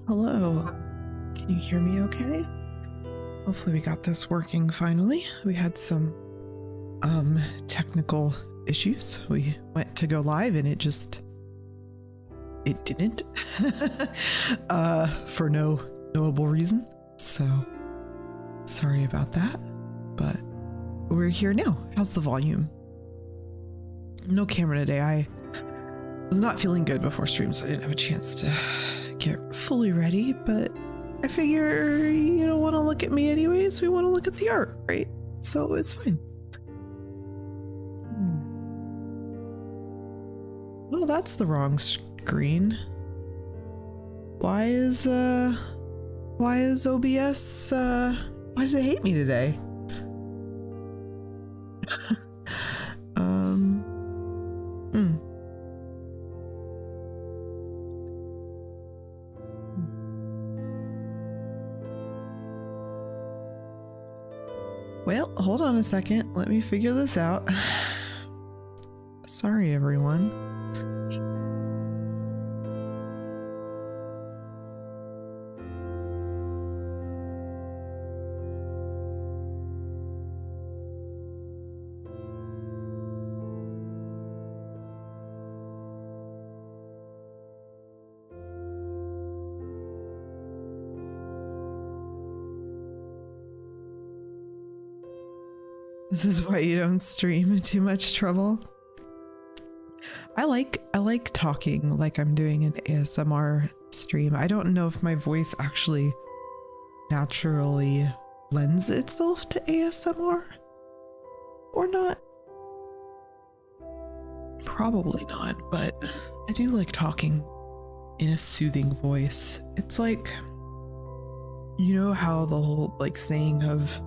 Hello. Can you hear me okay? Hopefully we got this working finally. We had some technical issues. We went to go live and it didn't for no knowable reason. So sorry about that, but we're here now. How's the volume? No camera today. I was not feeling good before stream, so I didn't have a chance to get fully ready, but I figure you don't want to look at me anyways. We want to look at the art, right? So it's fine. Oh, that's the wrong screen. Why is OBS, why does it hate me today? Well, hold on a second. Let me figure this out. Sorry, everyone. This is why you don't stream. Too much trouble. I like talking like I'm doing an ASMR stream. I don't know if my voice actually naturally lends itself to ASMR or not. Probably not, but I do like talking in a soothing voice. It's like, you know how the whole like saying of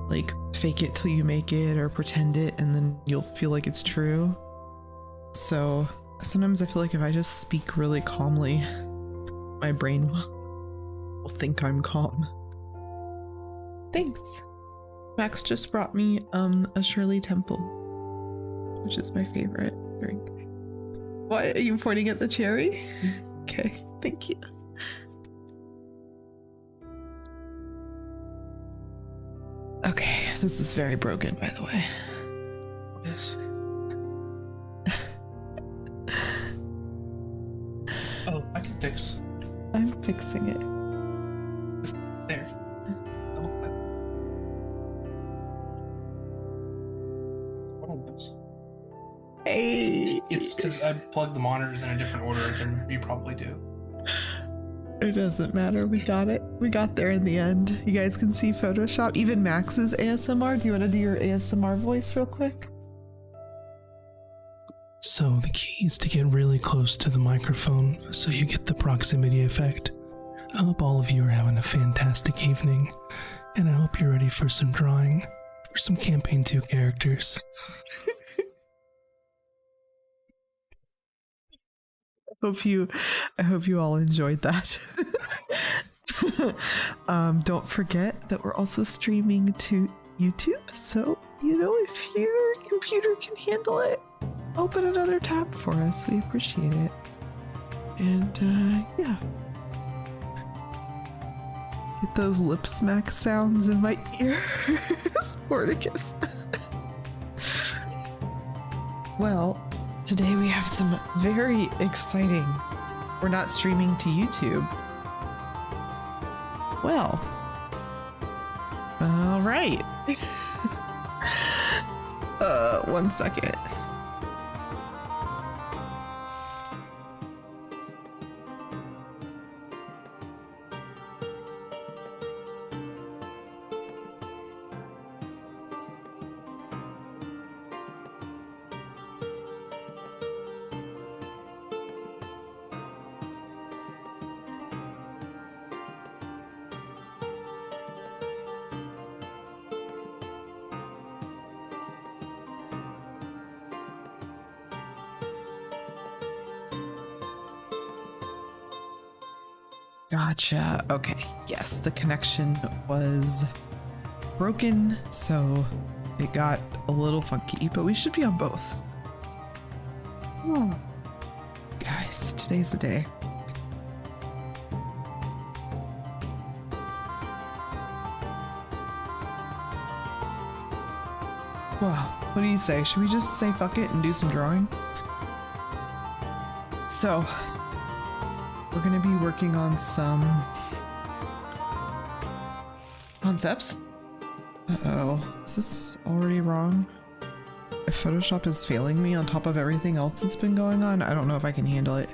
like fake it till you make it or pretend it and then you'll feel like it's true. So sometimes I feel like if I just speak really calmly, my brain will think I'm calm. Thanks. Max just brought me a Shirley Temple, which is my favorite drink. What, are you pointing at the cherry? Okay, thank you. Okay, this is very broken, by the way. Yes. Oh, I can fix. I'm fixing it. There. What are those? Hey! It's because I plugged the monitors in a different order than you probably do. It doesn't matter. We got it. We got there in the end. You guys can see Photoshop. Even Max's ASMR. Do you want to do your ASMR voice real quick? So the key is to get really close to the microphone so you get the proximity effect. I hope all of you are having a fantastic evening, and I hope you're ready for some drawing for some Campaign 2 characters. I hope you all enjoyed that. Don't forget that we're also streaming to YouTube, so you know, if your computer can handle it, open another tab for us. We appreciate it. And yeah, get those lip smack sounds in my ear. Sporticus. Well, today we have some very exciting. We're not streaming to YouTube. Well, all right. 1 second. Gotcha. Okay. Yes, the connection was broken, so it got a little funky, but we should be on both. Oh. Guys, today's the day. Well, what do you say? Should we just say fuck it and do some drawing? So, we're gonna be working on some concepts. Uh-oh, is this already wrong? If Photoshop is failing me on top of everything else that's been going on, I don't know if I can handle it.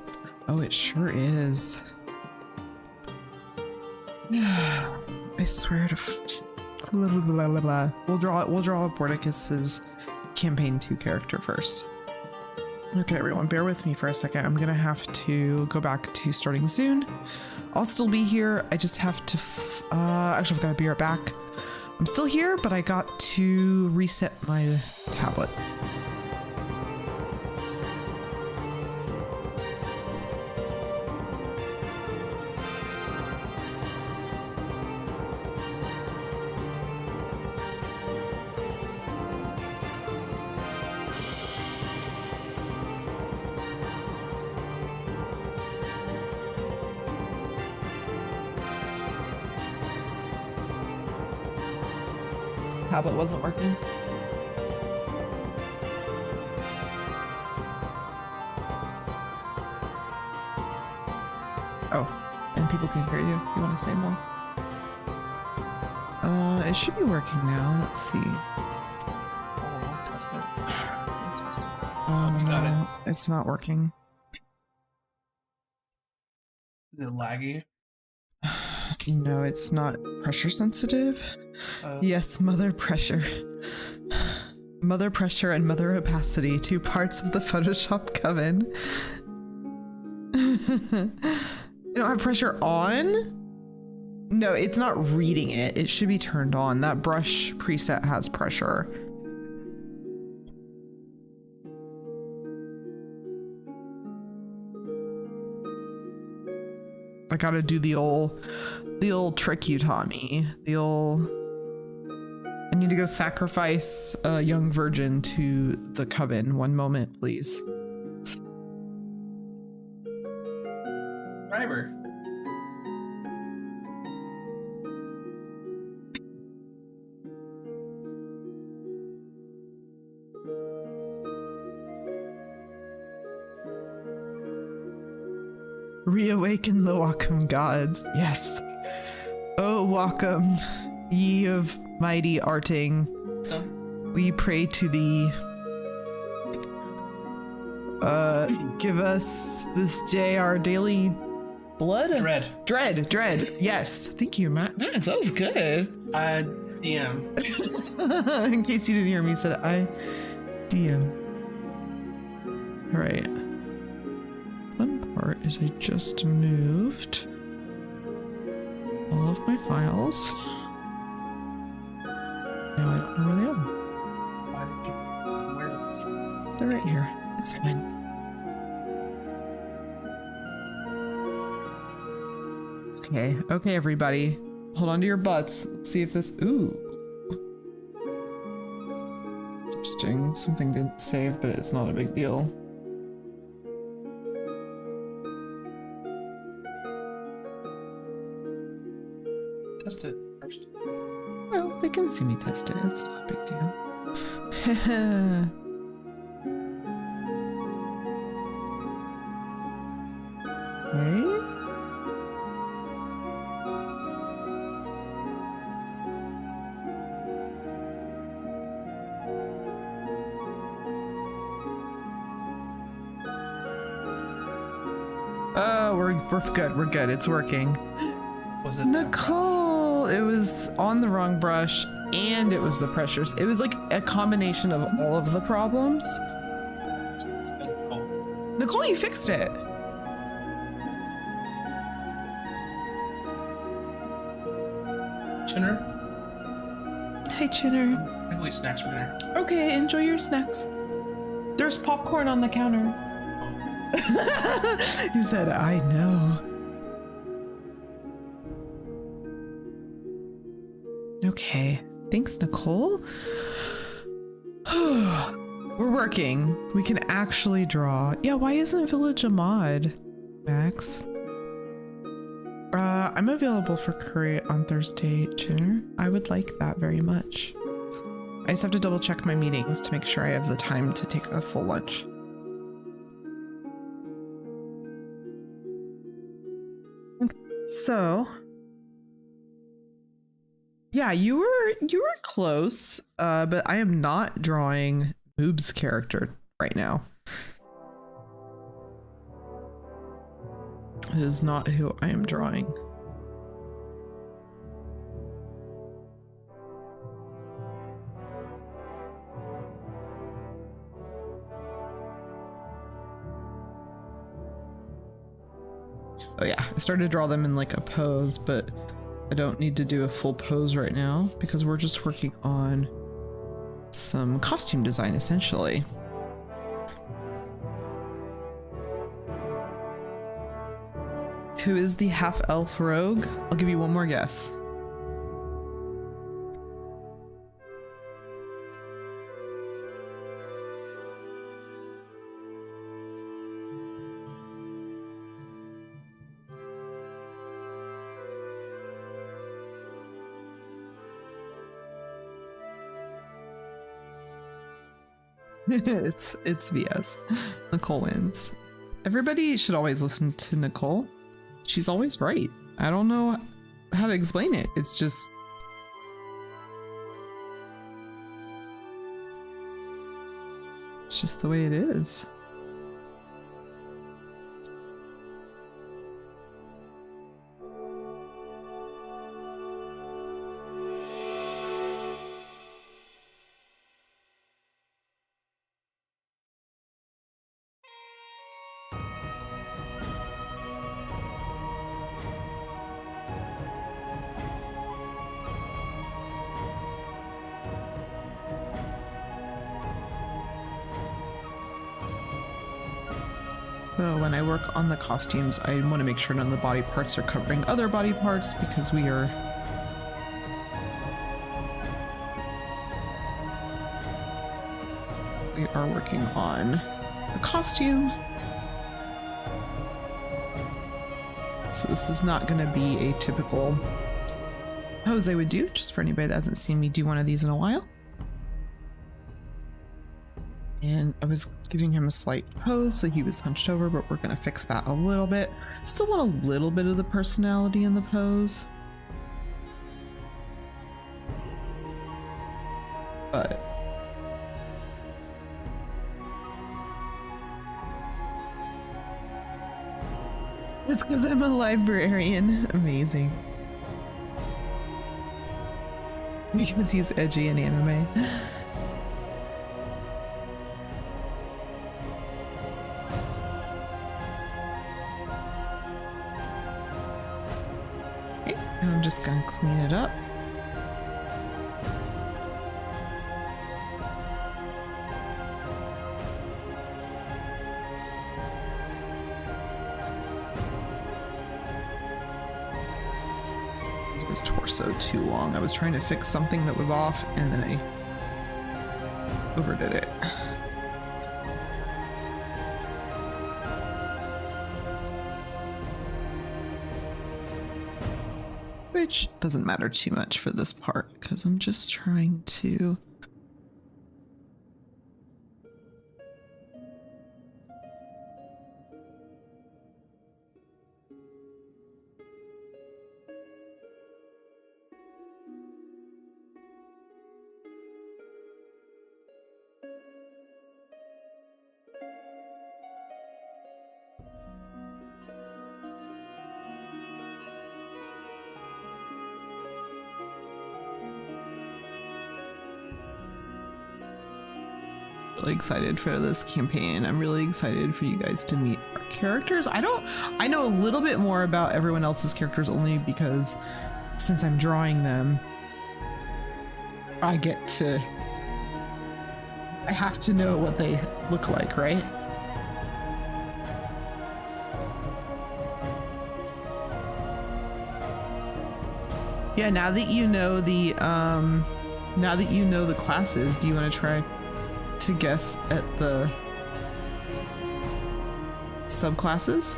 Oh, it sure is. I swear to blah, blah, blah, blah. We'll draw Borticus's campaign 2 character first. Okay, everyone, bear with me for a second. I'm gonna have to go back to starting soon. I'll still be here. I just have to, actually, I've got to be right back. I'm still here, but I got to reset my tablet. Tablet wasn't working. Oh, and people can hear you. You want to say more? It should be working now. Let's see. Oh, test it. Test it. You got no, it's not working. Is it laggy? No, it's not pressure sensitive. Yes, mother pressure. Mother pressure and mother opacity, 2 parts of the Photoshop coven. You don't have pressure on? No, it's not reading it. It should be turned on. That brush preset has pressure. I gotta do the old trick you taught me. I need to go sacrifice a young virgin to the coven. One moment, please. Driver. Reawaken the Wacom gods. Yes. Oh, Wacom, ye of mighty arting, we pray to thee. Give us this day our daily blood? Dread. Yes. Thank you, Matt. Nice, that was good. DM. In case you didn't hear me, said I DM. All right. Fun part is I just moved all of my files. Now I don't know where they are. They're right here. It's fine. Okay, everybody. Hold on to your butts. Let's see if this... Ooh. Interesting. Something didn't save, but it's not a big deal. Test it first. Well, they can see me test it. It's not a big deal. Ready? Oh, we're good. We're good. It's working. Was it Nicole? It was on the wrong brush and it was the pressures. It was like a combination of all of the problems. Nicole, you fixed it. Chinner? Hi, Chinner. I think we eat snacks from there. Okay, enjoy your snacks. There's popcorn on the counter. He said, I know. Okay. Thanks, Nicole. We're working. We can actually draw. Yeah, why isn't Village a mod, Max? I'm available for curry on Thursday, Chinner. I would like that very much. I just have to double check my meetings to make sure I have the time to take a full lunch. So, yeah, you were close, but I am not drawing Boob's character right now. It is not who I am drawing. Oh yeah, I started to draw them in like a pose, but I don't need to do a full pose right now because we're just working on some costume design essentially. Who is the half-elf rogue? I'll give you one more guess. It's VS. Nicole wins. Everybody should always listen to Nicole. She's always right. I don't know how to explain it. It's just the way it is. So when I work on the costumes, I want to make sure none of the body parts are covering other body parts because we are working on a costume. So this is not going to be a typical pose I would do, just for anybody that hasn't seen me do one of these in a while. And I was giving him a slight pose, so he was hunched over, but we're going to fix that a little bit. Still want a little bit of the personality in the pose. But it's because I'm a librarian. Amazing. Because he's edgy in anime. I'm just gonna clean it up. His torso too long. I was trying to fix something that was off and then I overdid it. Which doesn't matter too much for this part because I'm just trying to really excited for this campaign. I'm really excited for you guys to meet our characters. I know a little bit more about everyone else's characters only because since I'm drawing them, I have to know what they look like, right? Yeah, now that you know the classes, do you want to try to guess at the subclasses?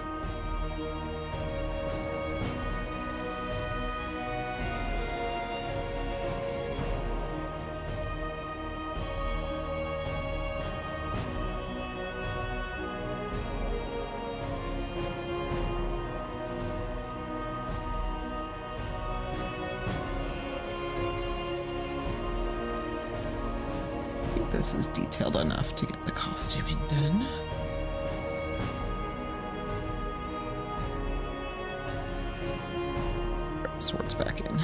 this is detailed enough to get the costuming done. Swords back in.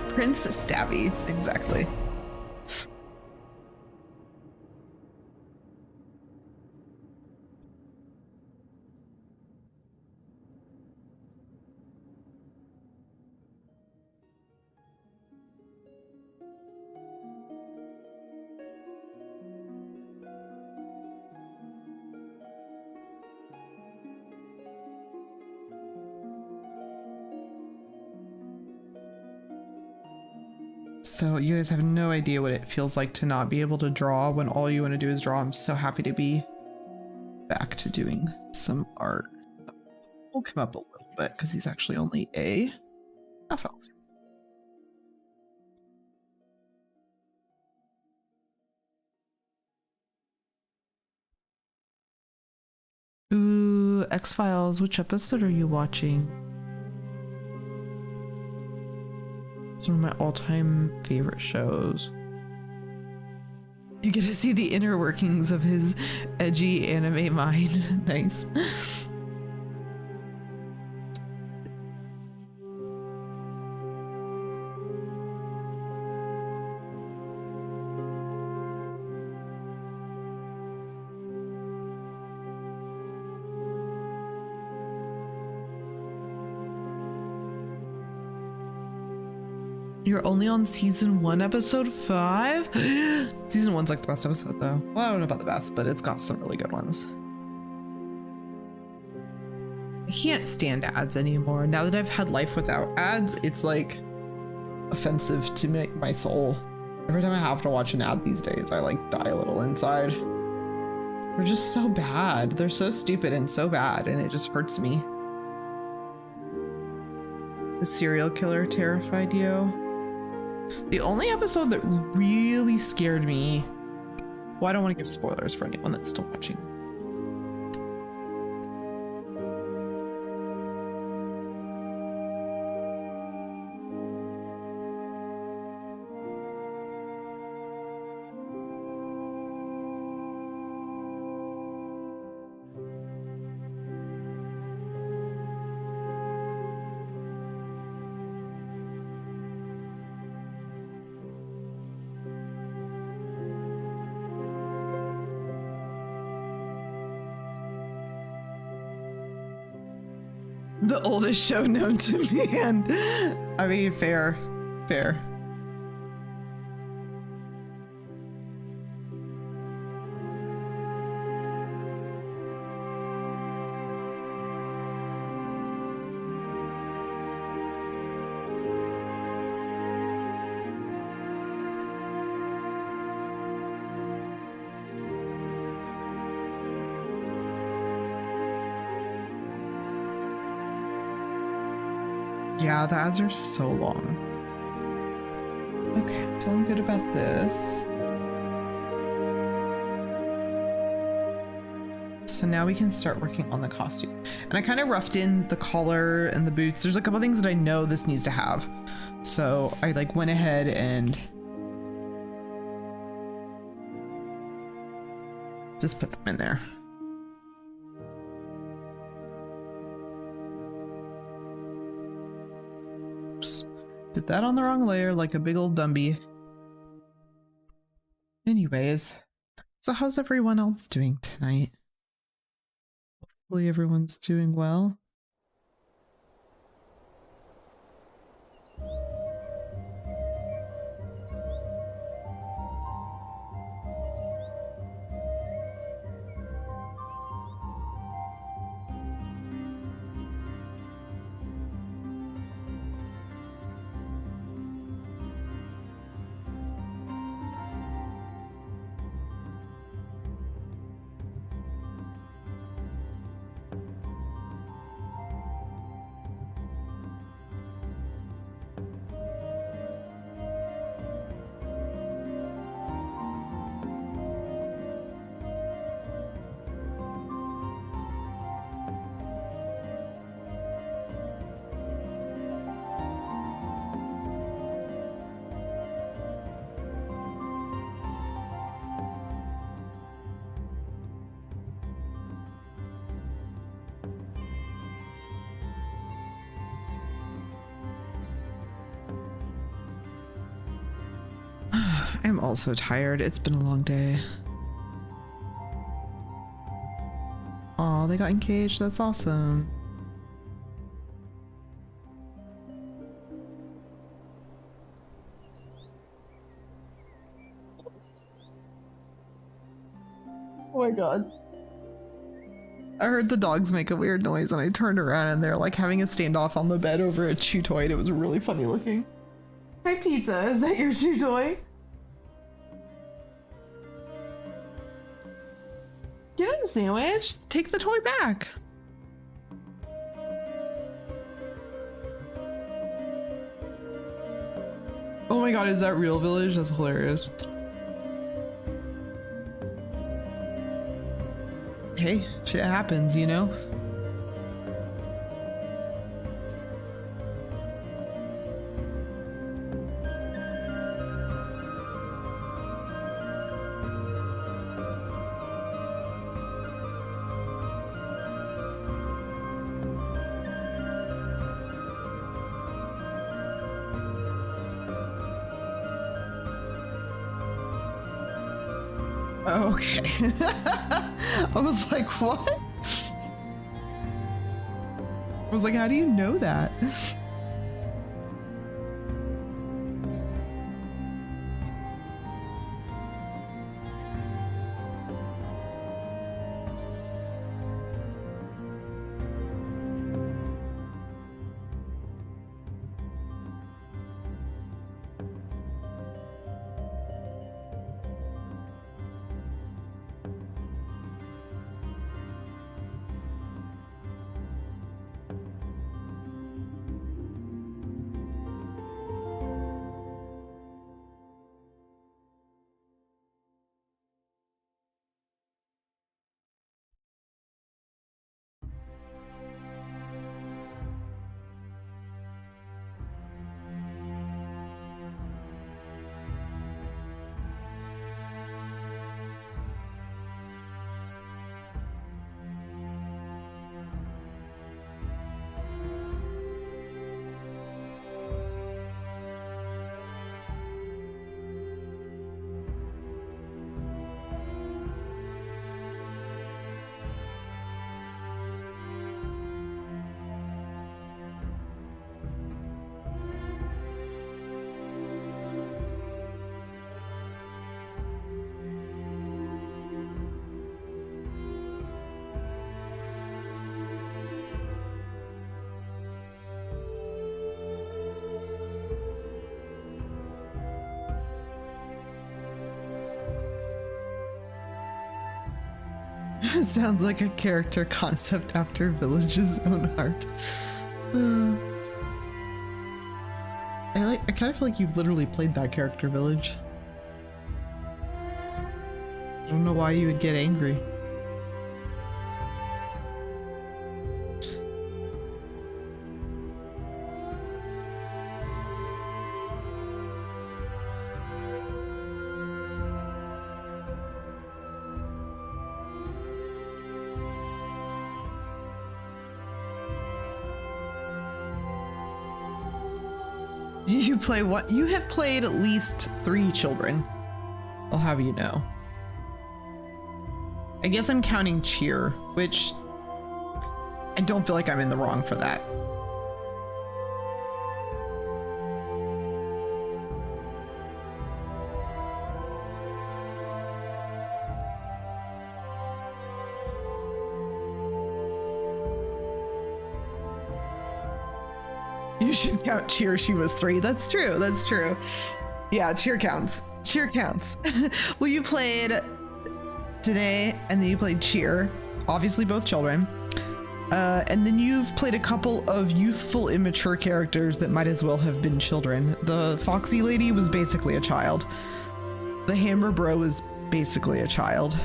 Prince Stabby, exactly. So you guys have no idea what it feels like to not be able to draw when all you want to do is draw. I'm so happy to be back to doing some art. We'll come up a little bit because he's actually only a half elf. Ooh, X-Files, which episode are you watching? It's one of my all-time favorite shows. You get to see the inner workings of his edgy anime mind. Nice. You're only on season 1, episode 5? Season 1's like the best episode though. Well, I don't know about the best, but it's got some really good ones. I can't stand ads anymore. Now that I've had life without ads, it's like offensive to my soul. Every time I have to watch an ad these days, I like die a little inside. They're just so bad. They're so stupid and so bad, and it just hurts me. The serial killer terrified you. The only episode that really scared me, well, I don't want to give spoilers for anyone that's still watching. The oldest show known to man. I mean, fair. Yeah, the ads are so long. Okay, I'm feeling good about this. So now we can start working on the costume. And I kind of roughed in the collar and the boots. There's a couple things that I know this needs to have. So I like went ahead and just put them in there. Did that on the wrong layer like a big old Dumby. Anyways, so how's everyone else doing tonight? Hopefully everyone's doing well. I'm also tired. It's been a long day. Aw, they got engaged. That's awesome. Oh my god. I heard the dogs make a weird noise and I turned around and they're like having a standoff on the bed over a chew toy and it was really funny looking. Hi Pizza, is that your chew toy? Get him, Sandwich. Take the toy back. Oh my god, is that real Village? That's hilarious. Hey, shit happens, you know? Okay. I was like, what? I was like, how do you know that? Sounds like a character concept after Village's own heart. I kind of feel like you've literally played that character, Village. I don't know why you would get angry. You play what? You have played at least 3 children. I'll have you know. I guess I'm counting Cheer, which I don't feel like I'm in the wrong for that. You should count Cheer. She was 3. That's true. That's true. Yeah, Cheer counts. Cheer counts. Well, you played today, and then you played Cheer. Obviously, both children. And then you've played a couple of youthful, immature characters that might as well have been children. The Foxy Lady was basically a child. The Hammer Bro was basically a child.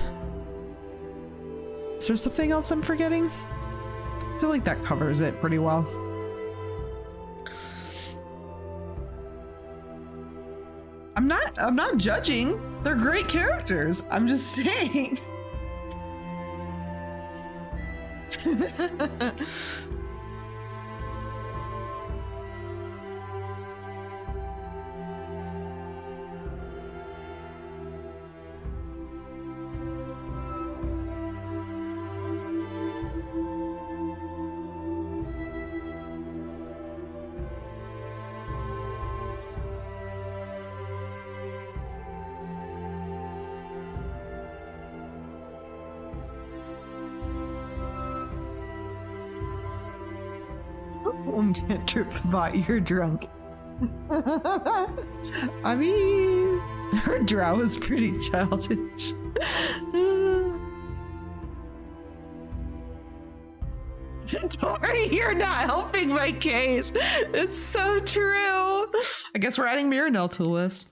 Is there something else I'm forgetting? I feel like that covers it pretty well. I'm not judging. They're great characters. I'm just saying. Cantrip bot, you're drunk. I mean, her drow is pretty childish. Don't worry, you're not helping my case. It's so true. I guess we're adding Miranel to the list.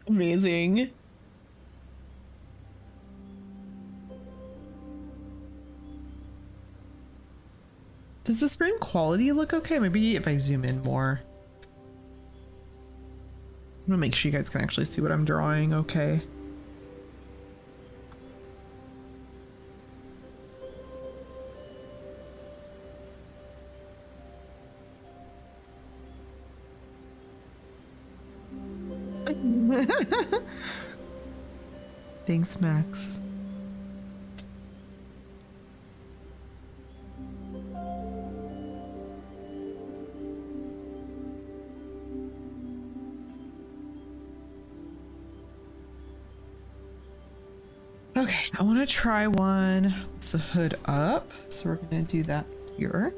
Amazing. Does the stream quality look okay? Maybe if I zoom in more. I'm gonna make sure you guys can actually see what I'm drawing okay. Thanks, Max. Okay, I want to try one with the hood up. So we're going to do that here.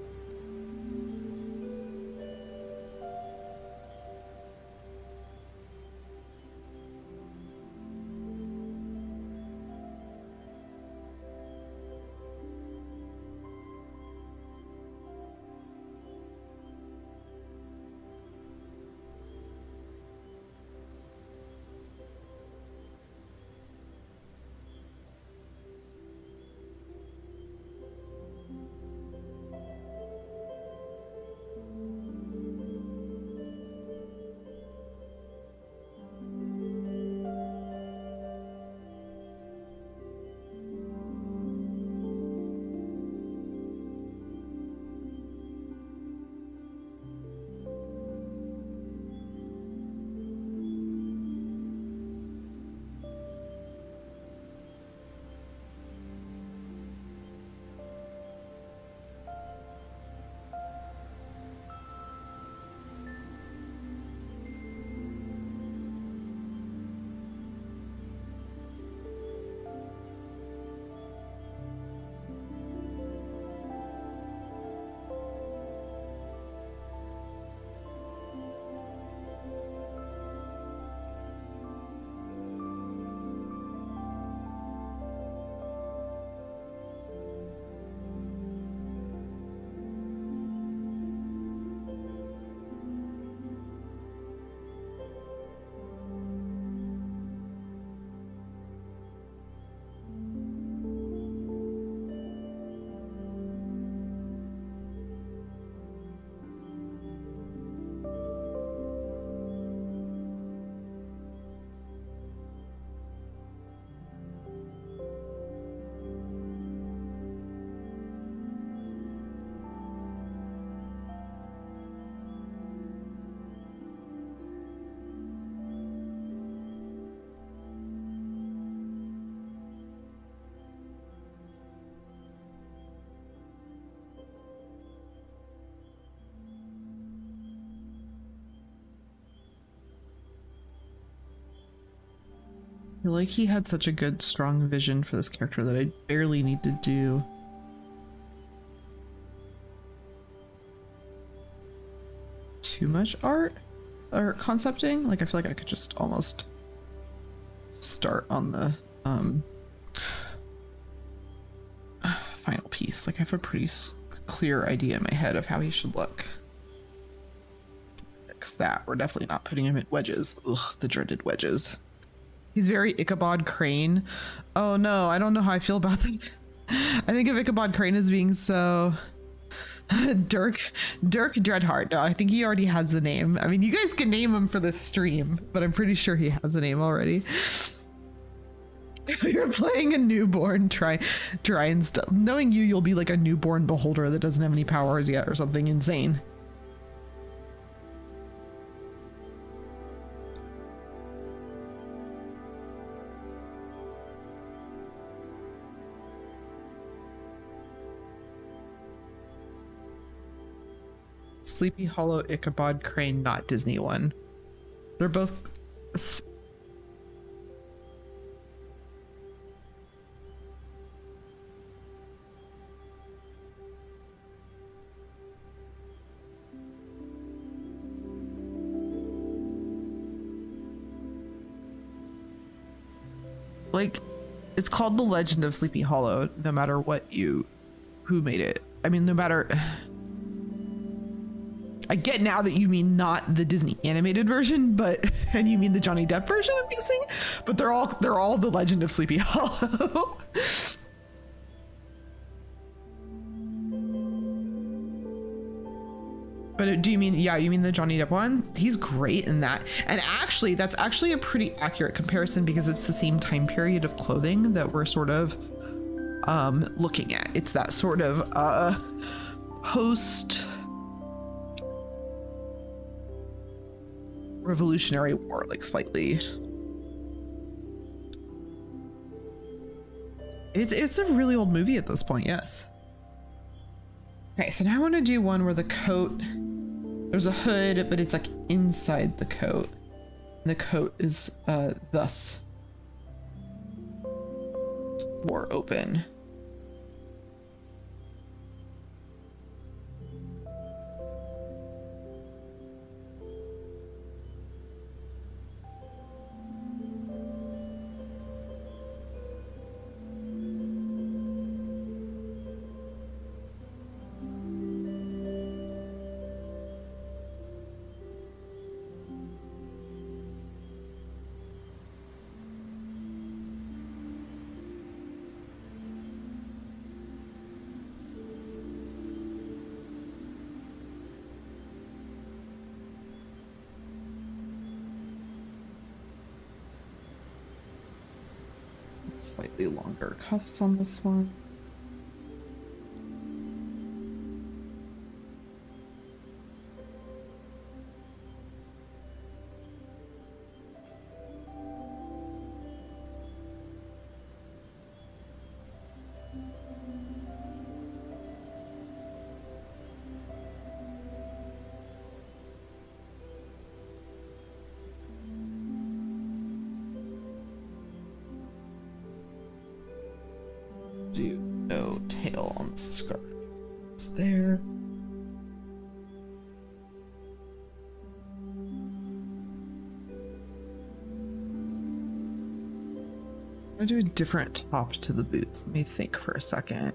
I feel like he had such a good, strong vision for this character that I barely need to do too much art or concepting. Like, I feel like I could just almost start on the final piece. Like, I have a pretty clear idea in my head of how he should look. Fix that. We're definitely not putting him in wedges. Ugh, the dreaded wedges. He's very Ichabod Crane. Oh no, I don't know how I feel about that. I think of Ichabod Crane as being so... Dirk Dreadheart. No, I think he already has a name. I mean, you guys can name him for this stream, but I'm pretty sure he has a name already. You're playing a newborn, try and stuff. Knowing you, you'll be like a newborn beholder that doesn't have any powers yet or something insane. Sleepy Hollow Ichabod Crane, not Disney one. They're both... Like, it's called The Legend of Sleepy Hollow, no matter who made it. I mean, no matter, I get now that you mean not the Disney animated version, but, and you mean the Johnny Depp version, I'm guessing, but they're all The Legend of Sleepy Hollow. But do you mean, yeah, you mean the Johnny Depp one? He's great in that. And actually, that's actually a pretty accurate comparison because it's the same time period of clothing that we're sort of looking at. It's that sort of post Revolutionary War, like slightly. It's a really old movie at this point, yes. Okay, so now I want to do one where the coat, there's a hood, but it's like inside the coat. And the coat is thus more open. Slightly longer cuffs on this one. Do no tail on the scarf. It's there. I'm gonna do a different top to the boots. Let me think for a second.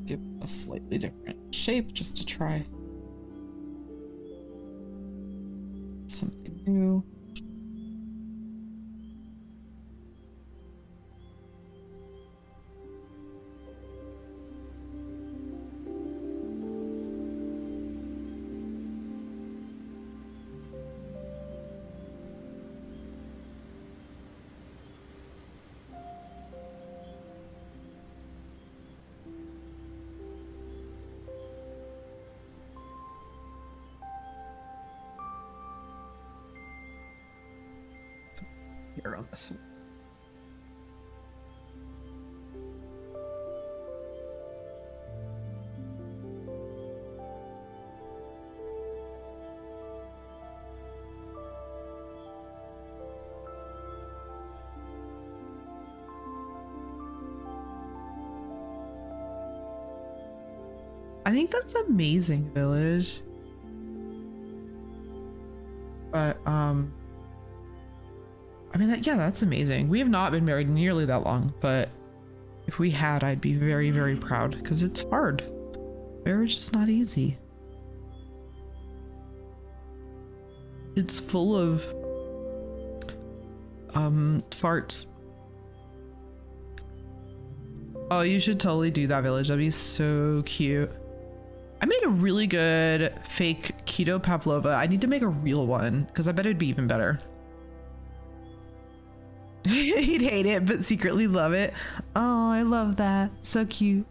Give a slightly different shape just to try something new. Here on this one. I think that's amazing, Village. But I mean, yeah, that's amazing. We have not been married nearly that long, but if we had, I'd be very, very proud because it's hard. Marriage is not easy. It's full of farts. Oh, you should totally do that, Village. That'd be so cute. I made a really good fake keto pavlova. I need to make a real one because I bet it'd be even better. He'd hate it, but secretly love it. Oh, I love that. So cute.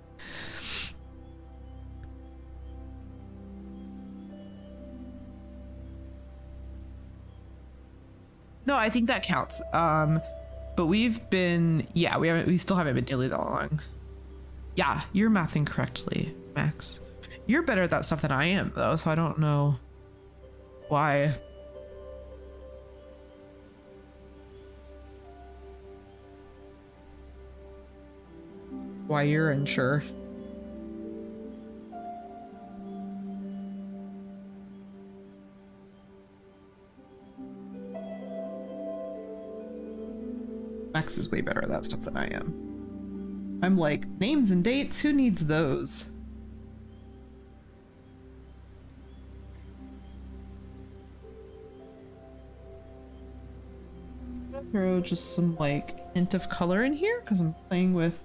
No, I think that counts. But we've been, yeah, we still haven't been nearly that long. Yeah, you're mathing correctly, Max. You're better at that stuff than I am, though, so I don't know why. Why you're unsure. Alex is way better at that stuff than I am. I'm like, names and dates, who needs those? Throw just some like hint of color in here because I'm playing with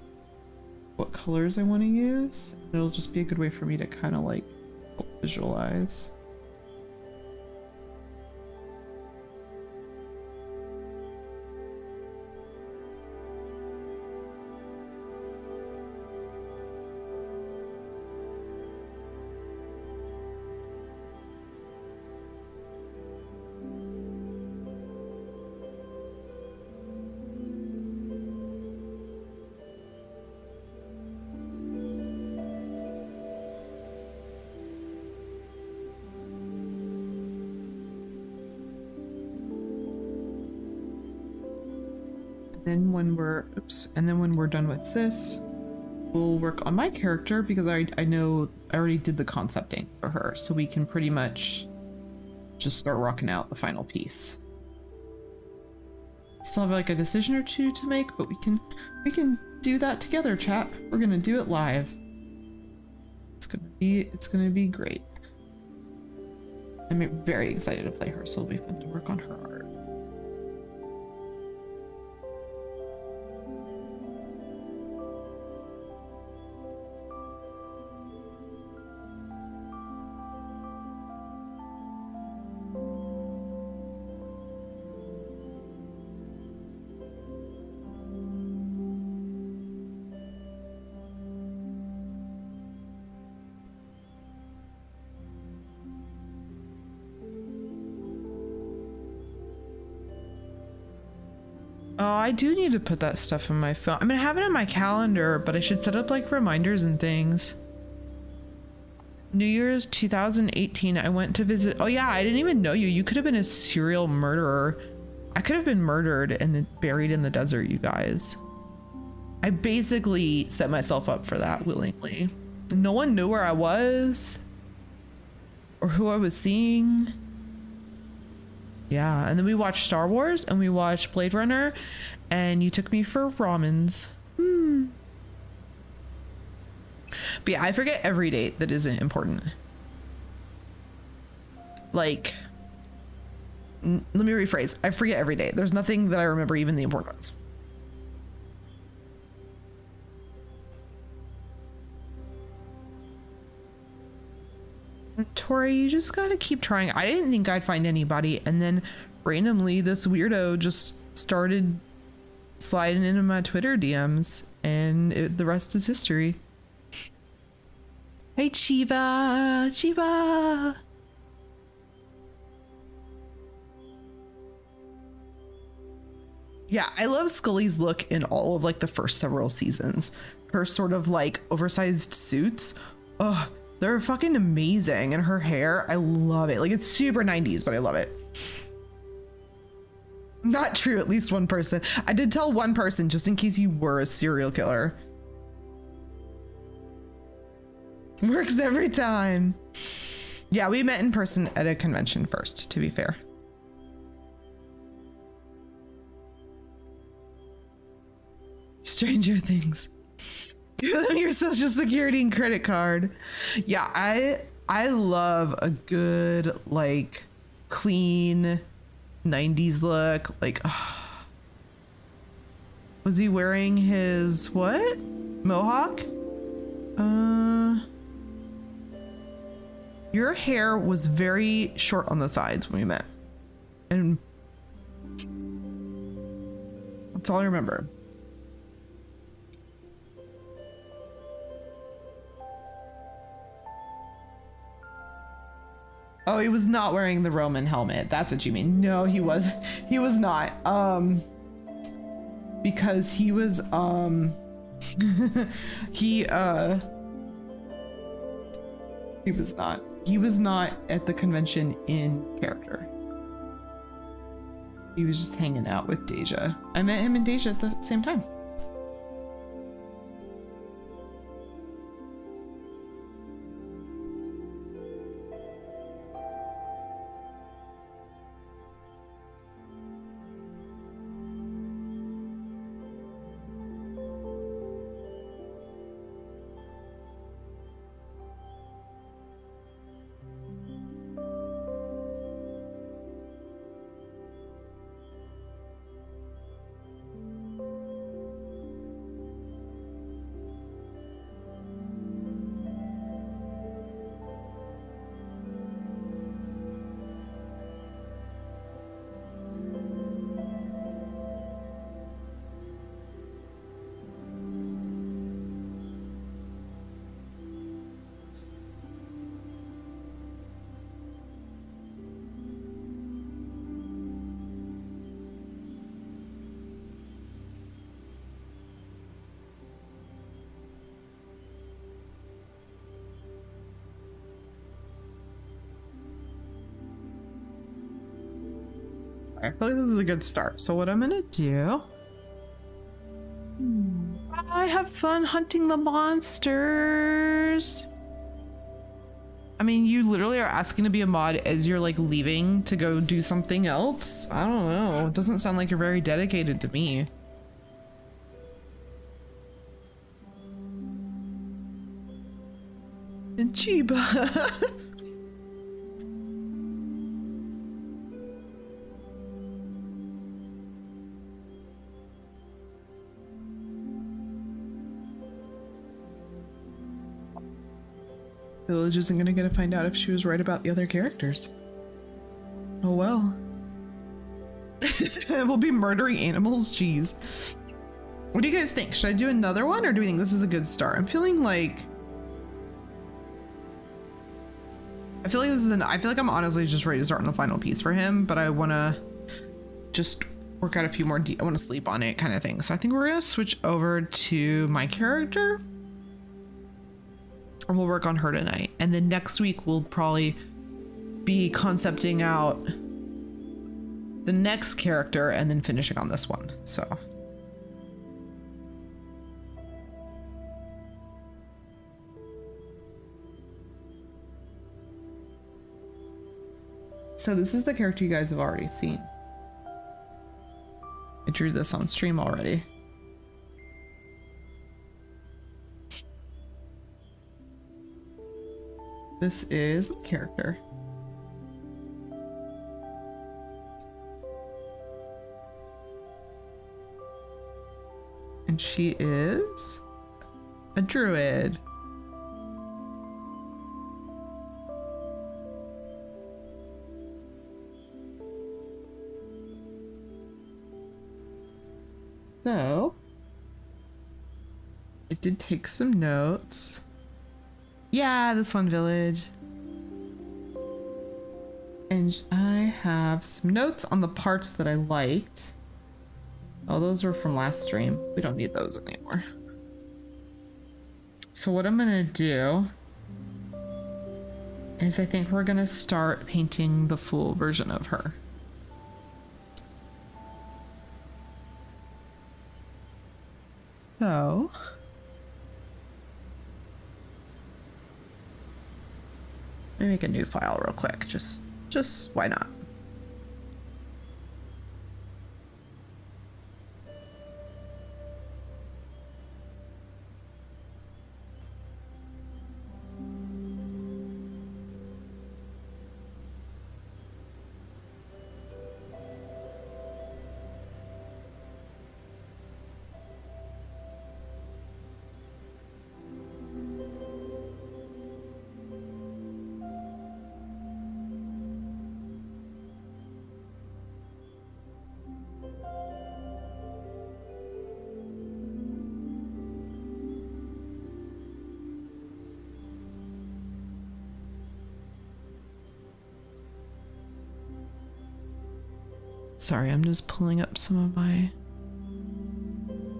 what colors I want to use. It'll just be a good way for me to kind of like visualize. Then when we're done with this, we'll work on my character because I know I already did the concepting for her, so we can pretty much just start rocking out the final piece. Still have like a decision or two to make, but we can do that together, chat. We're gonna do it live. It's gonna be great. I'm very excited to play her, so it'll be fun to work on her art. Oh, I do need to put that stuff in my phone. I mean, I have it in my calendar, but I should set up like reminders and things. New Year's 2018, I went to visit. Oh yeah, I didn't even know you. You could have been a serial murderer. I could have been murdered and buried in the desert, you guys. I basically set myself up for that willingly. No one knew where I was or who I was seeing. Yeah, and then we watched Star Wars and we watched Blade Runner and you took me for ramens. But yeah, I forget every date that isn't important. Like, let me rephrase. I forget every date. There's nothing that I remember, even the important ones. Tori, you just gotta keep trying. I didn't think I'd find anybody, and then randomly this weirdo just started sliding into my Twitter DMs, and the rest is history. Hey Chiva, Chiva. Yeah, I love Scully's look in all of like the first several seasons. Her sort of like oversized suits. Oh, they're fucking amazing. And her hair, I love it. Like, it's super 90s, but I love it. Not true, at least one person. I did tell one person just in case you were a serial killer. Works every time. Yeah, we met in person at a convention first, to be fair. Stranger Things. Give them your social security and credit card. Yeah, I love a good like clean 90s look. Like, was he wearing his what? Mohawk? Your hair was very short on the sides when we met. And that's all I remember. Oh, he was not wearing the Roman helmet. That's what you mean. No, he was not. Because he was he was not at the convention in character. He was just hanging out with Deja. I met him and Deja at the same time. I feel like this is a good start. So what I'm gonna do, I have fun hunting the monsters. I mean, you literally are asking to be a mod as you're like leaving to go do something else. I don't know. It doesn't sound like you're very dedicated to me. And Chiba. Village isn't gonna get to find out if she was right about the other characters. Oh well. We'll be murdering animals, jeez. What do you guys think? Should I do another one or do we think this is a good start? I'm feeling like... I feel like I'm honestly just ready to start on the final piece for him, but I wanna just work out a few more, I wanna sleep on it kind of thing. So I think we're gonna switch over to my character. And we'll work on her tonight. And then next week we'll probably be concepting out the next character and then finishing on this one. So this is the character you guys have already seen. I drew this on stream already. This is my character. And she is a druid. So, I did take some notes. Yeah, this one, village. And I have some notes on the parts that I liked. Oh, those were from last stream. We don't need those anymore. So what I'm gonna do is I think we're gonna start painting the full version of her. So let me make a new file real quick. Just why not? Sorry, I'm just pulling up some of my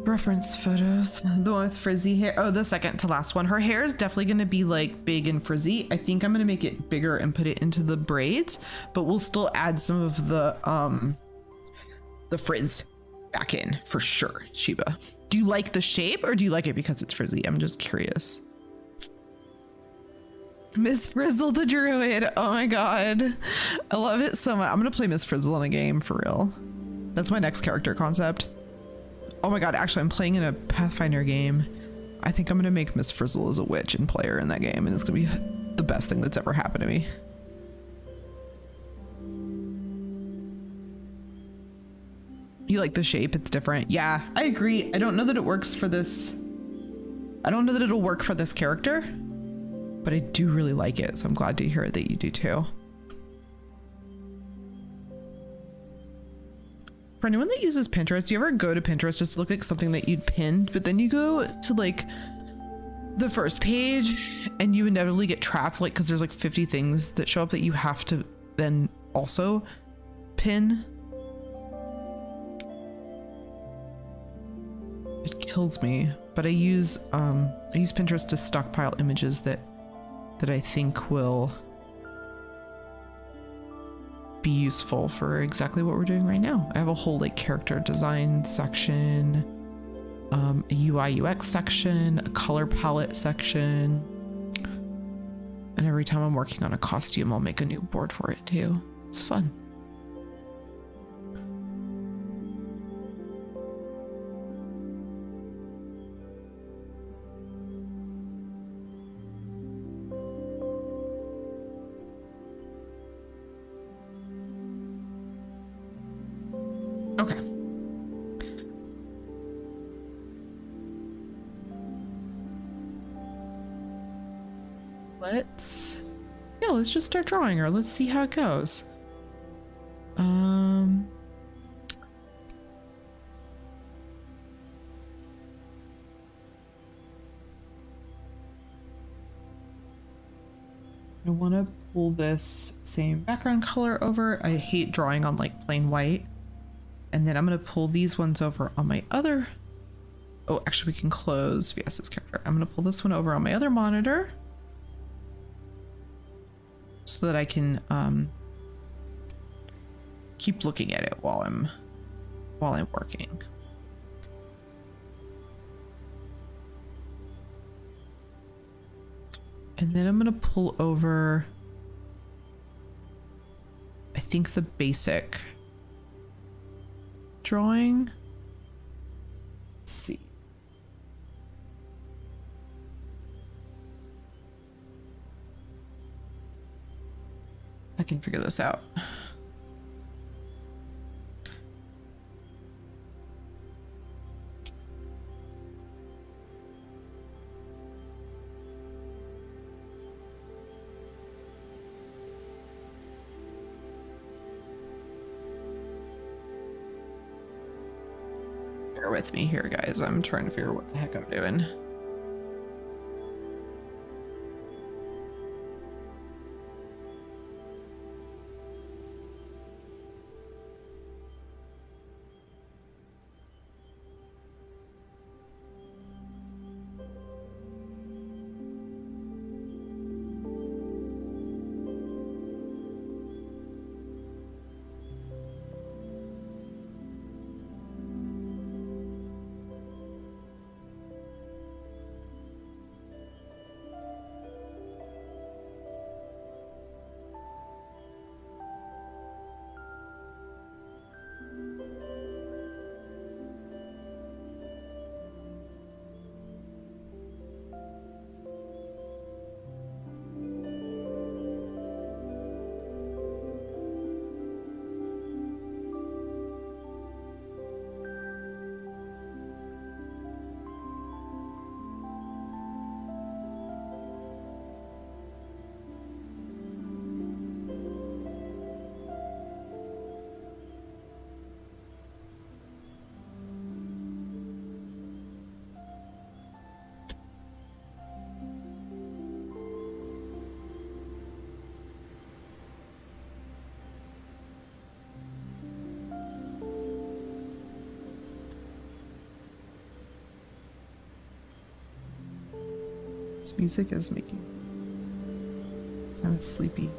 reference photos. The one with frizzy hair. Oh, the second to last one. Her hair is definitely going to be like big and frizzy. I think I'm going to make it bigger and put it into the braids, but we'll still add some of the frizz back in for sure. Shiba, do you like the shape or do you like it because it's frizzy? I'm just curious. Miss Frizzle the Druid. Oh my god. I love it so much. I'm gonna play Miss Frizzle in a game for real. That's my next character concept. Oh my god, actually I'm playing in a Pathfinder game. I think I'm gonna make Miss Frizzle as a witch and play her in that game, and it's gonna be the best thing that's ever happened to me. You like the shape? It's different. Yeah, I agree. I don't know that it works for this. I don't know that it'll work for this character, but I do really like it, so I'm glad to hear that you do too. For anyone that uses Pinterest, do you ever go to Pinterest just to look at something that you'd pinned, but then you go to like the first page and you inevitably get trapped, like because there's like 50 things that show up that you have to then also pin? It kills me, but I use Pinterest to stockpile images that I think will be useful for exactly what we're doing right now. I have a whole like character design section, a UI UX section, a color palette section. And every time I'm working on a costume, I'll make a new board for it too. It's fun. Okay. Let's just start drawing her. Let's see how it goes. I want to pull this same background color over. I hate drawing on like plain white. And then I'm going to pull these ones over on my other. Oh, actually we can close VS's character. I'm going to pull this one over on my other monitor so that I can keep looking at it while I'm working. And then I'm going to pull over, I think, the basic drawing. Let's see. I can figure this out. Bear with me here, guys. I'm trying to figure out what the heck I'm doing. This music is making me kind of sleepy.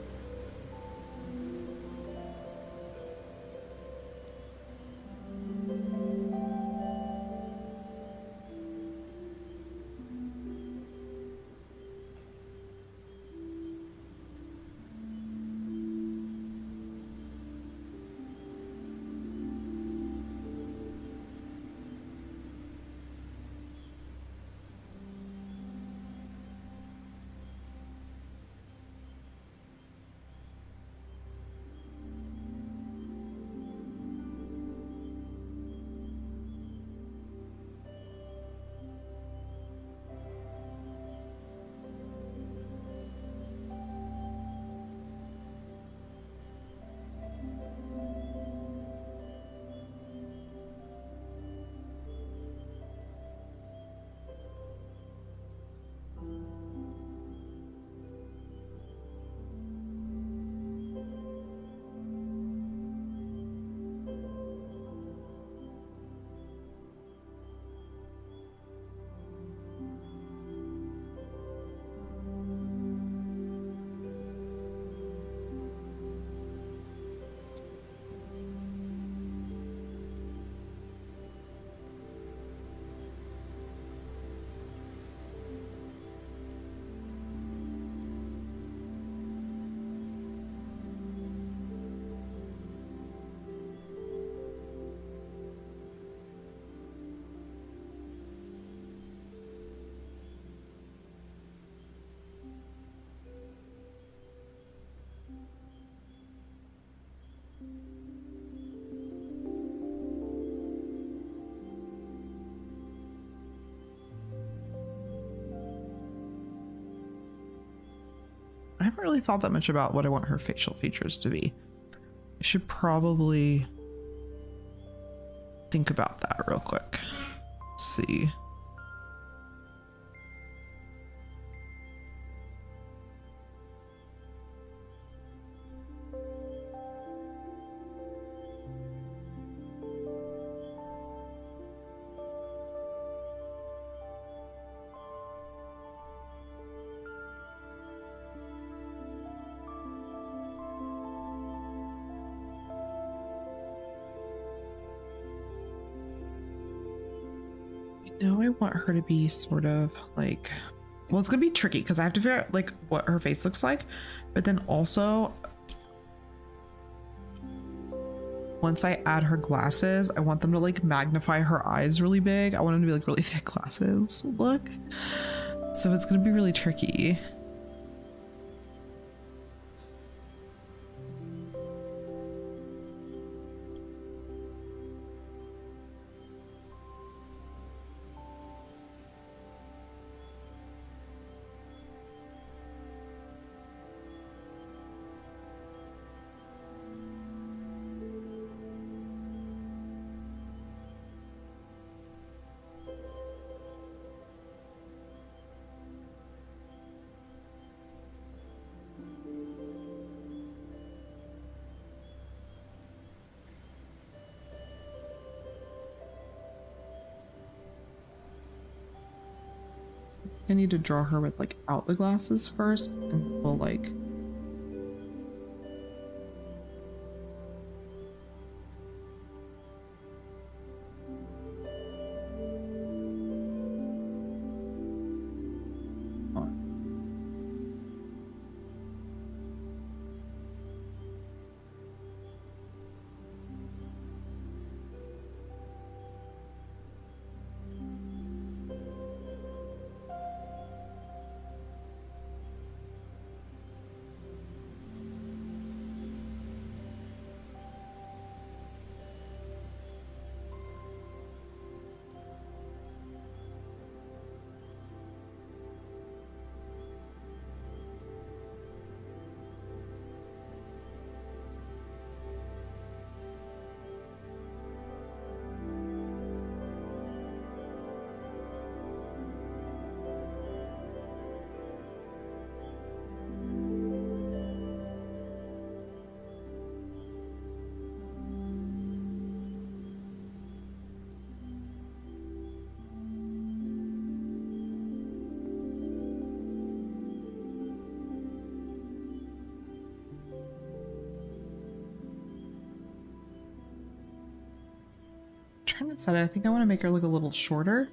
haven't really thought that much about what I want her facial features to be. I should probably think about that real quick. Let's see. I want her to be sort of like, well, it's gonna be tricky because I have to figure out like what her face looks like, but then also once I add her glasses, I want them to like magnify her eyes really big. I want them to be like really thick glasses look. So it's gonna be really tricky. I need to draw her with like out the glasses first, and we'll like trying to decide. I think I want to make her look a little shorter.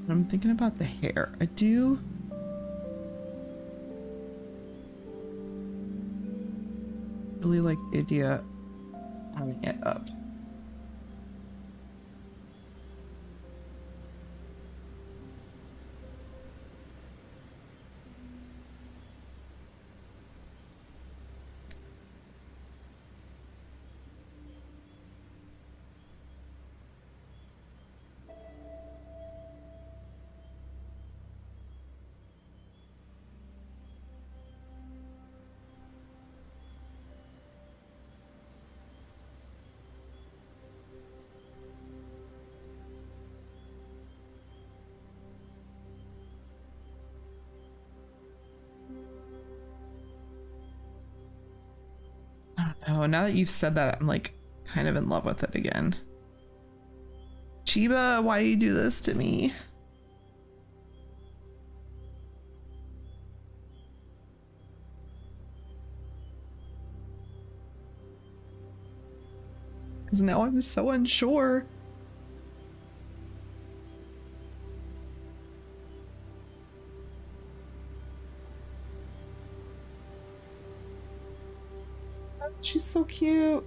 I'm thinking about the hair. I do really like the idea of having it up. Oh, now that you've said that, I'm like kind of in love with it again. Chiba, why do you do this to me? Because now I'm so unsure. She's so cute.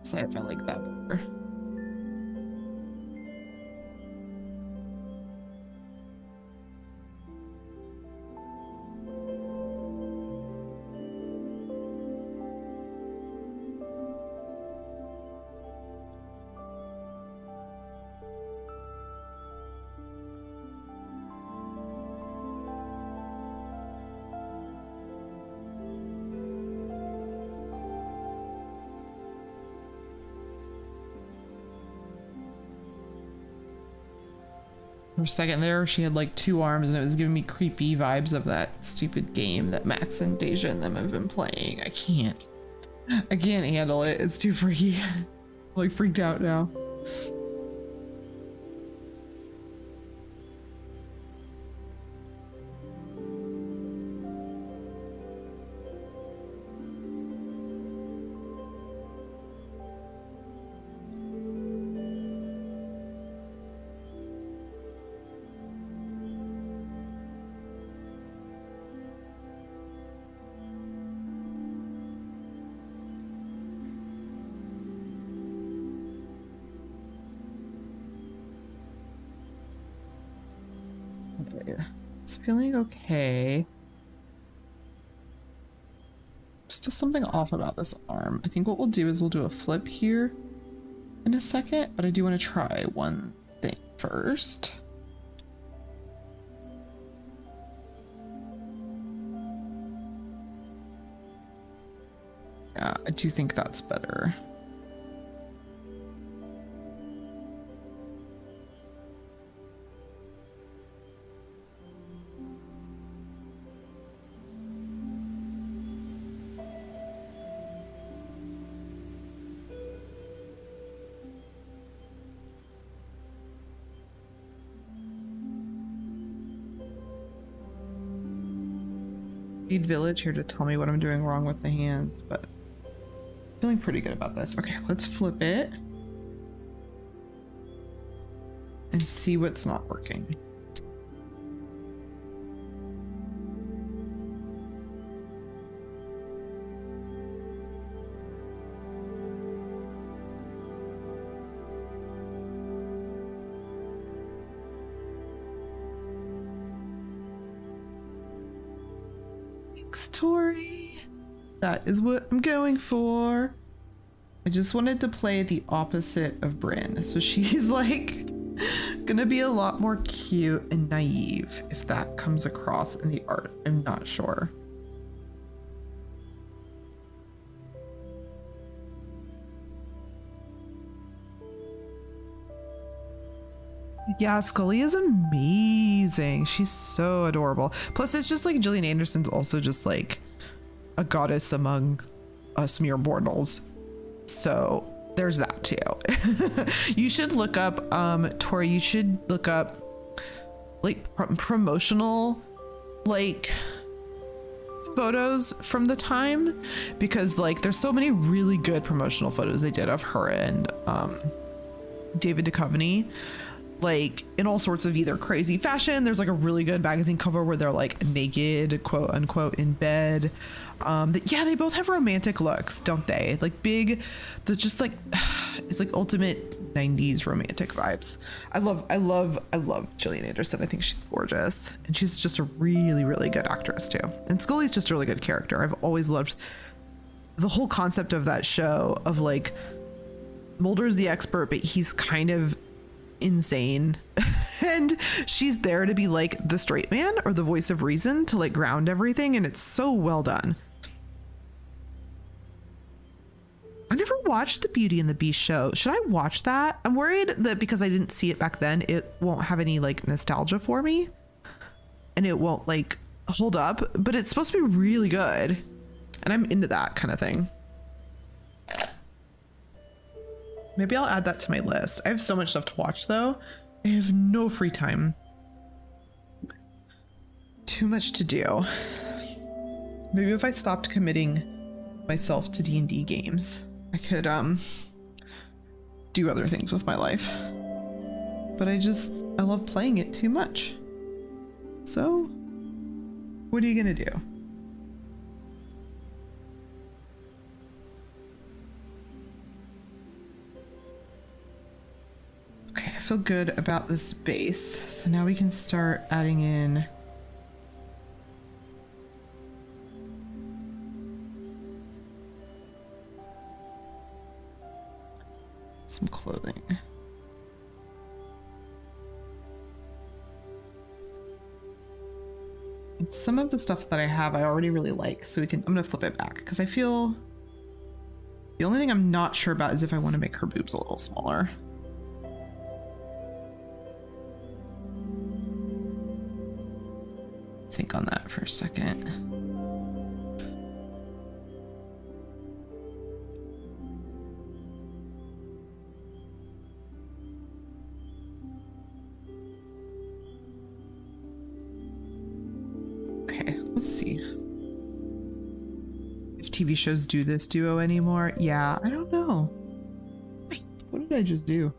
Say if I like that better. For a second there, she had like 2 arms and it was giving me creepy vibes of that stupid game that Max and Deja and them have been playing. I can't handle it. It's too freaky. I'm like freaked out now. It's feeling okay. Still something off about this arm. I think what we'll do is we'll do a flip here in a second, but I do want to try one thing first. Yeah, I do think that's better. Need Village here to tell me what I'm doing wrong with the hands, but feeling pretty good about this. Okay, let's flip it and see what's not working. Tori, that is what I'm going for. I just wanted to play the opposite of Bryn, so she's like gonna be a lot more cute and naive, if that comes across in the art. I'm not sure. Yeah, Scully is amazing. She's so adorable. Plus, it's just like Gillian Anderson's also just like a goddess among us mere mortals. So there's that too. You should look up, Tori, you should look up like promotional like photos from the time, because like there's so many really good promotional photos they did of her and David Duchovny. like in all sorts of either crazy fashion. There's like a really good magazine cover where they're like naked, quote unquote, in bed. Yeah, they both have romantic looks, don't they? Like big, the just like, it's like ultimate 90s romantic vibes. I love Gillian Anderson. I think she's gorgeous, and she's just a really, really good actress too. And Scully's just a really good character. I've always loved the whole concept of that show of like Mulder's the expert, but he's kind of insane and she's there to be like the straight man or the voice of reason to like ground everything, and it's so well done. I never watched the Beauty and the Beast show. Should I watch that? I'm worried that because I didn't see it back then, it won't have any like nostalgia for me and it won't like hold up, but it's supposed to be really good and I'm into that kind of thing. Maybe I'll add that to my list. I have so much stuff to watch though. I have no free time. Too much to do. Maybe if I stopped committing myself to D&D games, I could do other things with my life. But I love playing it too much. So what are you gonna do? Okay, I feel good about this base. So now we can start adding in some clothing. And some of the stuff that I have, I already really like. So I'm gonna flip it back because I feel the only thing I'm not sure about is if I want to make her boobs a little smaller. Think on that for a second. Okay, let's see. If TV shows do this duo anymore? Yeah, I don't know. Wait, what did I just do?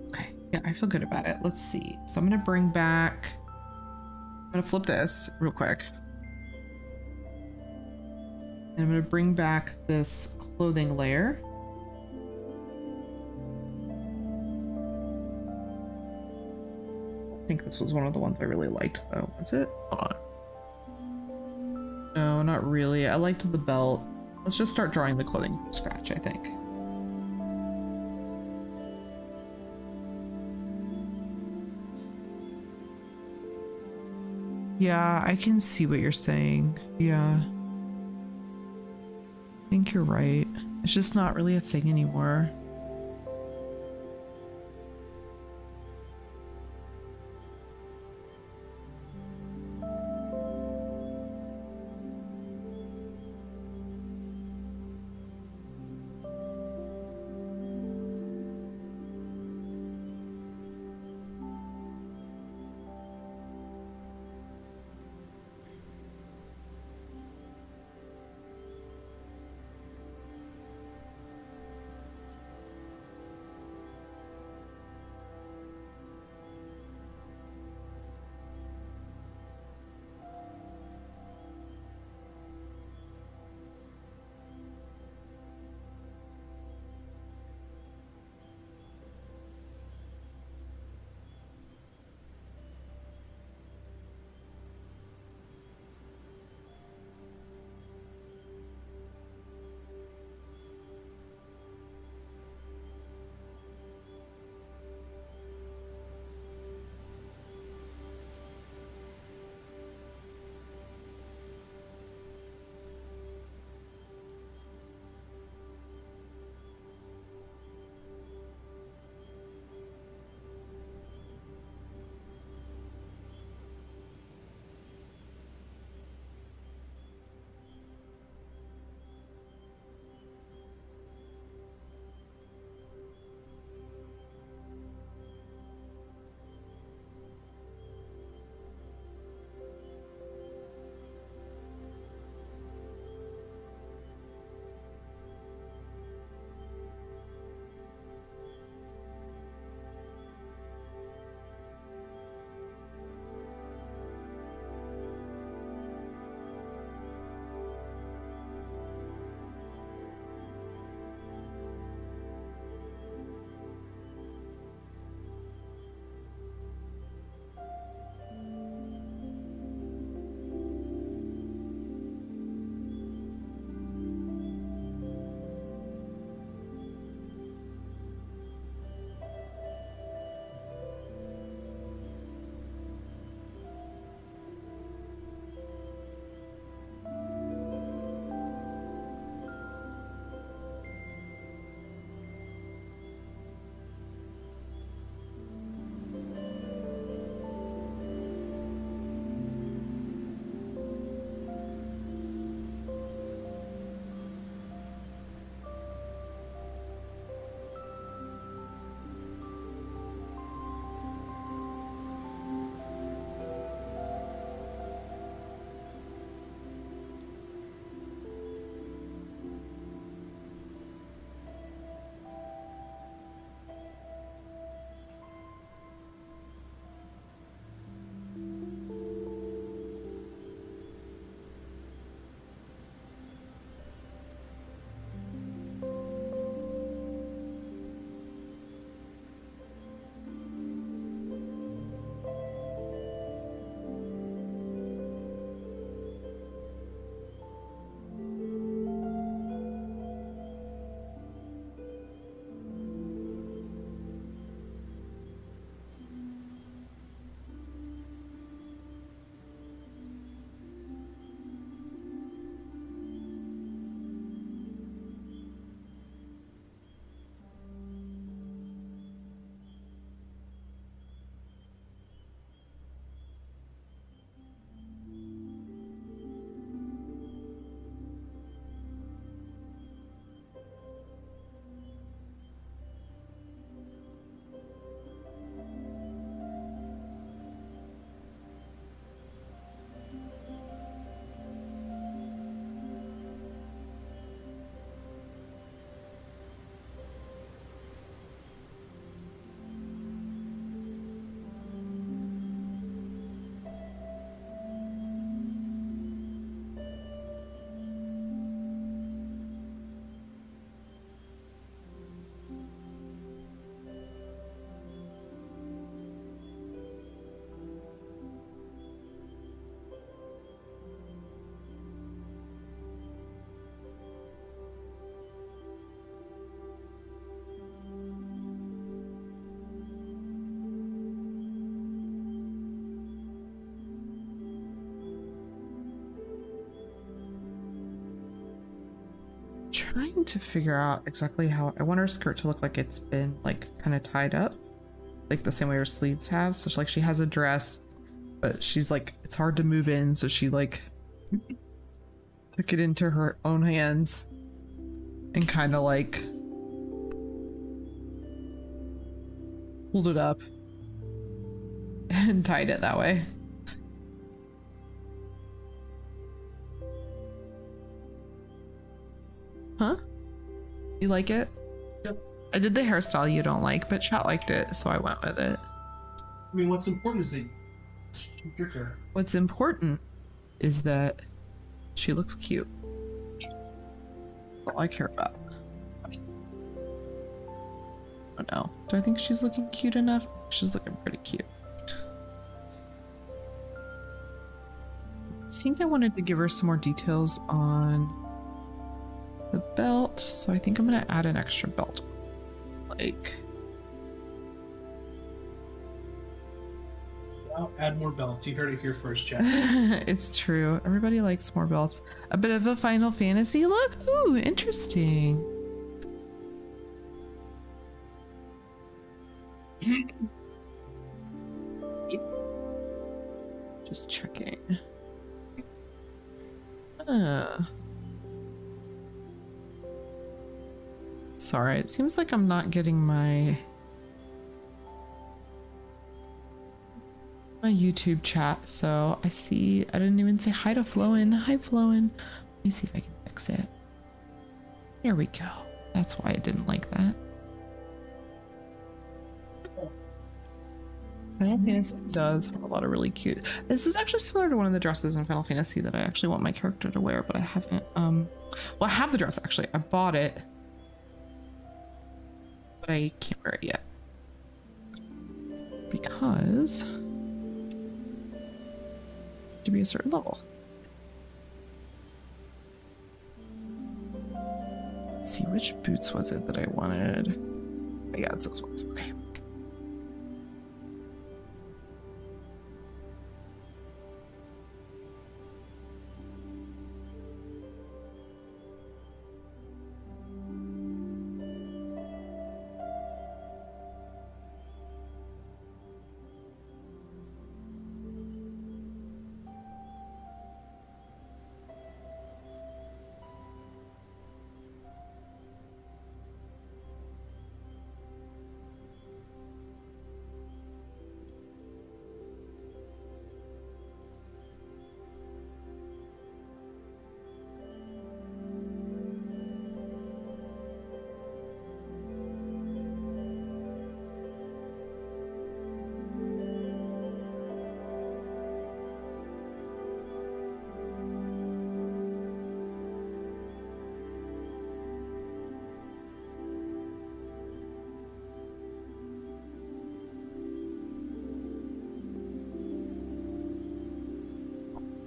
Okay, yeah, I feel good about it. Let's see. So I'm gonna bring back, I'm gonna flip this real quick. And I'm gonna bring back this clothing layer. I think this was one of the ones I really liked though. Was it? Hold on. No, not really. I liked the belt. Let's just start drawing the clothing from scratch, I think. Yeah, I can see what you're saying. Yeah. I think you're right. It's just not really a thing anymore. trying to figure out exactly how I want her skirt to look like it's been like kind of tied up, like the same way her sleeves have. So she has a dress, but she's like, it's hard to move in, so she like took it into her own hands and kind of like pulled it up and tied it that way. Huh? You like it? Yep. I did the hairstyle you don't like, but chat liked it, so I went with it. I mean, what's important is they trick her. What's important is that she looks cute. That's all I care about. I don't know. Do I think she's looking cute enough? She's looking pretty cute. I think I wanted to give her some more details on the belt, so I think I'm gonna add an extra belt. Like, I'll add more belts. You heard it here first, Jack. it's true. Everybody likes more belts. A bit of a Final Fantasy look? Ooh, interesting. Just checking. Sorry, it seems like I'm not getting my YouTube chat. So I see I didn't even say hi to Floen. Hi Floen. Let me see if I can fix it. There we go. That's why I didn't like that. Final Fantasy does have a lot of really cute. This is actually similar to one of the dresses in Final Fantasy that I actually want my character to wear, but I haven't. Well, I have the dress actually. I bought it, but I can't wear it yet because to be a certain level. Let's see, which boots was it that I wanted? Oh, yeah, it's those ones. Okay.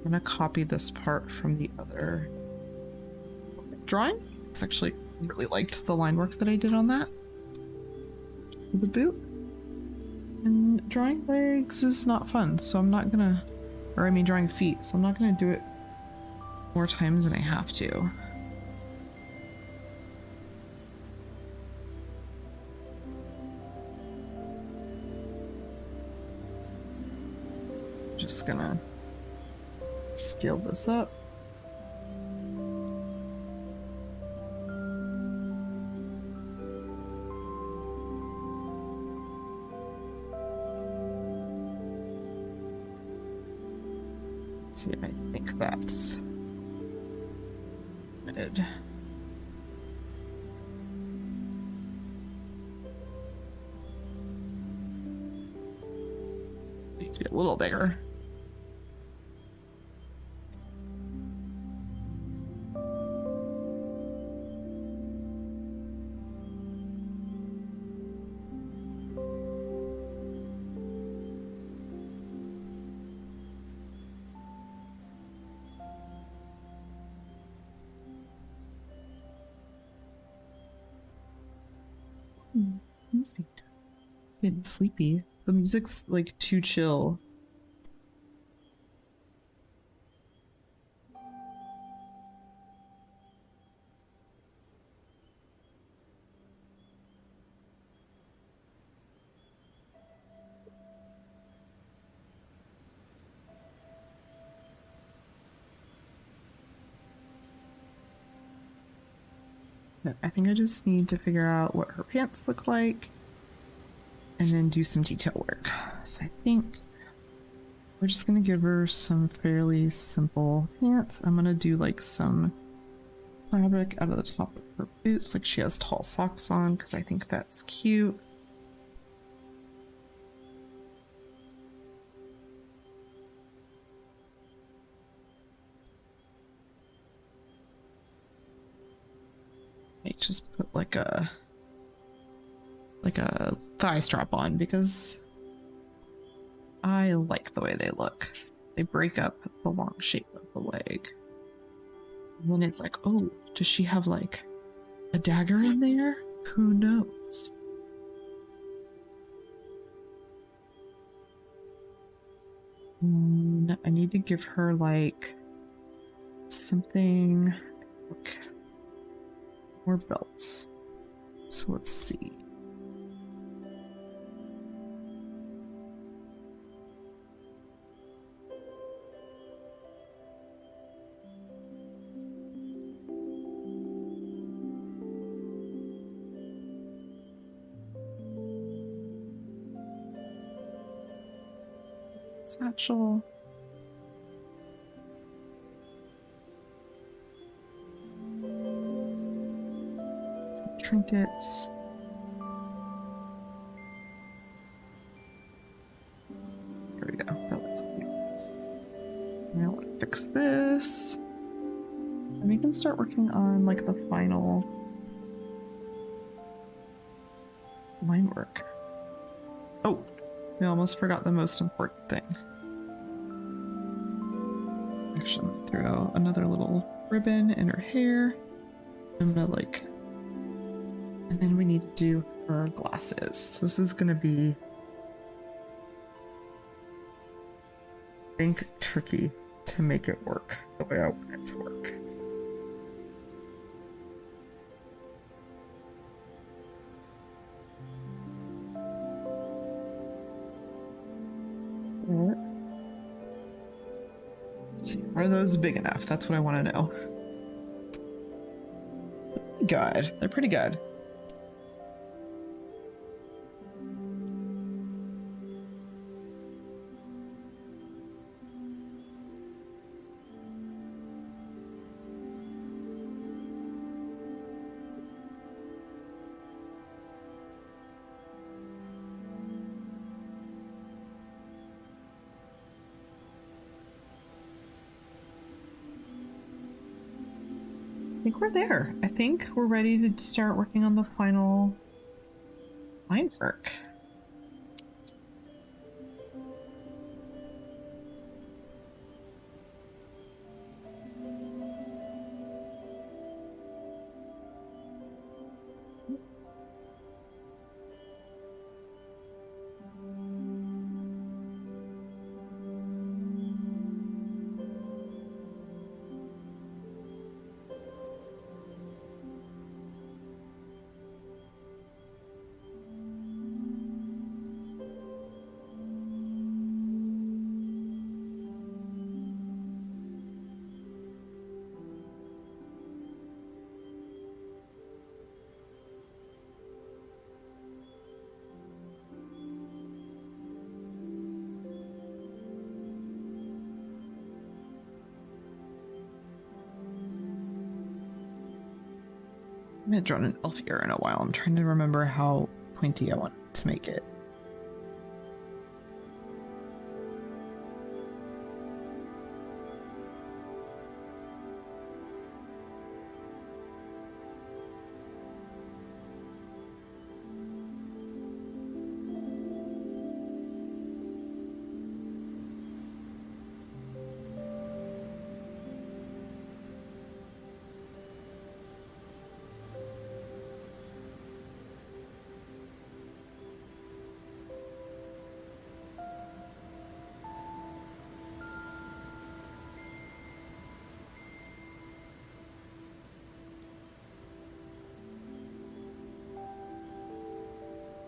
I'm gonna copy this part from the other drawing. I actually really liked the line work that I did on that. The boot. And drawing legs is not fun, so I'm not gonna, or I mean drawing feet, so I'm not gonna do it more times than I have to. Just gonna scale this up. Let's see if I think that's good. Needs to be a little bigger. Must be getting sleepy. The music's like too chill. No, I think I just need to figure out what her pants look like and then do some detail work. So I think we're just gonna give her some fairly simple pants. I'm gonna do like some fabric out of the top of her boots, like she has tall socks on, because I think that's cute. I just put like a thigh strap on because I like the way they look. They break up the long shape of the leg. And then it's like, oh, does she have like a dagger in there? Who knows? I need to give her like something, like more belts. So let's see. Satchel. Some trinkets. There we go. That looks cute. Now let's fix this. And we can start working on like the final line work. Oh, we almost forgot the most important thing. Actually, throw another little ribbon in her hair. I'm gonna like, and then we need to do her glasses. So this is gonna be, I think, tricky to make it work the way I want it to work. Are those big enough? That's what I want to know. Good. They're pretty good. I think we're there. I think we're ready to start working on the final line work. I haven't drawn an elf ear in a while. I'm trying to remember how pointy I want to make it.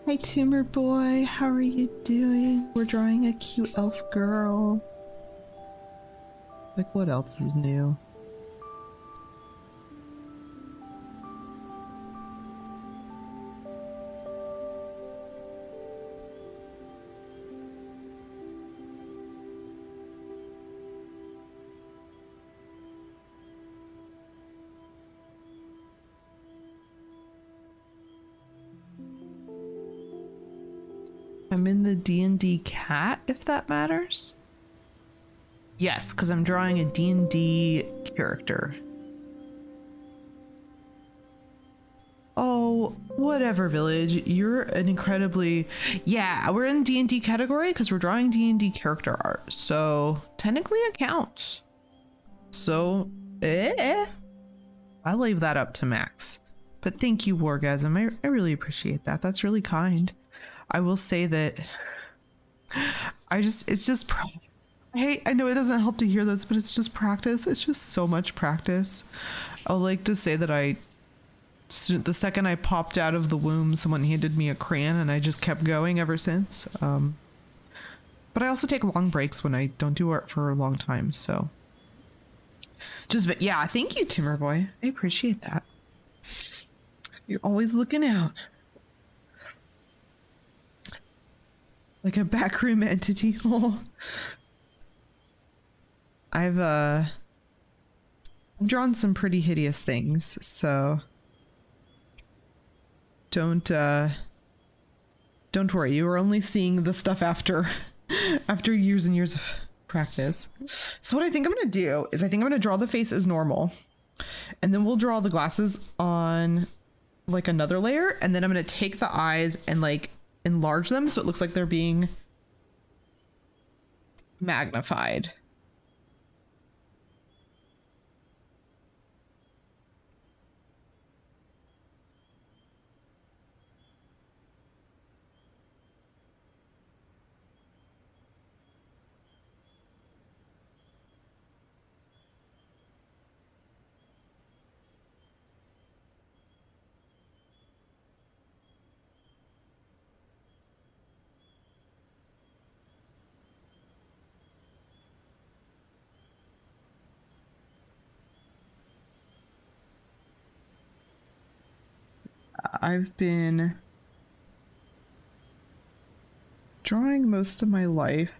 Hi, Tumor Boy. How are you doing? We're drawing a cute elf girl. Like, what else is new? I'm in the D&D cat, if that matters. Yes, because I'm drawing a D&D character. Oh, whatever, Village. You're an incredibly... Yeah, we're in D&D category because we're drawing D&D character art. So, technically it counts. So, I'll leave that up to Max. But thank you, Wargasm. I really appreciate that. That's really kind. I will say that... it's just... Hey, I know it doesn't help to hear this, but it's just practice. It's just so much practice. I'll like to say that the second I popped out of the womb, someone handed me a crayon and I just kept going ever since. But I also take long breaks when I don't do art for a long time, so. But yeah, thank you, Timberboy. I appreciate that. You're always looking out. Like a backroom entity. Oh. I've drawn some pretty hideous things, so don't worry. You are only seeing the stuff after years and years of practice. So what I think I'm gonna do is I think I'm gonna draw the face as normal, and then we'll draw the glasses on like another layer, and then I'm gonna take the eyes and like enlarge them so it looks like they're being magnified. I've been drawing most of my life,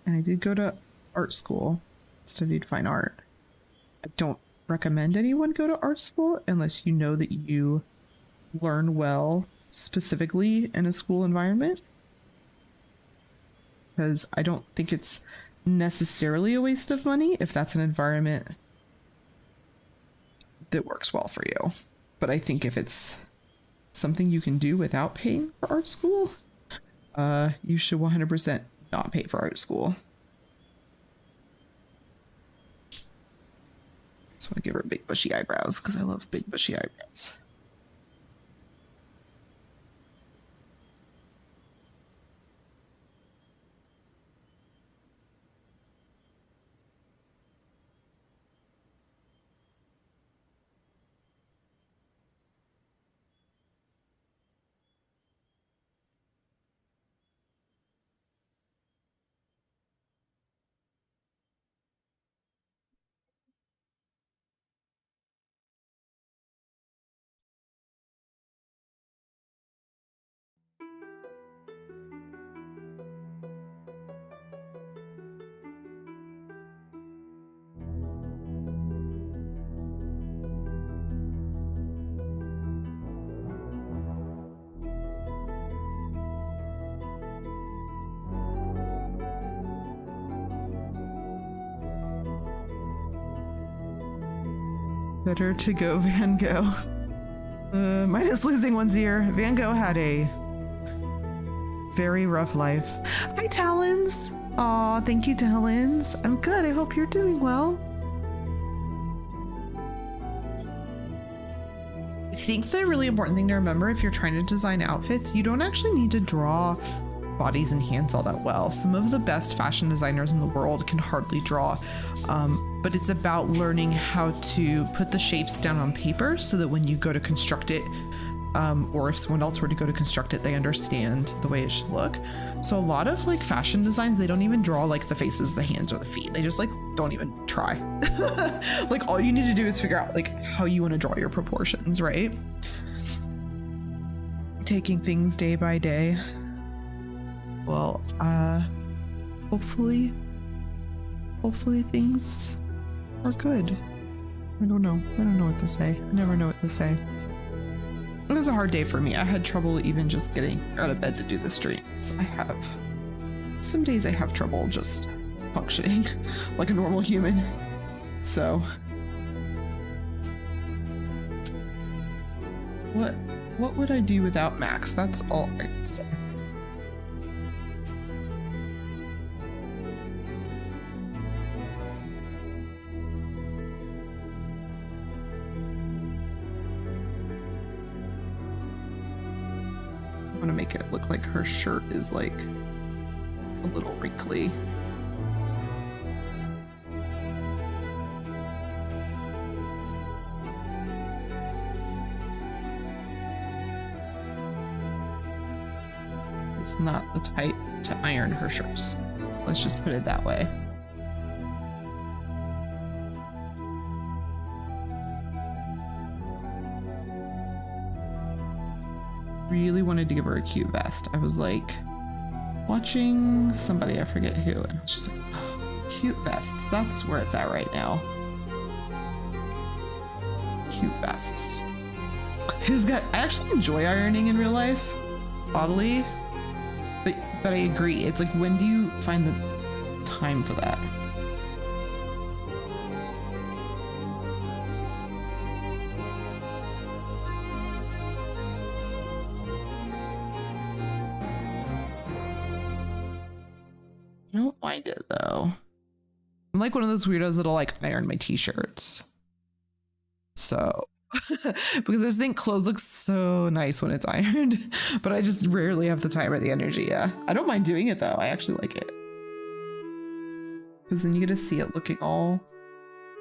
and I did go to art school, studied fine art. I don't recommend anyone go to art school unless you know that you learn well specifically in a school environment, because I don't think it's necessarily a waste of money if that's an environment that works well for you. But I think if it's something you can do without paying for art school, you should 100% not pay for art school. So I give her big bushy eyebrows because I love big bushy eyebrows. Better to go, Van Gogh. Minus losing one's ear. Van Gogh had a very rough life. Hi, Talons. Aw, thank you, Talons. I'm good. I hope you're doing well. I think the really important thing to remember if you're trying to design outfits, you don't actually need to draw bodies and hands all that well. Some of the best fashion designers in the world can hardly draw, but it's about learning how to put the shapes down on paper so that when you go to construct it, or if someone else were to go to construct it, they understand the way it should look. So a lot of like fashion designs, they don't even draw like the faces, the hands, or the feet. They just like don't even try. Like all you need to do is figure out like how you want to draw your proportions, right? Taking things day by day. Well, hopefully things are good. I don't know what to say. I never know what to say. It was a hard day for me. I had trouble even just getting out of bed to do the streams. Some days I have trouble just functioning like a normal human. So what would I do without Max? That's all I can say. I want to make it look like her shirt is like a little wrinkly. It's not the type to iron her shirts. Let's just put it that way. Really wanted to give her a cute vest. I was like watching somebody, I forget who, and I was just like, oh, cute vests. That's where it's at right now. Cute vests. I actually enjoy ironing in real life, oddly. But I agree. It's like, when do you find the time for that? I don't mind it though. I'm like one of those weirdos that'll like iron my t-shirts. So because I just think clothes look so nice when it's ironed, but I just rarely have the time or the energy. Yeah, I don't mind doing it though. I actually like it because then you get to see it looking all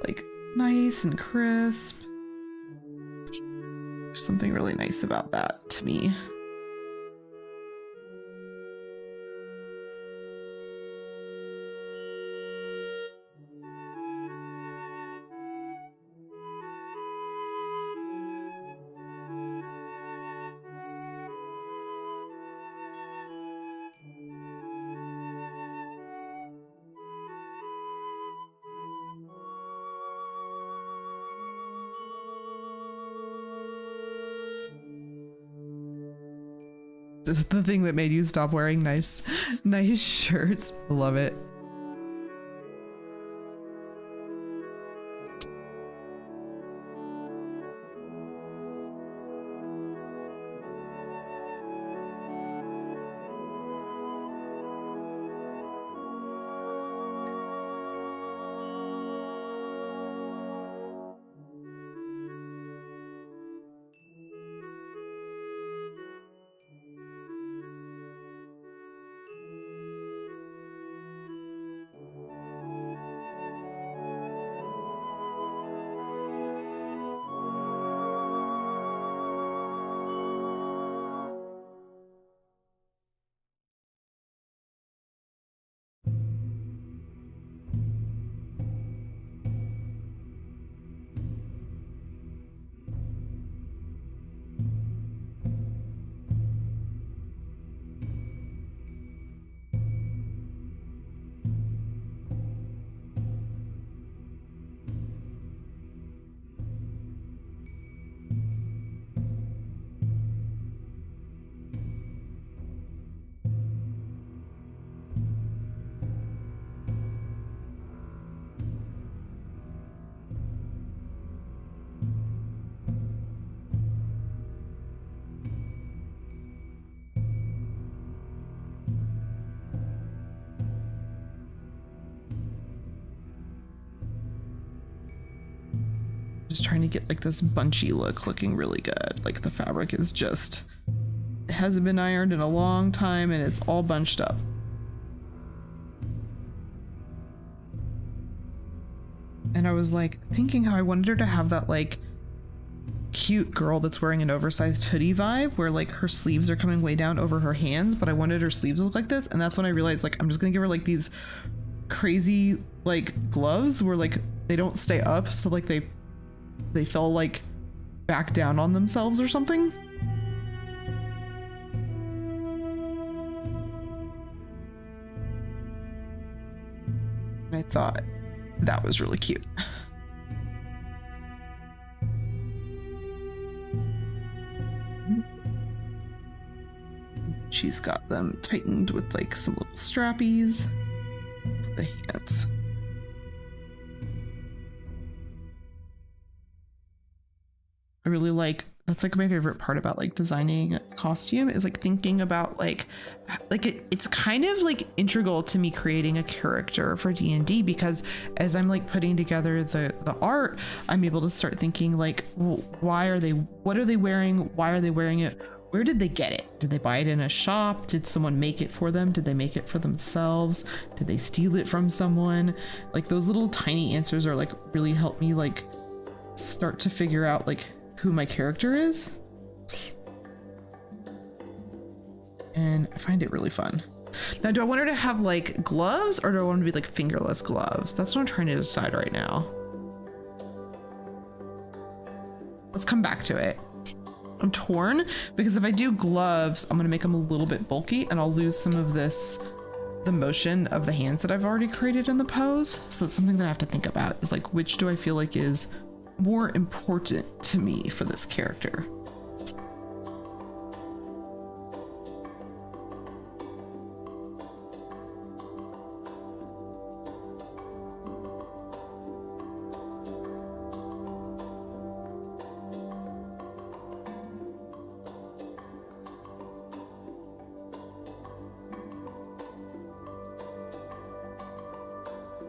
like nice and crisp. There's something really nice about that to me. The thing that made you stop wearing nice shirts. I love it. Just trying to get like this bunchy look looking really good. Like the fabric is just, it hasn't been ironed in a long time and it's all bunched up. And I was like thinking how I wanted her to have that like cute girl that's wearing an oversized hoodie vibe where like her sleeves are coming way down over her hands, but I wanted her sleeves to look like this. And that's when I realized like I'm just gonna give her like these crazy like gloves where like they don't stay up, so like they fell like back down on themselves or something. And I thought that was really cute. she's got them tightened with like some little strappies for the hands. I really like, that's like my favorite part about like designing a costume is like thinking about it's kind of like integral to me creating a character for D&D, because as I'm like putting together the art, I'm able to start thinking like, well, what are they wearing? Why are they wearing it? Where did they get it? Did they buy it in a shop? Did someone make it for them? Did they make it for themselves? Did they steal it from someone? Like those little tiny answers are like really help me like start to figure out like who my character is. And I find it really fun. Now, do I want her to have like gloves or do I want them to be like fingerless gloves? That's what I'm trying to decide right now. Let's come back to it. I'm torn because if I do gloves, I'm gonna make them a little bit bulky and I'll lose some of the motion of the hands that I've already created in the pose. So it's something that I have to think about is like, which do I feel like is more important to me for this character?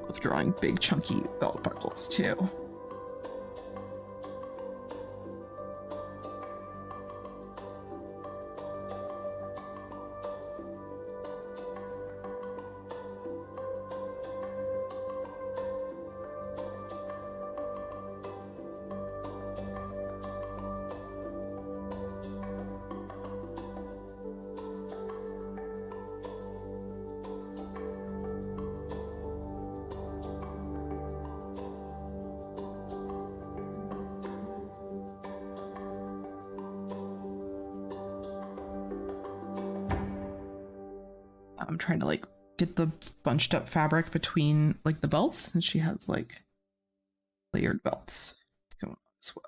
Love drawing big chunky belt buckles too. I'm trying to like get the bunched up fabric between like the belts, and she has like layered belts going on as well.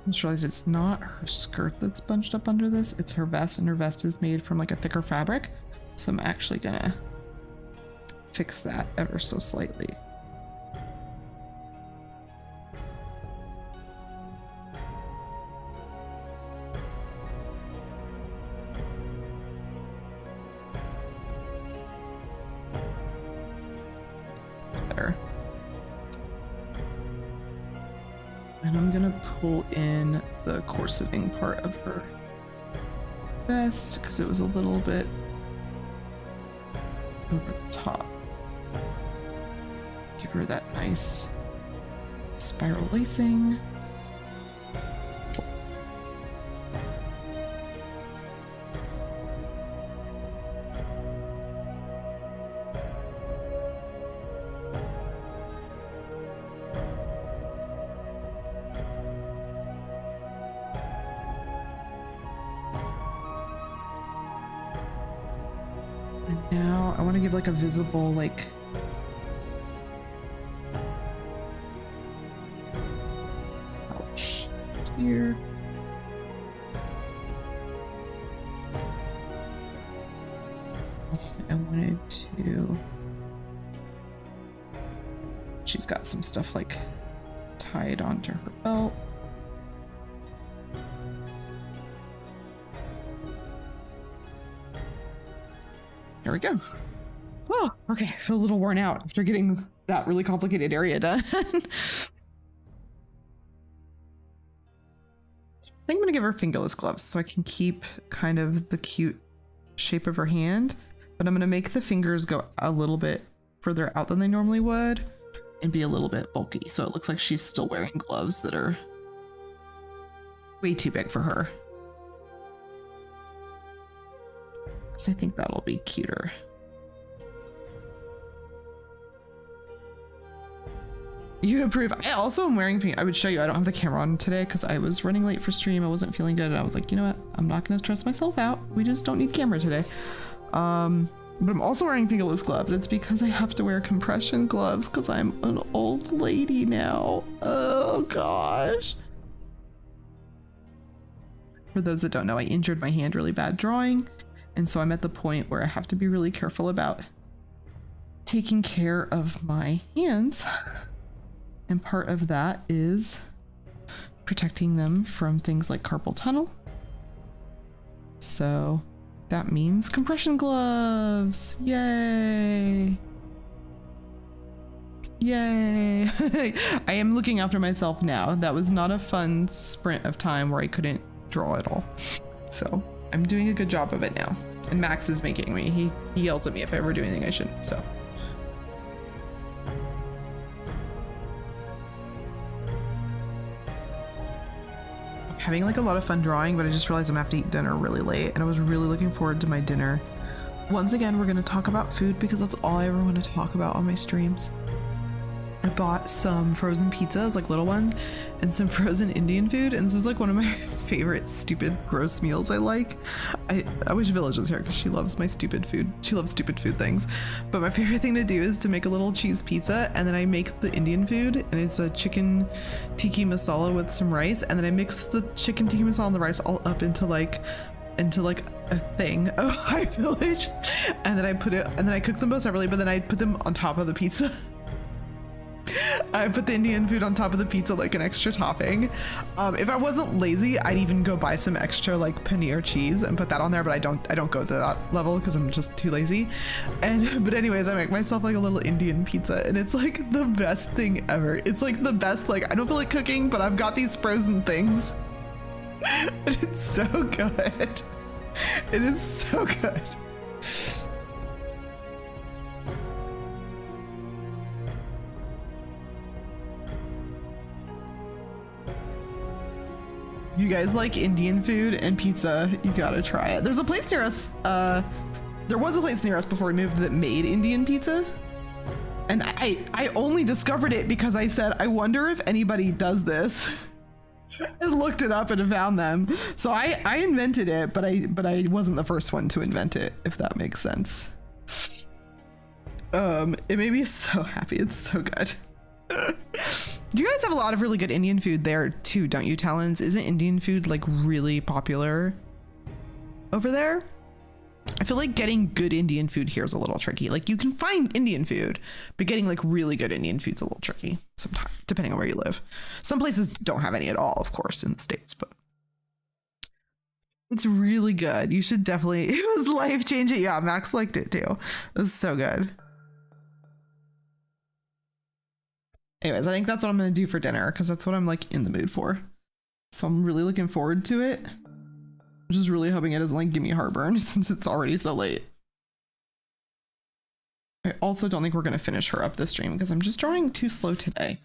I just realized it's not her skirt that's bunched up under this, it's her vest, and her vest is made from like a thicker fabric. So I'm actually gonna fix that ever so slightly. There. And I'm gonna pull in the corseting part of her vest because it was a little bit over the top. Give her that nice spiral lacing. Now I want to give like a visible like pouch here. I wanted to... She's got some stuff like tied onto her belt. There we go. Oh, okay. I feel a little worn out after getting that really complicated area done. I think I'm gonna give her fingerless gloves so I can keep kind of the cute shape of her hand, but I'm gonna make the fingers go a little bit further out than they normally would and be a little bit bulky. So it looks like she's still wearing gloves that are way too big for her. So I think that'll be cuter. You approve. I also am wearing pink. I would show you. I don't have the camera on today because I was running late for stream. I wasn't feeling good. And I was like, you know what? I'm not going to stress myself out. We just don't need camera today. But I'm also wearing fingerless gloves. It's because I have to wear compression gloves because I'm an old lady now. Oh gosh. For those that don't know, I injured my hand really bad drawing. And so I'm at the point where I have to be really careful about taking care of my hands. And part of that is protecting them from things like carpal tunnel. So that means compression gloves. Yay. Yay. I am looking after myself now. That was not a fun sprint of time where I couldn't draw at all. So I'm doing a good job of it now. And Max is making me. He yells at me if I ever do anything I shouldn't, so. Having like a lot of fun drawing, but I just realized I'm gonna have to eat dinner really late, and I was really looking forward to my dinner. Once again, we're gonna talk about food because that's all I ever want to talk about on my streams. I bought some frozen pizzas, like little ones, and some frozen Indian food, and this is like one of my favorite stupid gross meals I like. I wish Village was here because she loves my stupid food. She loves stupid food things. But my favorite thing to do is to make a little cheese pizza, and then I make the Indian food, and it's a chicken tikka masala with some rice, and then I mix the chicken tikka masala and the rice all up into like a thing of High Village, and then I put it, and then I cook them both separately, but then I put them on top of the pizza. I put the Indian food on top of the pizza like an extra topping. If I wasn't lazy, I'd even go buy some extra like paneer cheese and put that on there, but I don't go to that level because I'm just too lazy. But anyways, I make myself like a little Indian pizza, and it's like the best thing ever. It's like the best, like I don't feel like cooking, but I've got these frozen things. And it's so good. It is so good. You guys like Indian food and pizza, you gotta try it. There's a place near us, there was a place near us before we moved that made Indian pizza. And I only discovered it because I said, I wonder if anybody does this. I looked it up and found them. So I invented it, but I wasn't the first one to invent it, if that makes sense. It made me so happy. It's so good. You guys have a lot of really good Indian food there too, don't you, Talons? Isn't Indian food like really popular over there? I feel like getting good Indian food here is a little tricky. Like you can find Indian food, but getting like really good Indian food's a little tricky sometimes, depending on where you live. Some places don't have any at all, of course, in the States, but it's really good. You should definitely, it was life-changing. Yeah, Max liked it too. It was so good. Anyways, I think that's what I'm going to do for dinner because that's what I'm like in the mood for. So I'm really looking forward to it. I'm just really hoping it doesn't like give me heartburn since it's already so late. I also don't think we're going to finish her up this stream because I'm just drawing too slow today.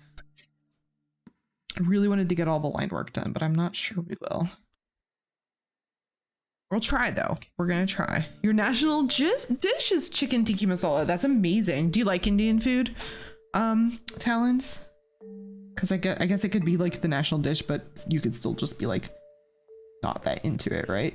I really wanted to get all the line work done, but I'm not sure we will. We'll try though. We're going to try. Your national dish is chicken tikka masala. That's amazing. Do you like Indian food? Talons? Because I guess it could be like the national dish, but you could still just be like not that into it, right?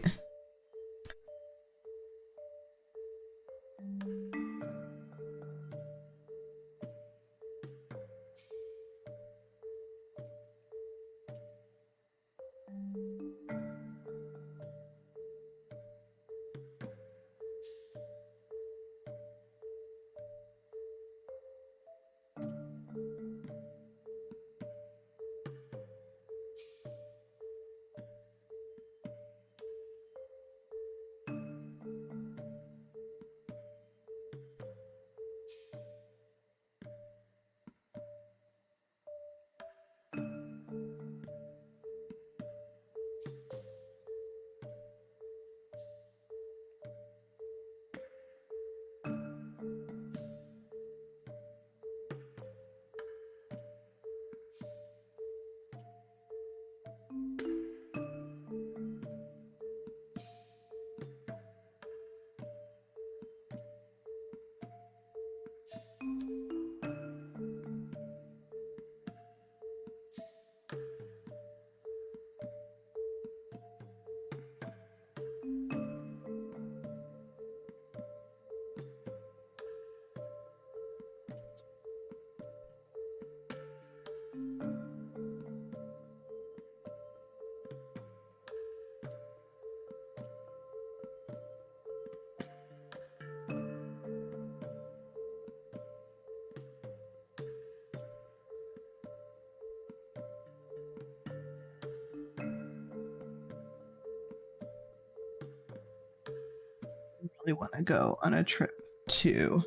Really want to go on a trip to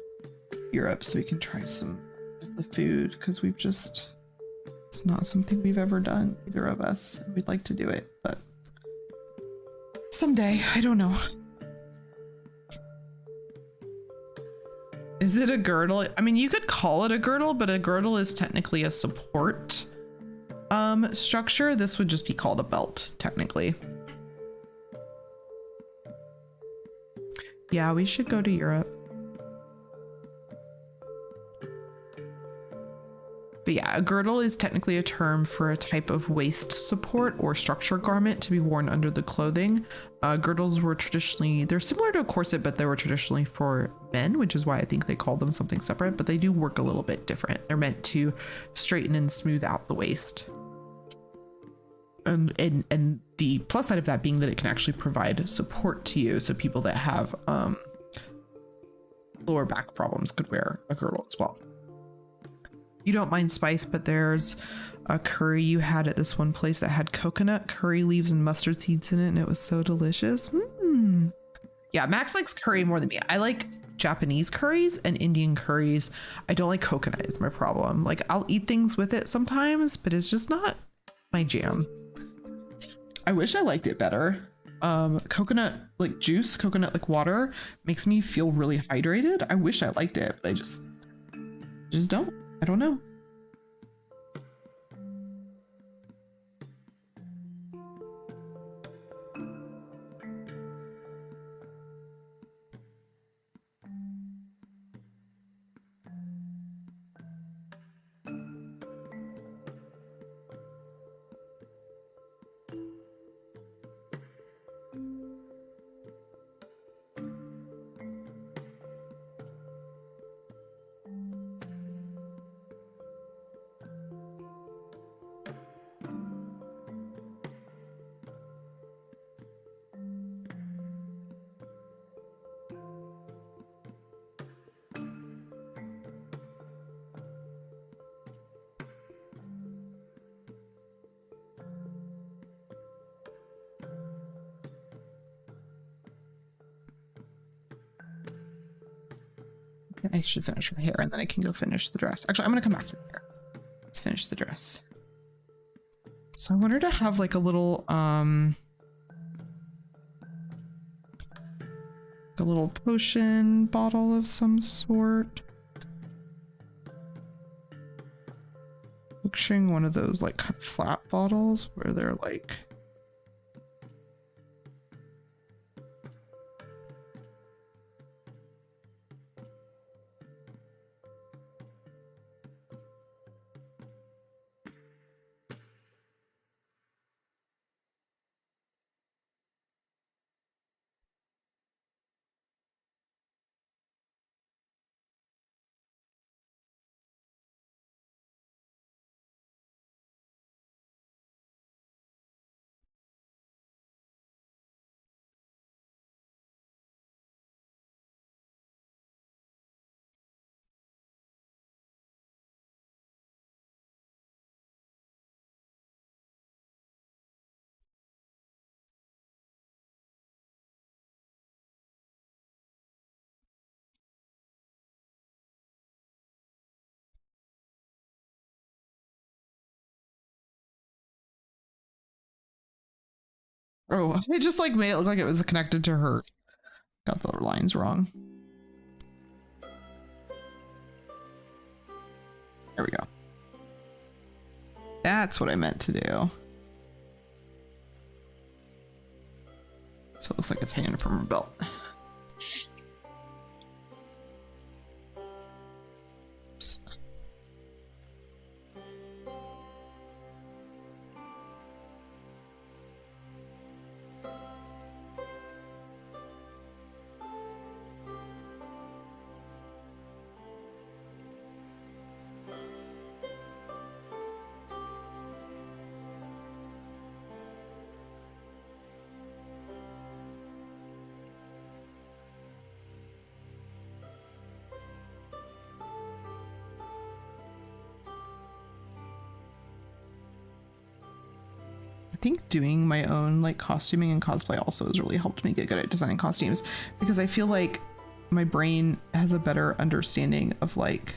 Europe so we can try some of the food, because it's not something we've ever done, either of us. We'd like to do it, but someday. I don't know. Is it a girdle? I mean, you could call it a girdle, but a girdle is technically a support structure. This would just be called a belt, technically. Yeah, we should go to Europe. But yeah, a girdle is technically a term for a type of waist support or structure garment to be worn under the clothing. Girdles were traditionally, they're similar to a corset, but they were traditionally for men, which is why I think they called them something separate, but they do work a little bit different. They're meant to straighten and smooth out the waist. And the plus side of that being that it can actually provide support to you. So people that have lower back problems could wear a girdle as well. You don't mind spice, but there's a curry you had at this one place that had coconut, curry leaves, and mustard seeds in it, and it was so delicious. Yeah, Max likes curry more than me. I like Japanese curries and Indian curries. I don't like coconut is my problem. Like, I'll eat things with it sometimes, but it's just not my jam. I wish I liked it better. Coconut like juice, coconut like water makes me feel really hydrated. I wish I liked it, but I just don't. I don't know. I should finish her hair and then I can go finish the dress. Actually, I'm gonna come back to the hair. Let's finish the dress. So I want her to have like a little potion bottle of some sort. Picturing one of those like kind of flat bottles where they're like oh, it just like made it look like it was connected to her. Got the lines wrong. There we go. That's what I meant to do. So it looks like it's hanging from her belt. think doing my own like costuming and cosplay also has really helped me get good at designing costumes, because I feel like my brain has a better understanding of like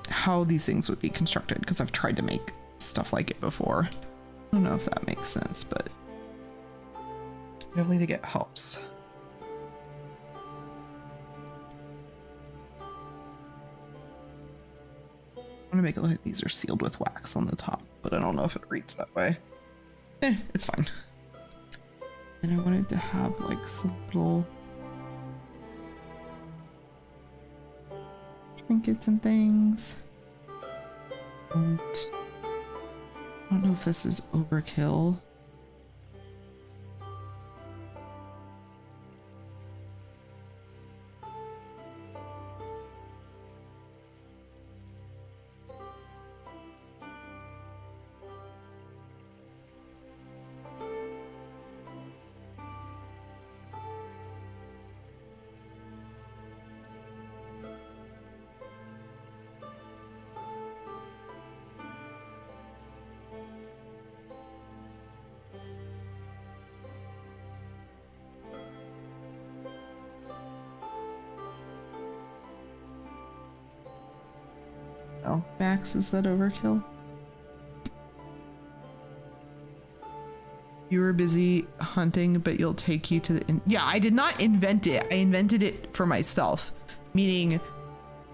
how these things would be constructed, because I've tried to make stuff like it before. I don't know if that makes sense, but I definitely think it helps. I'm gonna make it look like these are sealed with wax on the top, but I don't know if it reads that way. It's fine. And I wanted to have like some little trinkets and things. And I don't know if this is overkill. Oh, Max, is that overkill? You were busy hunting, but you'll take you to the... Yeah, I did not invent it. I invented it for myself. Meaning,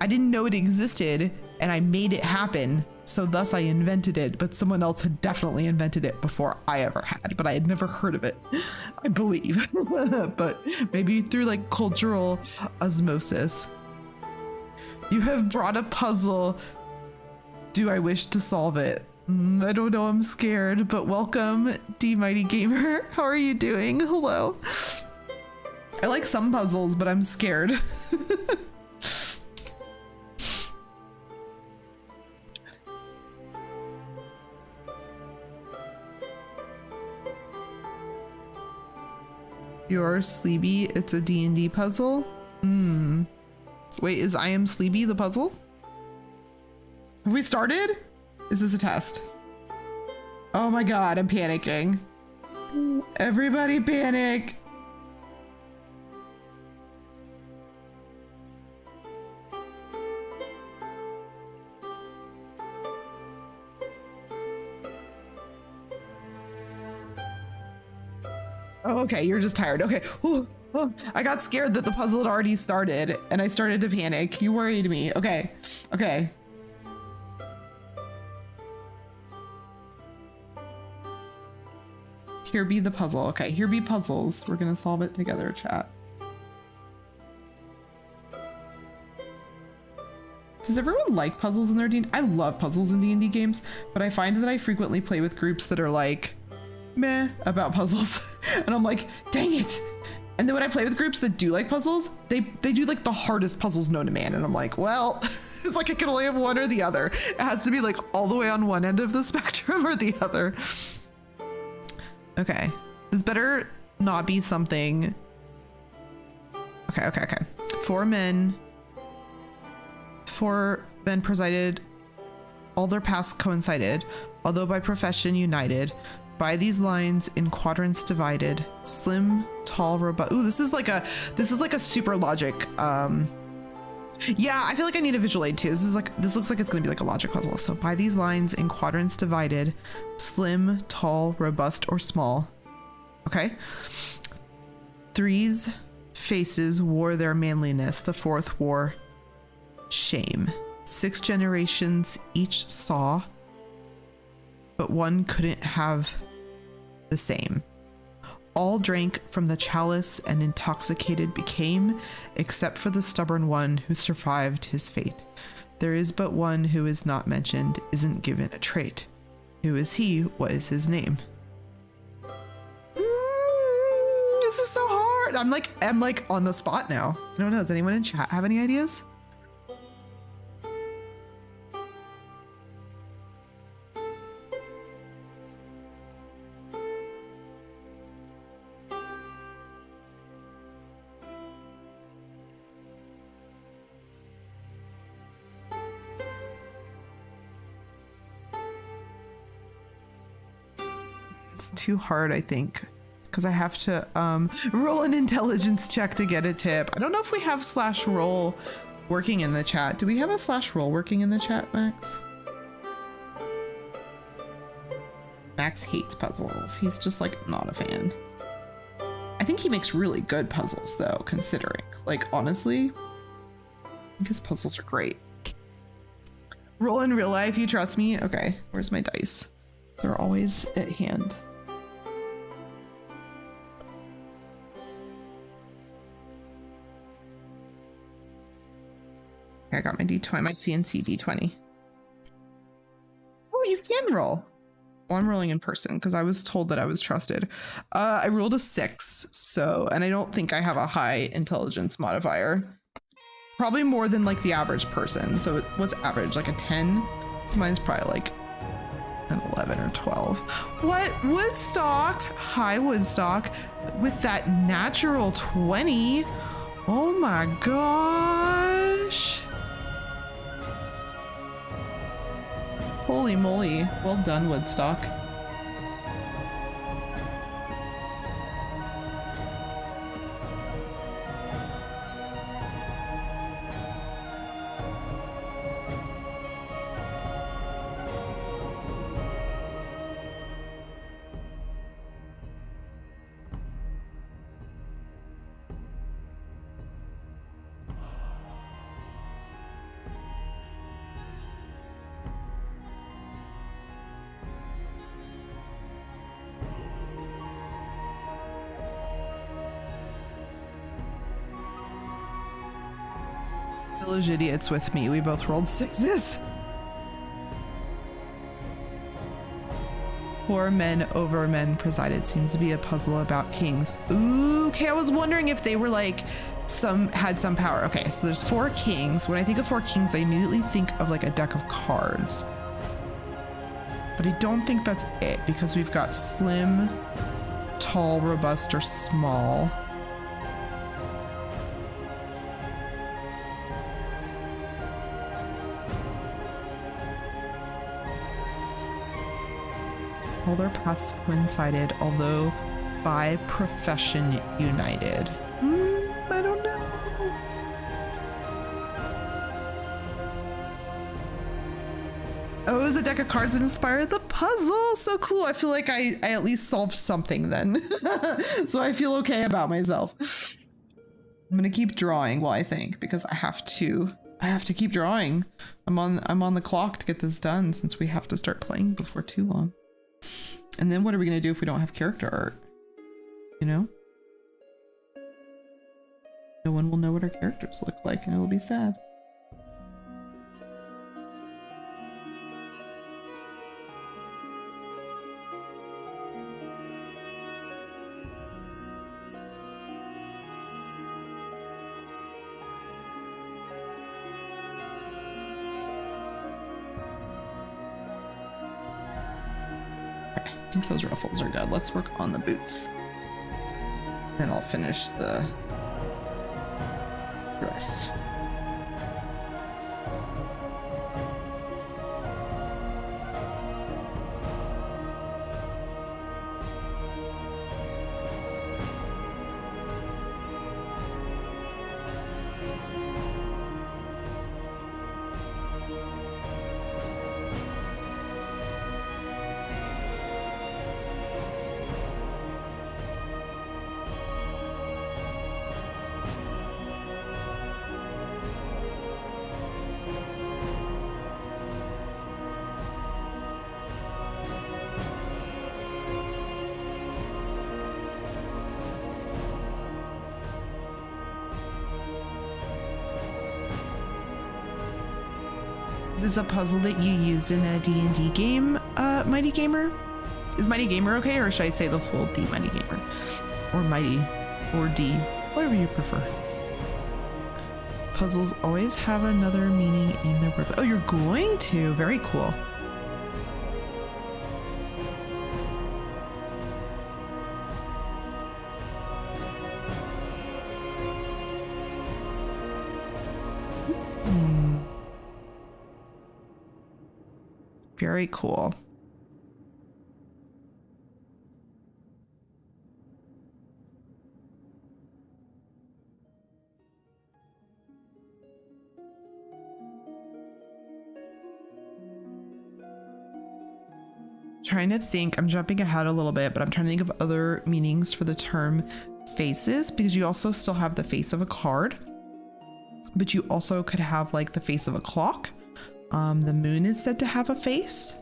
I didn't know it existed, and I made it happen. So thus I invented it, but someone else had definitely invented it before I ever had. But I had never heard of it, I believe. But maybe through like cultural osmosis. You have brought a puzzle. Do I wish to solve it? I don't know, I'm scared, but welcome, D Mighty Gamer. How are you doing? Hello. I like some puzzles, but I'm scared. You're Sleepy, it's a D&D puzzle? Wait, is I Am Sleepy the puzzle? Have we started? Is this a test? Oh my god, I'm panicking. Everybody panic. Oh, okay, you're just tired. Okay. Ooh, oh, I got scared that the puzzle had already started and I started to panic. You worried me. Okay. Okay. Here be the puzzle. Okay, here be puzzles. We're gonna solve it together, chat. Does everyone like puzzles in their D&D? I love puzzles in D&D games, but I find that I frequently play with groups that are like, meh about puzzles. And I'm like, dang it. And then when I play with groups that do like puzzles, they do like the hardest puzzles known to man. And I'm like, well, it's like I can only have one or the other. It has to be like all the way on one end of the spectrum or the other. Okay, this better not be something. Okay. 4 men presided, all their paths coincided, although by profession united. By these lines in quadrants divided, slim, tall, robust. Ooh, this is like a super logic. Yeah, I feel like I need a visual aid too. This looks like it's gonna be like a logic puzzle. So by these lines in quadrants divided, slim, tall, robust, or small. Okay. 3's faces wore their manliness. The 4th wore shame. 6 generations each saw, but one couldn't have the same. All drank from the chalice and intoxicated became, except for the stubborn one who survived his fate. There is but one who is not mentioned, isn't given a trait. Who is he? What is his name? This is so hard. I'm like on the spot now. I don't know. Does anyone in chat have any ideas? It's too hard, I think, because I have to roll an intelligence check to get a tip. I don't know if we have /roll working in the chat. Do we have a /roll working in the chat, Max? Max hates puzzles. He's just like not a fan. I think he makes really good puzzles though, considering. Like honestly, I think his puzzles are great. Roll in real life, you trust me? Okay, where's my dice? They're always at hand. Okay, I got my D20, my CNC D20. Oh, you can roll. Well, I'm rolling in person because I was told that I was trusted. I rolled a 6, so, and I don't think I have a high intelligence modifier. Probably more than like the average person. So what's average? Like a 10? So mine's probably like an 11 or 12. What? Woodstock? Hi, Woodstock. With that natural 20. Oh my gosh. Holy moly. Well done, Woodstock. Village idiots with me. We both rolled 6s. Poor men over men presided seems to be a puzzle about kings. Ooh, okay. I was wondering if they were like had some power. Okay, so there's 4 kings. When I think of 4 kings, I immediately think of like a deck of cards. But I don't think that's it because we've got slim, tall, robust, or small. All their paths coincided, although by profession united. I don't know. Oh, it was a deck of cards that inspired the puzzle. So cool. I feel like I at least solved something then. So I feel okay about myself. I'm gonna keep drawing while I think because I have to keep drawing. I'm on the clock to get this done since we have to start playing before too long. And then what are we going to do if we don't have character art? You know? No one will know what our characters look like and it'll be sad. I think those ruffles are good. Let's work on the boots. Then I'll finish the dress. Is this a puzzle that you used in a D&D game, Mighty Gamer? Is Mighty Gamer okay, or should I say the full D Mighty Gamer? Or Mighty, or D, whatever you prefer. Puzzles always have another meaning in their purpose. Oh, you're going to? Very cool. Very cool. trying to think. I'm jumping ahead a little bit, but I'm trying to think of other meanings for the term faces, because you also still have the face of a card, but you also could have like the face of a clock. The moon is said to have a face,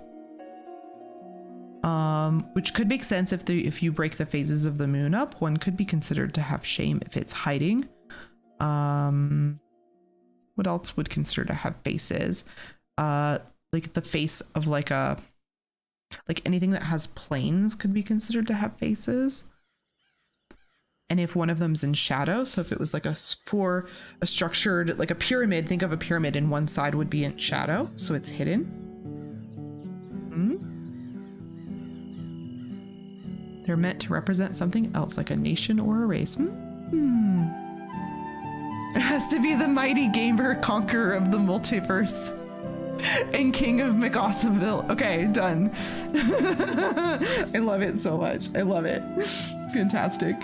which could make sense if you break the phases of the moon up. One could be considered to have shame if it's hiding. What else would consider to have faces? Like the face of like anything that has planes could be considered to have faces. And if one of them's in shadow, so if it was like for a structured, like a pyramid, think of a pyramid and one side would be in shadow, so it's hidden. They're meant to represent something else, like a nation or a race. It has to be the mighty gamer, conqueror of the multiverse, and king of McAwesomeville. Okay, done. I love it so much. I love it. Fantastic.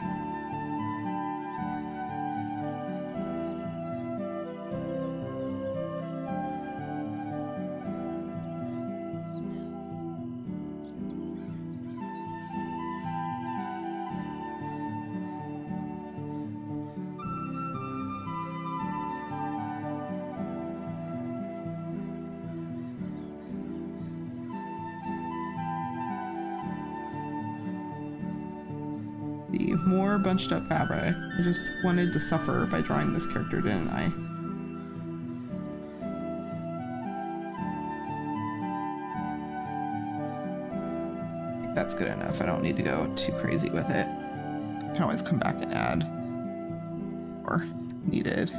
More bunched up fabric. I just wanted to suffer by drawing this character, didn't I? I think that's good enough. I don't need to go too crazy with it. I can always come back and add more if needed.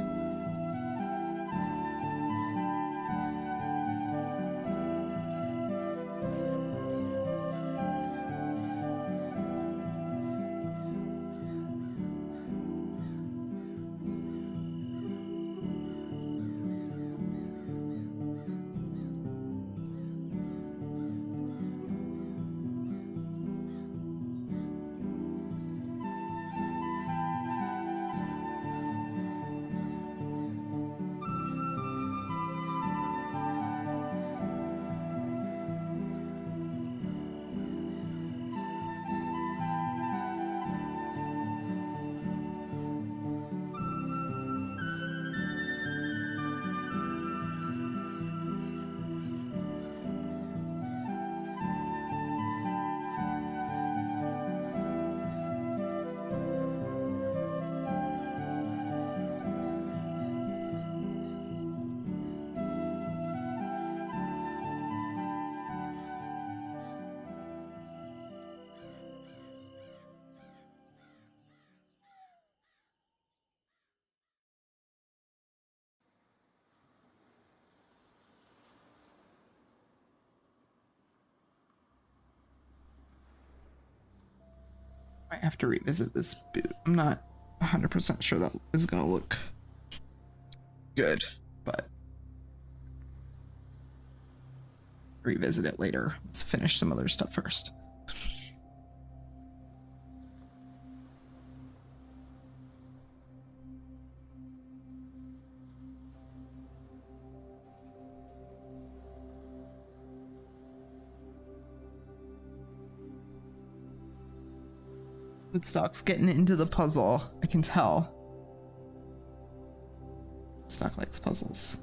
Might have to revisit this boot. I'm not 100% sure that is going to look good, but revisit it later. Let's finish some other stuff first. Woodstock's getting into the puzzle. I can tell. Woodstock likes puzzles.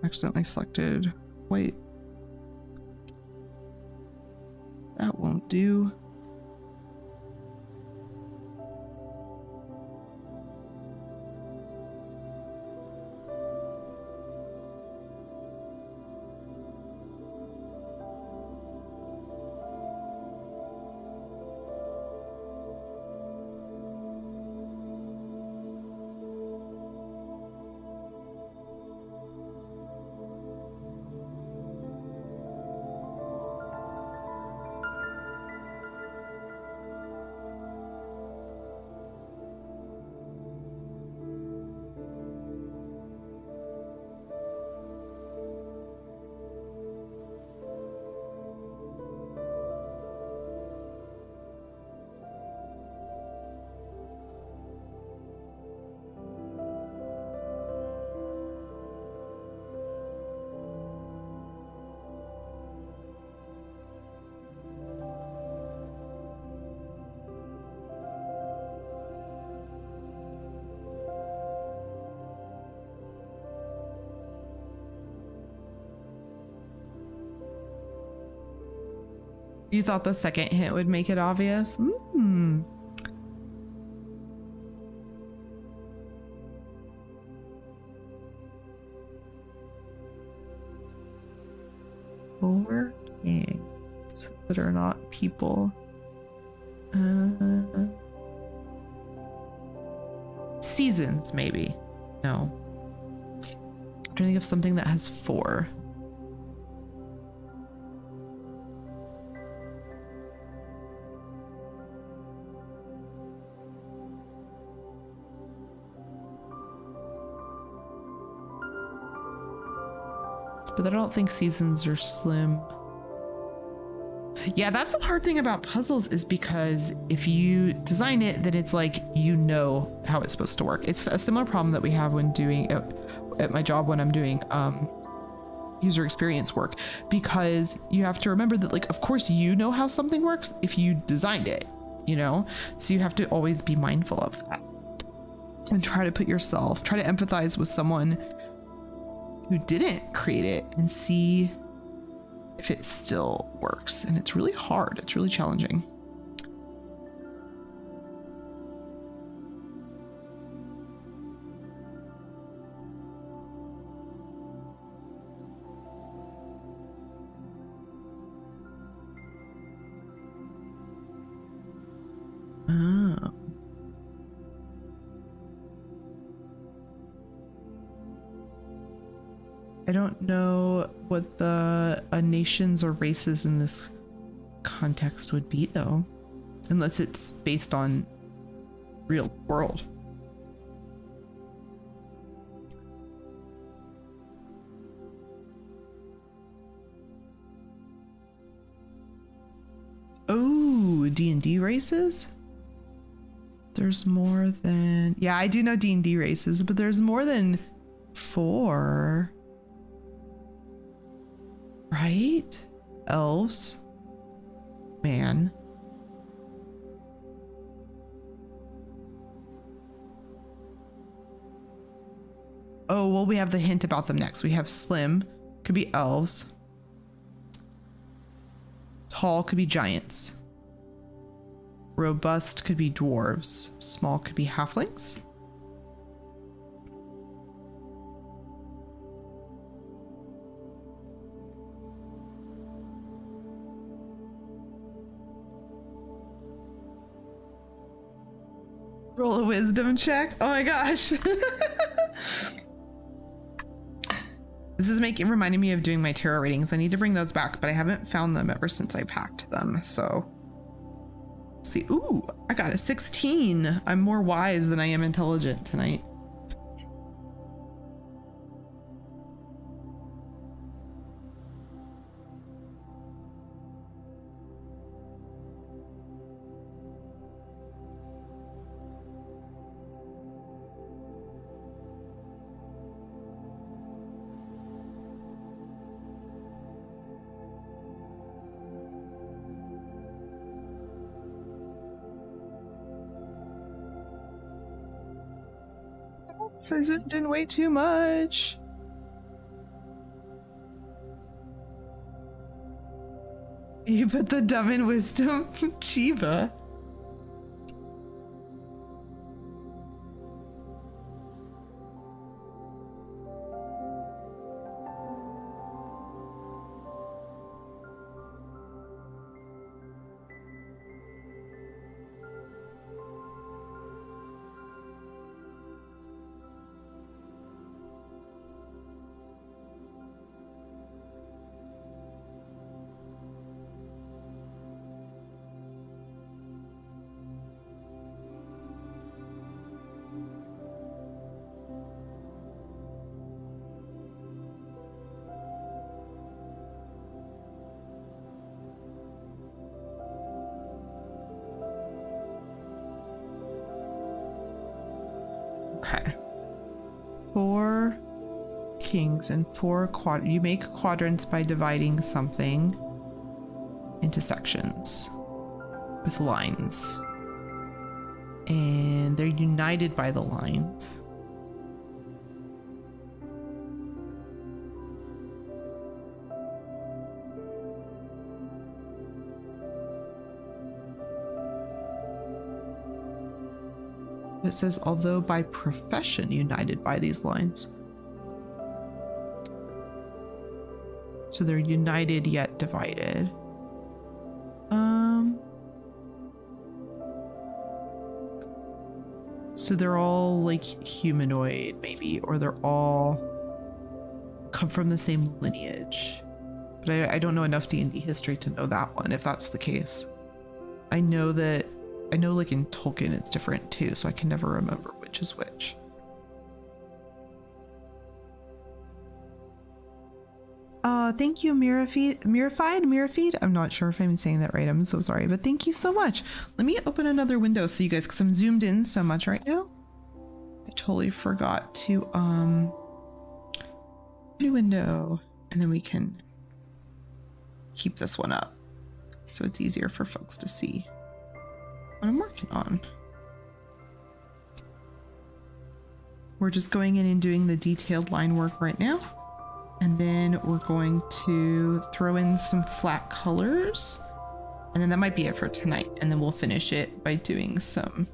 Accidentally selected white. That won't do. You thought the second hint would make it obvious? Hmm. Four kings that are not people. Seasons, maybe. No. I'm trying to think of something that has four. But I don't think seasons are slim. Yeah, that's the hard thing about puzzles, is because if you design it, then it's like, you know how it's supposed to work. It's a similar problem that we have when doing at my job when I'm doing user experience work, because you have to remember that, like, of course you know how something works if you designed it, you know? So you have to always be mindful of that and try to empathize with someone who didn't create it and see if it still works. And it's really hard. It's really challenging. Oh. I don't know what the nations or races in this context would be, though, unless it's based on real world. Oh, D&D races? There's more than... Yeah, I do know D&D races, but there's more than 4. Right? Elves. Man. Oh, well, we have the hint about them next. We have slim, could be elves. Tall could be giants. Robust could be dwarves. Small could be halflings. Roll a wisdom check. Oh my gosh. This is reminding me of doing my tarot readings. I need to bring those back, but I haven't found them ever since I packed them. So let's see. Ooh, I got a 16. I'm more wise than I am intelligent tonight. So I zoomed in way too much. You put the dumb in wisdom, Chiba. Okay. 4 kings and 4 you make quadrants by dividing something into sections with lines. And they're united by the lines. It says, although by profession united by these lines. So they're united yet divided. So they're all like humanoid maybe, or they're all come from the same lineage. But I don't know enough D&D history to know that one, if that's the case. I know like in Tolkien it's different too, so I can never remember which is which. Thank you, Mirafied. I'm not sure if I'm saying that right. I'm so sorry, but thank you so much. Let me open another window so you guys, because I'm zoomed in so much right now. I totally forgot to new window, and then we can keep this one up so it's easier for folks to see what I'm working on. We're just going in and doing the detailed line work right now. And then we're going to throw in some flat colors. And then that might be it for tonight. And then we'll finish it by doing some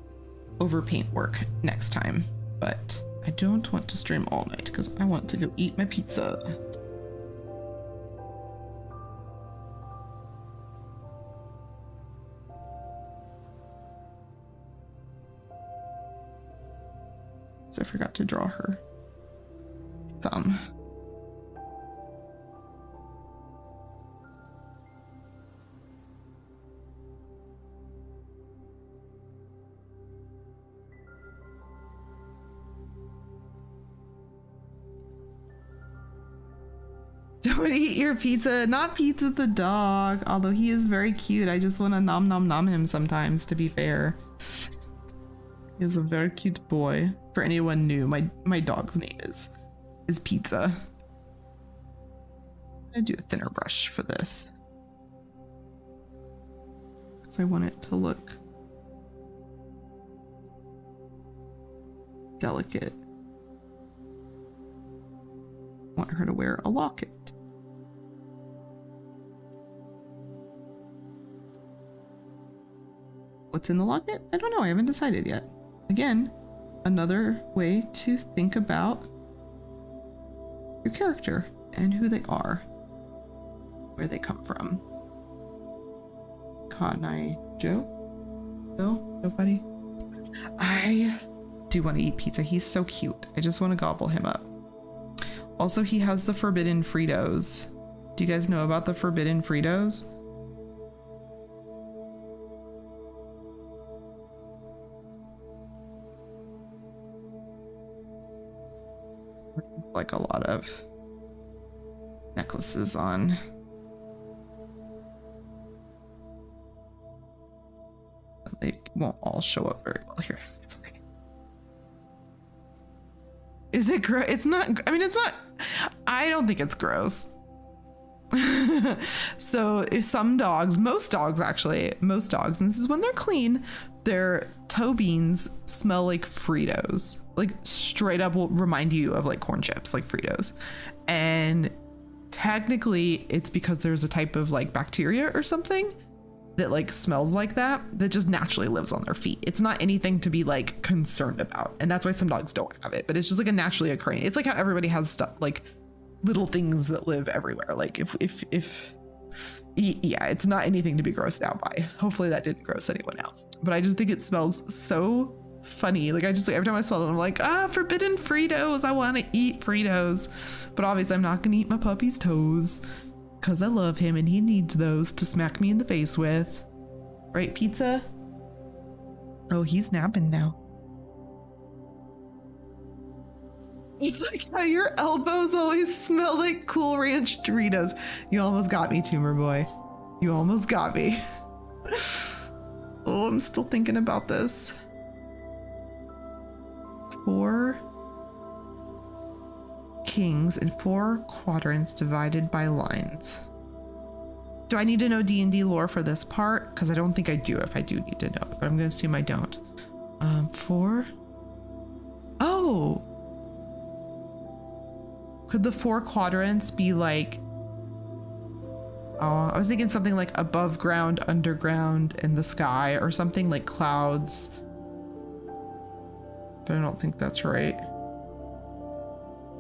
overpaint work next time. But I don't want to stream all night because I want to go eat my pizza. So I forgot to draw her thumb. Don't eat your pizza. Not Pizza the dog, although he is very cute. I just want to nom nom nom him sometimes, to be fair. He's a very cute boy. For anyone new, my dog's name is Pizza. I'm gonna do a thinner brush for this because I want it to look delicate. I want her to wear a locket. What's in the locket? I don't know. I haven't decided yet. Again, another way to think about your character and who they are, where they come from. Cotton Eye Joe? No? Nobody? I do want to eat pizza. He's so cute. I just want to gobble him up. Also, he has the forbidden Fritos. Do you guys know about the forbidden Fritos? Like a lot of necklaces on. They won't all show up very well here. It's okay. Is it gross? It's not. I mean, it's not. I don't think it's gross. So if some dogs, most dogs, and this is when they're clean, their toe beans smell like Fritos. Like straight up will remind you of like corn chips, like Fritos. And technically it's because there's a type of like bacteria or something that like smells like that just naturally lives on their feet. It's not anything to be like concerned about. And that's why some dogs don't have it, but it's just like a naturally occurring. It's like how everybody has stuff, like little things that live everywhere. Like yeah, it's not anything to be grossed out by. Hopefully that didn't gross anyone out. But I just think it smells so funny. Like I just, like, every time I smell it, I'm like, forbidden Fritos. I want to eat Fritos. But obviously I'm not going to eat my puppy's toes because I love him and he needs those to smack me in the face with. Right, Pizza? Oh, he's napping now. It's like how your elbows always smell like Cool Ranch Doritos. You almost got me, Tumor Boy. You almost got me. Oh, I'm still thinking about this. 4 kings and 4 quadrants divided by lines. Do I need to know D&D lore for this part? Because I don't think I do. If I do need to know, but I'm going to assume I don't. 4. Oh, could the 4 quadrants be like? Oh, I was thinking something like above ground, underground, in the sky, or something like clouds. but I don't think that's right.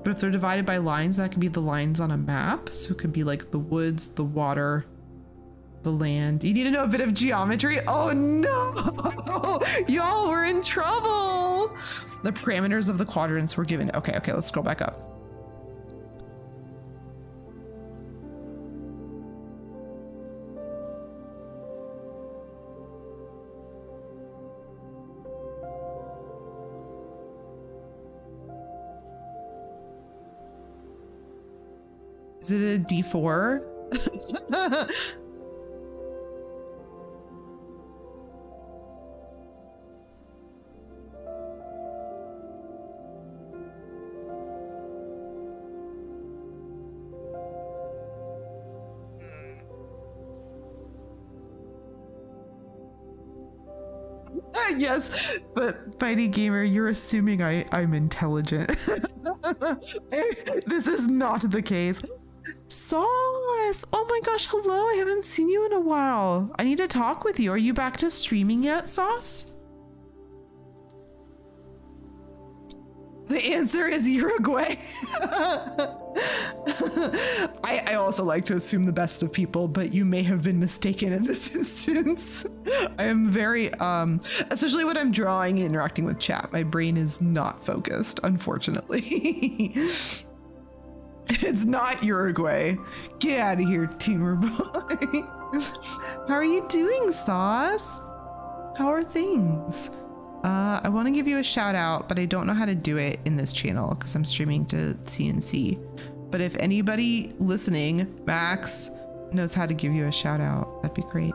But if they're divided by lines, that could be the lines on a map. So it could be like the woods, the water, the land. You need to know a bit of geometry. Oh no, y'all were in trouble. The parameters of the quadrants were given. Okay, let's scroll back up. Is it a D4? Yes, but Fighty Gamer, you're assuming I'm intelligent. This is not the case. Sauce! Oh my gosh, hello, I haven't seen you in a while. I need to talk with you. Are you back to streaming yet, Sauce? The answer is Uruguay. I also like to assume the best of people, but you may have been mistaken in this instance. I am very, especially when I'm drawing and interacting with chat, my brain is not focused, unfortunately. It's not Uruguay. Get out of here, Teamer Boy. How are you doing, Sauce? How are things? I want to give you a shout out, but I don't know how to do it in this channel because I'm streaming to CNC. But if anybody listening, Max, knows how to give you a shout out, that'd be great.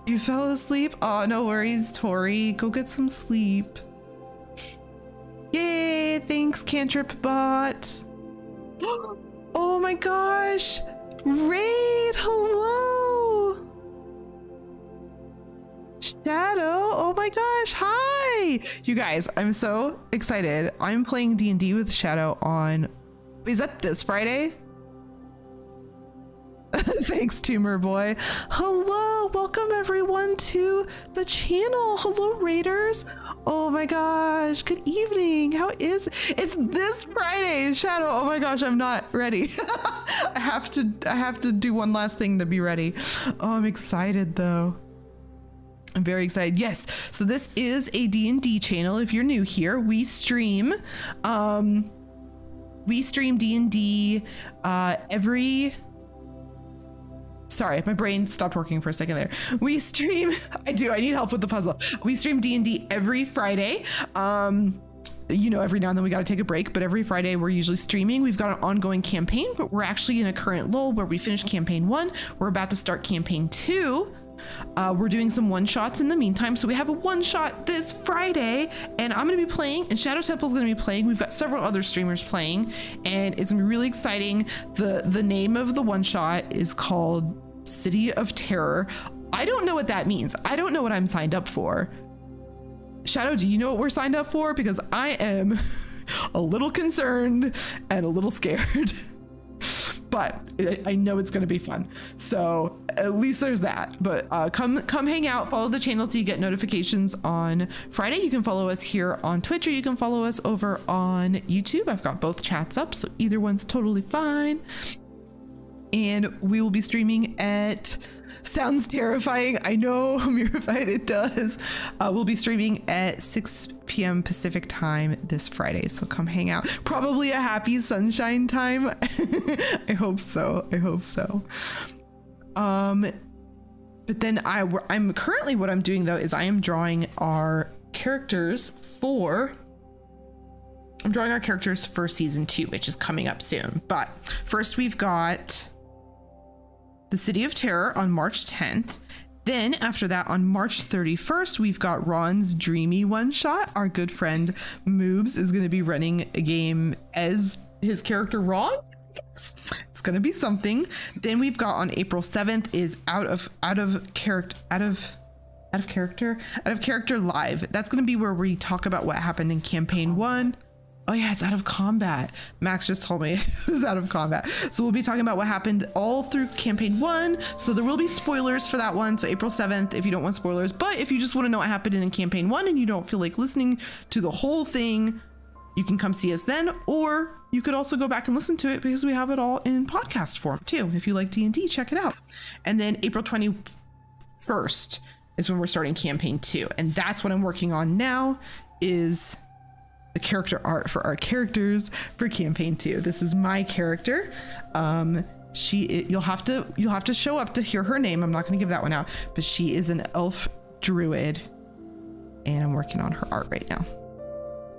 You fell asleep? Oh, no worries, Tori. Go get some sleep. Yay, thanks, Cantrip bot. Oh my gosh. Raid, hello. Shadow, oh my gosh, hi. You guys, I'm so excited. I'm playing D&D with Shadow on, is that this Friday? Thanks, Tumor Boy. Hello, welcome everyone to the channel. Hello, Raiders. Oh my gosh, good evening. How is it's this Friday, Shadow? Oh my gosh, I'm not ready. I have to do one last thing to be ready. Oh, I'm excited though. I'm very excited. Yes, so this is a D&D channel. If you're new here, we stream D&D every. Sorry, my brain stopped working for a second there. We stream, I need help with the puzzle. We stream D&D every Friday. You know, every now and then we got to take a break, but every Friday we're usually streaming. We've got an ongoing campaign, but we're actually in a current lull where we finished campaign 1. We're about to start campaign 2. We're doing some one-shots in the meantime. So we have a one-shot this Friday and I'm going to be playing and Shadow Temple is going to be playing. We've got several other streamers playing and it's going to be really exciting. The name of the one-shot is called City of Terror. I don't know what that means. I don't know what I'm signed up for. Shadow, do you know what we're signed up for? Because I am a little concerned and a little scared. But I know it's going to be fun. So at least there's that. But come hang out, follow the channel so you get notifications on Friday. You can follow us here on Twitch or you can follow us over on YouTube. I've got both chats up, so either one's totally fine. And we will be streaming at, sounds terrifying, I know, Mirified, it does. We'll be streaming at 6 p.m. Pacific time this Friday, so come hang out. Probably a happy sunshine time. I hope so. But then I'm currently, what I'm doing though is I am drawing our characters for season 2, which is coming up soon. But first we've got the City of Terror on March 10th. Then after that, on March 31st, we've got Ron's Dreamy one-shot. Our good friend Moobs is going to be running a game as his character Ron. It's going to be something. Then we've got on April 7th is out of character live. That's going to be where we talk about what happened in campaign 1. Oh yeah, it's out of combat. Max just told me it was out of combat. So we'll be talking about what happened all through campaign 1. So there will be spoilers for that one. So April 7th, if you don't want spoilers, but if you just want to know what happened in campaign 1 and you don't feel like listening to the whole thing, you can come see us then, or you could also go back and listen to it because we have it all in podcast form too. If you like D&D, check it out. And then April 21st is when we're starting campaign 2. And that's what I'm working on now, is the character art for our characters for campaign 2. This is my character. You'll have to show up to hear her name. I'm not going to give that one out, but she is an elf druid, and I'm working on her art right now.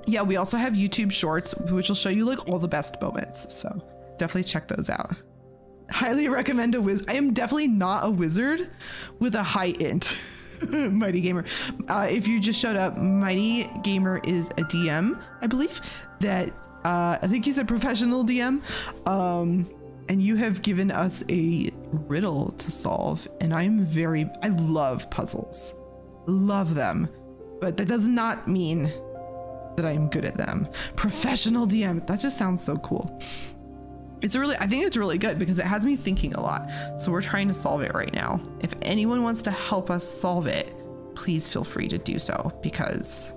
Yeah, we also have YouTube shorts, which will show you like all the best moments. So definitely check those out. Highly recommend a wizard. I am definitely not a wizard with a high int. Mighty Gamer. If you just showed up, Mighty Gamer is a DM, I believe, that I think you said professional DM. And you have given us a riddle to solve. And I love puzzles. Love them. But that does not mean that I'm good at them. Professional DM. That just sounds so cool. I think it's really good because it has me thinking a lot. So we're trying to solve it right now. If anyone wants to help us solve it, please feel free to do so, because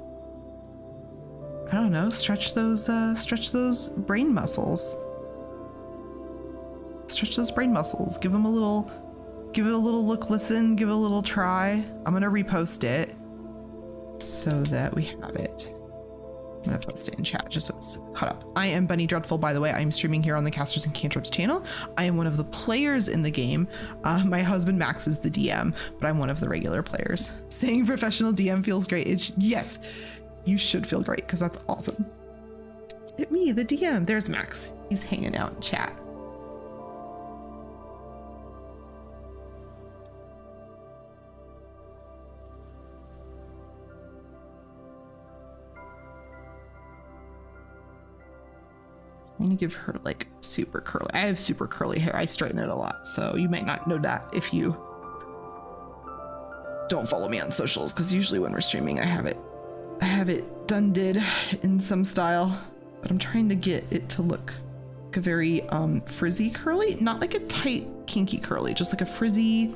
I don't know, stretch those brain muscles. Stretch those brain muscles. Give it a little look, listen, give it a little try. I'm going to repost it so that we have it. I'm gonna post it in chat just so it's caught up. I am BunnyDreadful, by the way. I'm streaming here on the Casters and Cantrips channel. I am one of the players in the game. My husband Max is the DM, but I'm one of the regular players. Saying professional DM feels great. Yes, you should feel great because that's awesome. It's me, the DM. There's Max. He's hanging out in chat. I'm gonna give her like super curly. I have super curly hair. I straighten it a lot, so you might not know that if you don't follow me on socials, because usually when we're streaming I have it did in some style, but I'm trying to get it to look like a very frizzy curly, not like a tight kinky curly, just like a frizzy,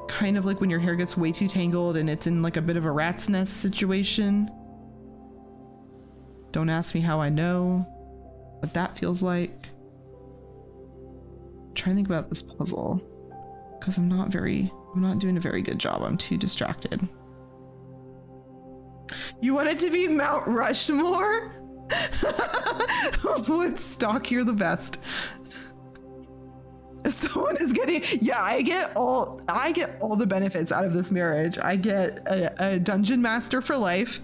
kind of like when your hair gets way too tangled and it's in like a bit of a rat's nest situation. Don't ask me how I know what that feels like. I'm trying to think about this puzzle because I'm not doing a very good job. I'm too distracted. You want it to be Mount Rushmore? Woodstock, you're the best. Someone is getting, yeah, I get all the benefits out of this marriage. I get a dungeon master for life.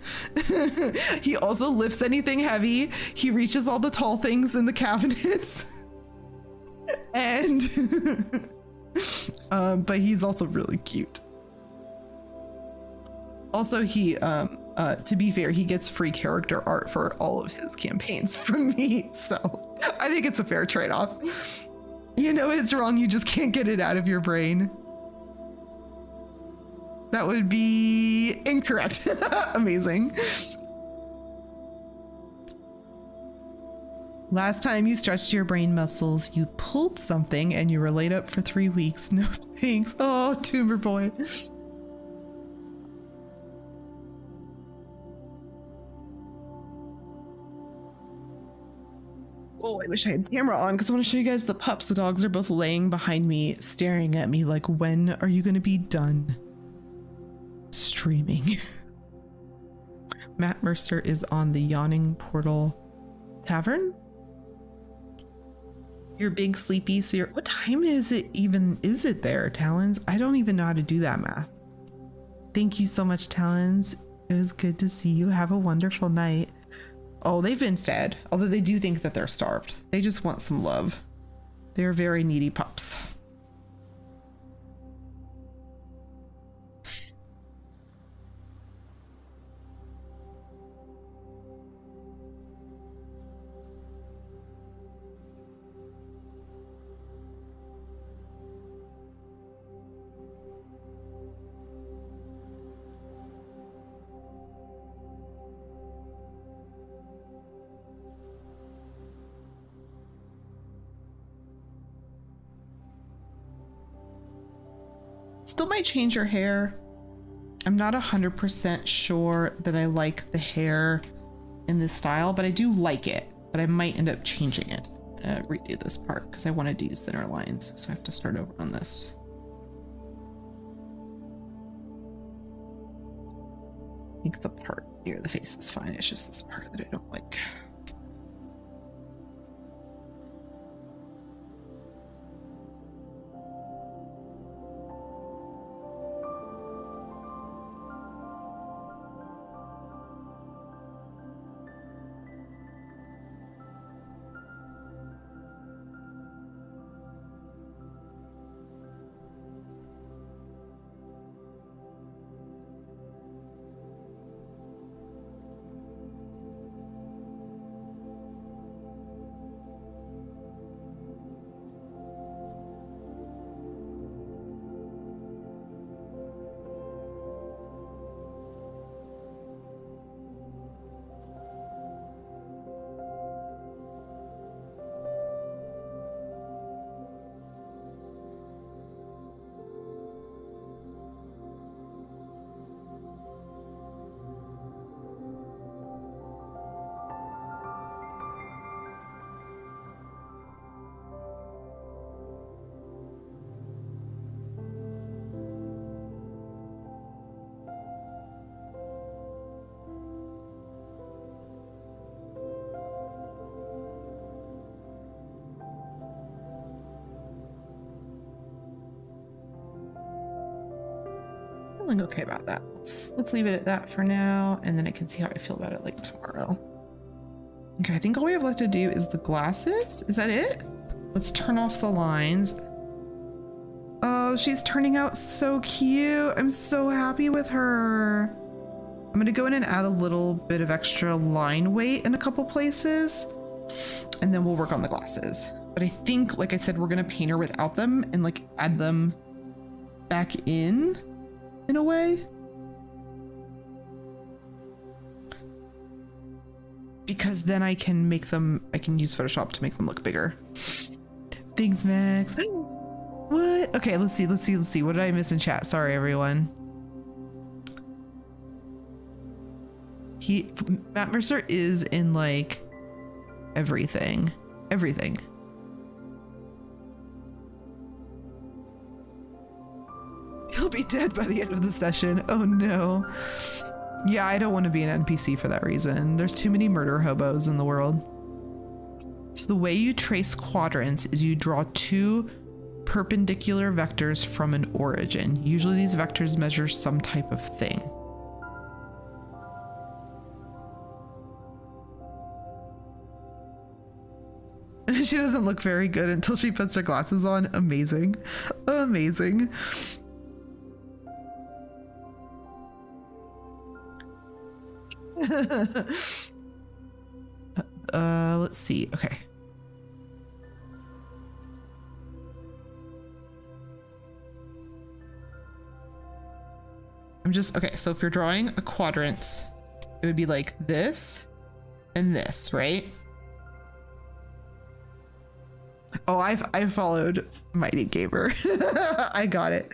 He also lifts anything heavy. He reaches all the tall things in the cabinets. And but he's also really cute. Also, he to be fair, he gets free character art for all of his campaigns from me. So I think it's a fair trade-off. You know it's wrong, you just can't get it out of your brain. That would be incorrect. Amazing. Last time you stretched your brain muscles, you pulled something and you were laid up for 3 weeks. No thanks. Oh, tumor boy. Oh, I wish I had camera on because I want to show you guys the pups. The dogs are both laying behind me, staring at me like, when are you going to be done streaming? Matt Mercer is on the Yawning Portal Tavern. You're big sleepy, so what time is it there, Talons? I don't even know how to do that math. Thank you so much, Talons. It was good to see you. Have a wonderful night. Oh, they've been fed, although they do think that they're starved. They just want some love. They're very needy pups. Still might change your hair. I'm not 100% sure that I like the hair in this style, but I do like it. But I might end up changing it. Redo this part because I wanted to use thinner lines, so I have to start over on this. I think the part near the face is fine. It's just this part that I don't like. Feeling okay about that. Let's leave it at that for now, and then I can see how I feel about it like tomorrow. Okay, I think all we have left to do is the glasses. Is that it? Let's turn off the lines. Oh, she's turning out so cute. I'm so happy with her. I'm gonna go in and add a little bit of extra line weight in a couple places, and then we'll work on the glasses. But I think, like I said, we're gonna paint her without them and like add them back in a way. Because then I can make them, I can use Photoshop to make them look bigger. Thanks, Max. What? Okay, let's see. What did I miss in chat? Sorry, everyone. Matt Mercer is in like everything. He'll be dead by the end of the session. Oh no. Yeah, I don't want to be an NPC for that reason. There's too many murder hobos in the world. So the way you trace quadrants is you draw two perpendicular vectors from an origin. Usually these vectors measure some type of thing. She doesn't look very good until she puts her glasses on. Amazing. Amazing. Let's see. Okay. Okay, so if you're drawing a quadrant, it would be like this and this, right? Oh, I followed Mighty Gamer. I got it.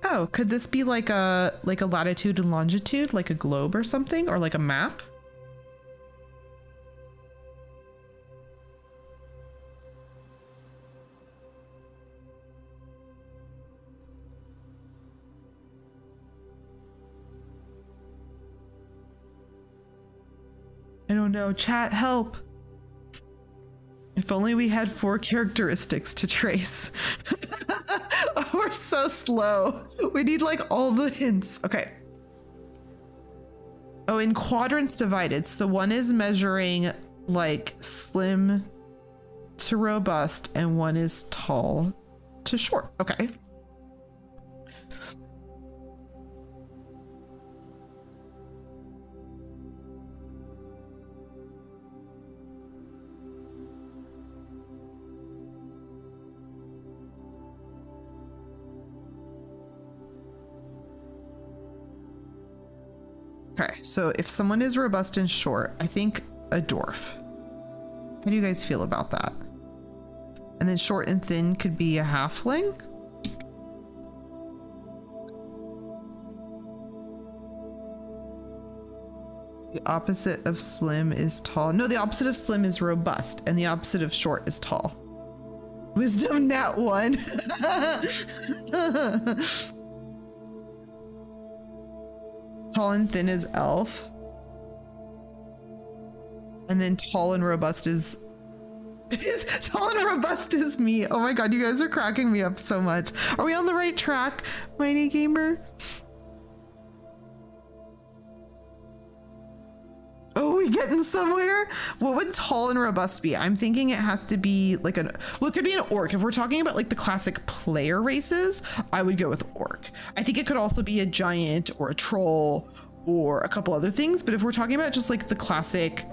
Oh, could this be like a latitude and longitude, like a globe or something, or like a map? I don't know. Chat, help. If only we had 4 characteristics to trace. Oh, we're so slow. We need like all the hints. Okay. Oh, in quadrants divided. So one is measuring like slim to robust and one is tall to short. Okay. Okay, so if someone is robust and short, I think a dwarf. How do you guys feel about that? And then short and thin could be a halfling. The opposite of slim is tall. No, the opposite of slim is robust, and the opposite of short is tall. Wisdom nat 1. Tall and thin is elf. And then tall and robust is tall and robust is me. Oh my god, you guys are cracking me up so much. Are we on the right track, Mighty Gamer? Oh, we getting somewhere? What would tall and robust be? I'm thinking it has to be like well, it could be an orc. If we're talking about like the classic player races, I would go with orc. I think it could also be a giant or a troll or a couple other things. But if we're talking about just like the classic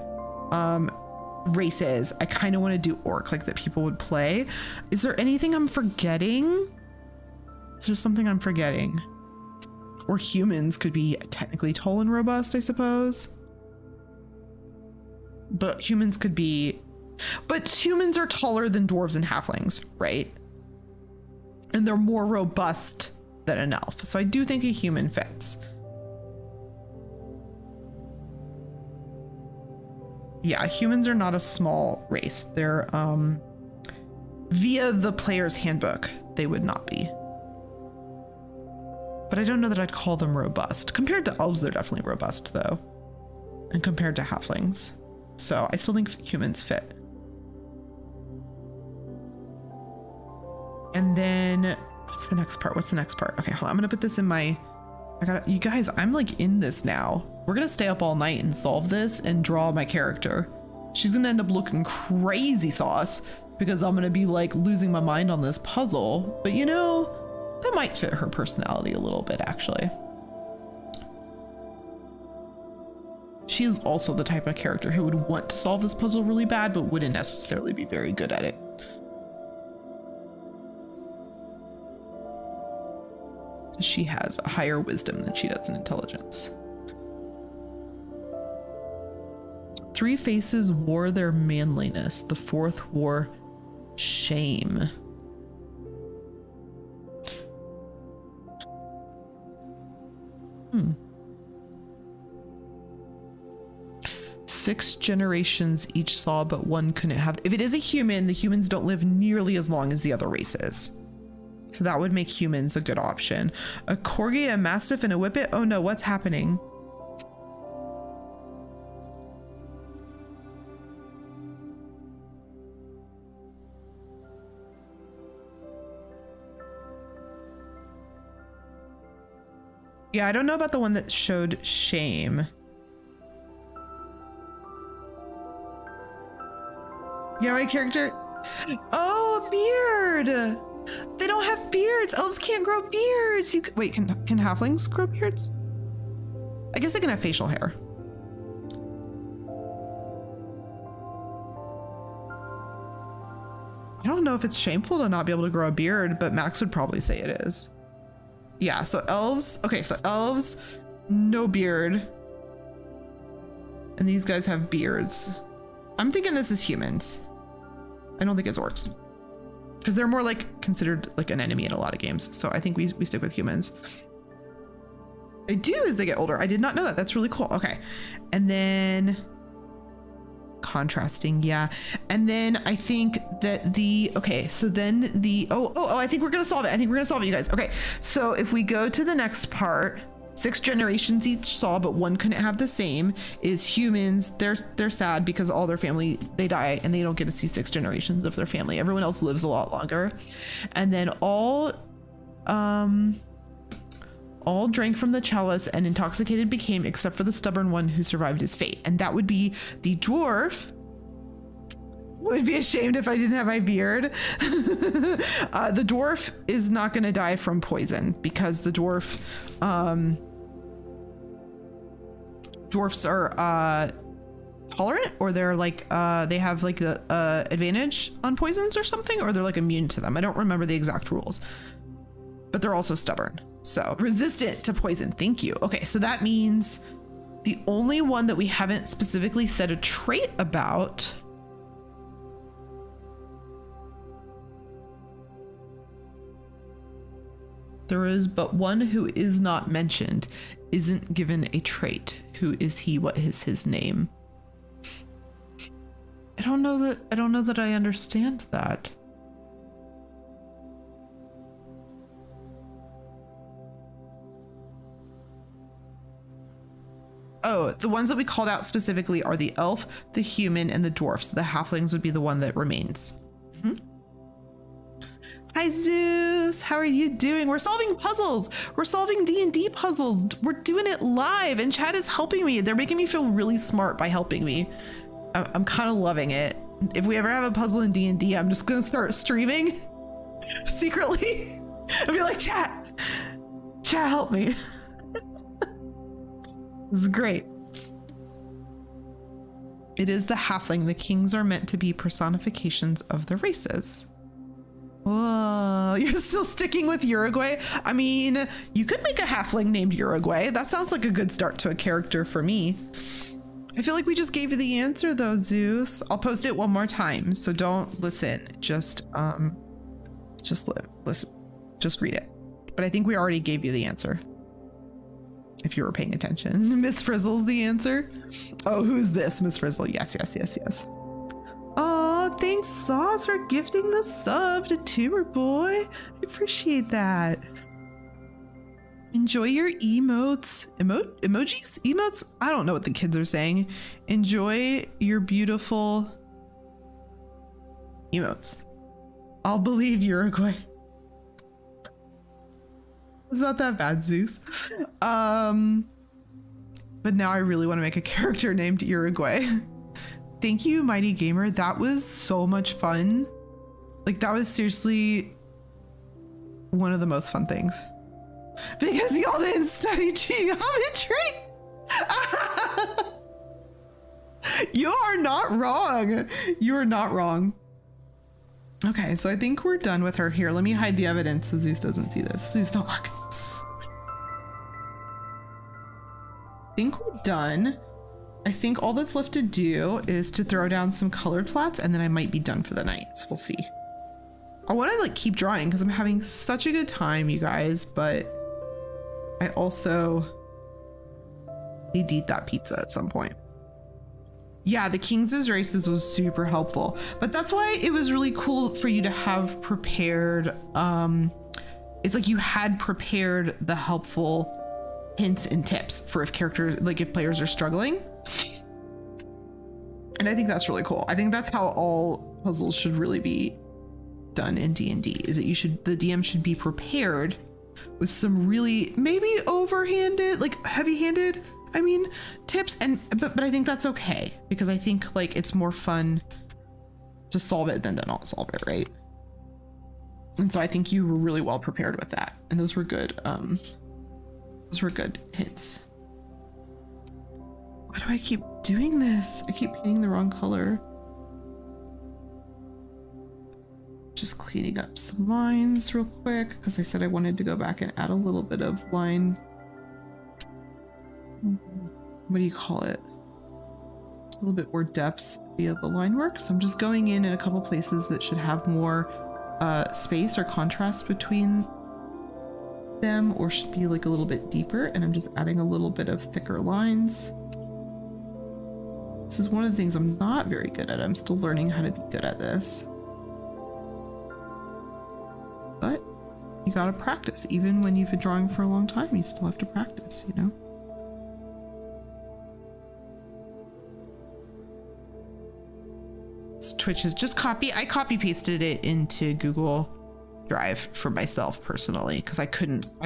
races, I kind of want to do orc, like that people would play. Is there anything I'm forgetting? Is there something I'm forgetting? Or humans could be technically tall and robust, I suppose. But humans could be, but humans are taller than dwarves and halflings, right? And they're more robust than an elf. So I do think a human fits. Yeah, humans are not a small race. They're, via the player's handbook, they would not be. But I don't know that I'd call them robust. Compared to elves, they're definitely robust though. And compared to halflings. So I still think humans fit. And then what's the next part? What's the next part? Okay, hold on. I'm gonna put this in my, you guys, I'm like in this now. We're gonna stay up all night and solve this and draw my character. She's gonna end up looking crazy sauce because I'm gonna be like losing my mind on this puzzle. But you know, that might fit her personality a little bit actually. She is also the type of character who would want to solve this puzzle really bad, but wouldn't necessarily be very good at it. She has a higher wisdom than she does in intelligence. 3 faces wore their manliness. The 4th wore shame. Hmm. 6 generations each saw, but one couldn't have. If it is a human, the humans don't live nearly as long as the other races. So that would make humans a good option. A corgi, a mastiff, and a whippet? Oh no, what's happening? Yeah, I don't know about the one that showed shame. Yeah, my character. Oh, a beard. They don't have beards. Elves can't grow beards. Wait, can halflings grow beards? I guess they can have facial hair. I don't know if it's shameful to not be able to grow a beard, but Max would probably say it is. Yeah, so elves. Okay, so elves, no beard. And these guys have beards. I'm thinking this is humans. I don't think it's orcs. Because they're more like considered like an enemy in a lot of games. So I think we stick with humans. They do as they get older. I did not know that. That's really cool. Okay. And then contrasting. Yeah. And then I think that okay. So then I think we're going to solve it. I think we're going to solve it, you guys. Okay. So if we go to the next part, 6 generations each saw, but one couldn't have the same, is humans. They're sad because all their family, they die and they don't get to see 6 generations of their family. Everyone else lives a lot longer. And then all drank from the chalice and intoxicated became, except for the stubborn one who survived his fate. And that would be the dwarf. Would be ashamed if I didn't have my beard. The dwarf is not going to die from poison because the dwarf, dwarfs are tolerant, or they're like they have like the advantage on poisons or something, or they're like immune to them. I don't remember the exact rules, but they're also stubborn, so resistant to poison. Thank you. Okay, so that means The only one that we haven't specifically said a trait about there is but one who is not mentioned, isn't given a trait. Who is he? What is his name? I don't know that I understand that. Oh, the ones that we called out specifically are the elf, the human, and the dwarfs. The halflings would be the one that remains. Hi Zeus, how are you doing? We're solving puzzles. We're solving D&D puzzles. We're doing it live and chat is helping me. They're making me feel really smart by helping me. I'm kind of loving it. If we ever have a puzzle in D&D, I'm just gonna start streaming secretly. I'll be like, chat, help me. This is great. It is the halfling. The kings are meant to be personifications of the races. Whoa, you're still sticking with Uruguay? I mean, you could make a halfling named Uruguay. That sounds like a good start to a character for me. I feel like we just gave you the answer though, Zeus. I'll post it one more time, so don't listen. Just listen. Just read it. But I think we already gave you the answer. If you were paying attention. Miss Frizzle's the answer. Oh, who's this? Miss Frizzle. Yes. Oh, thanks, Sauce, for gifting the sub to Tuber Boy. I appreciate that. Enjoy your emotes. Emojis? Emotes? I don't know what the kids are saying. Enjoy your beautiful emotes. I'll believe Uruguay. It's not that bad, Zeus. But now I really want to make a character named Uruguay. Thank you, Mighty Gamer. That was so much fun. Like, that was seriously one of the most fun things. Because y'all didn't study geometry. You are not wrong. You are not wrong. Okay, so I think we're done with her here. Let me hide the evidence so Zeus doesn't see this. Zeus, don't look. I think we're done. I think all that's left to do is to throw down some colored flats and then I might be done for the night. So we'll see. I want to like keep drawing because I'm having such a good time, you guys, but I also need to eat that pizza at some point. Yeah, the Kings' races was super helpful, but that's why it was really cool for you to have prepared. It's like you had prepared the helpful hints and tips for if characters, like if players are struggling. And I think that's really cool. I think that's how all puzzles should really be done in D&D, is that the DM should be prepared with some really maybe overhanded, like heavy-handed, I mean, tips, and but I think that's okay because I think like it's more fun to solve it than to not solve it, right? And so I think you were really well prepared with that, and those were good. Those were good hints. Why do I keep doing this? I keep painting the wrong color. Just cleaning up some lines real quick because I said I wanted to go back and add a little bit of line. What do you call it? A little bit more depth via the line work. So I'm just going in a couple places that should have more space or contrast between them, or should be like a little bit deeper, and I'm just adding a little bit of thicker lines. This is one of the things I'm not very good at. I'm still learning how to be good at this. But you gotta practice. Even when you've been drawing for a long time, you still have to practice, you know? Twitch is just I copy pasted it into Google Drive for myself personally because I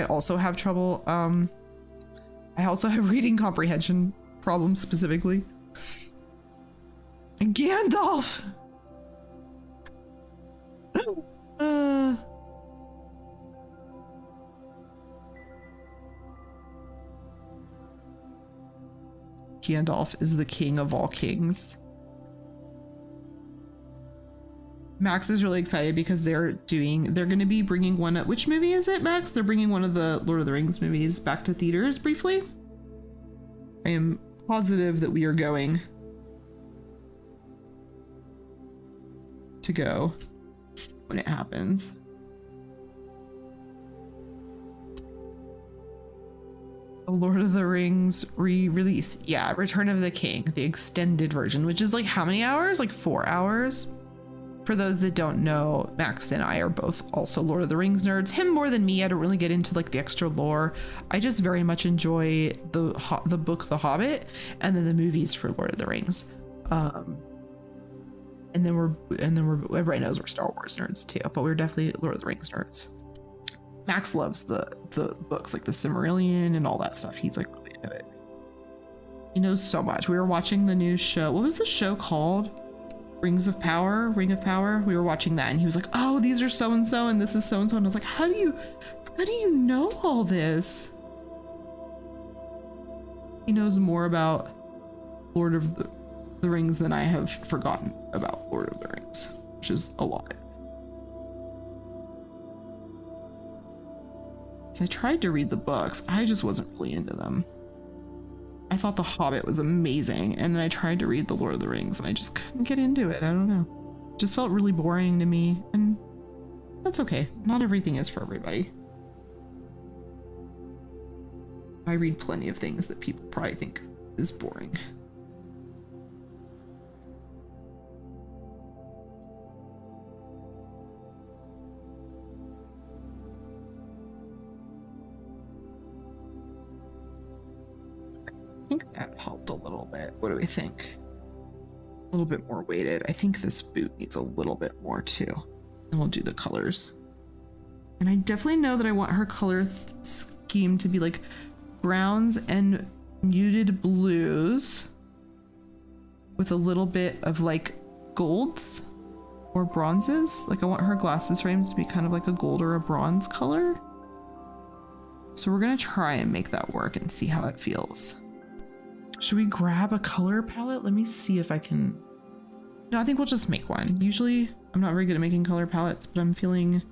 also have trouble. I also have reading comprehension problems specifically. And Gandalf. Gandalf is the king of all kings. Max is really excited because they're going to be bringing one up. Which movie is it, Max? They're bringing one of the Lord of the Rings movies back to theaters briefly. I am positive that we are going to go when it happens. The Lord of the Rings re-release. Yeah, Return of the King, the extended version, which is like how many hours? Like 4 hours? For those that don't know, Max and I are both also Lord of the Rings nerds. Him more than me. I don't really get into like the extra lore. I just very much enjoy the book The Hobbit and then the movies for Lord of the Rings. And then we're everybody knows we're Star Wars nerds too, but we're definitely Lord of the Rings nerds. Max loves the books like the Silmarillion and all that stuff. He's like really into it. He knows so much. We were watching the new show. What was the show called? Ring of Power. We were watching that and he was like, oh, these are so and so and this is so and so, and I was like, how do you know all this? He knows more about Lord of the Rings than I have forgotten about Lord of the Rings, which is a lot. So I tried to read the books. I just wasn't really into them. I thought The Hobbit was amazing, and then I tried to read The Lord of the Rings and I just couldn't get into it. I don't know. It just felt really boring to me, and that's okay. Not everything is for everybody. I read plenty of things that people probably think is boring. I think that helped a little bit. What do we think? A little bit more weighted. I think this boot needs a little bit more too. And we'll do the colors. And I definitely know that I want her color scheme to be like browns and muted blues with a little bit of like golds or bronzes. Like I want her glasses frames to be kind of like a gold or a bronze color. So we're gonna try and make that work and see how it feels. Should we grab a color palette? Let me see if I can. No, I think we'll just make one. Usually I'm not very good at making color palettes, but I'm feeling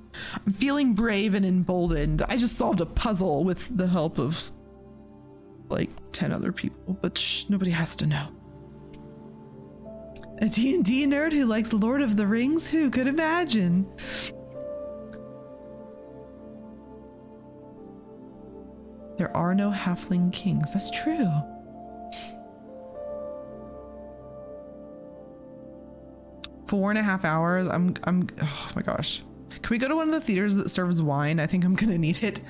brave and emboldened. I just solved a puzzle with the help of like 10 other people, but shh, nobody has to know. A D&D nerd who likes Lord of the Rings? Who could imagine? There are no halfling kings. That's true. Four and a half hours. I'm oh my gosh. Can we go to one of the theaters that serves wine? I think I'm gonna need it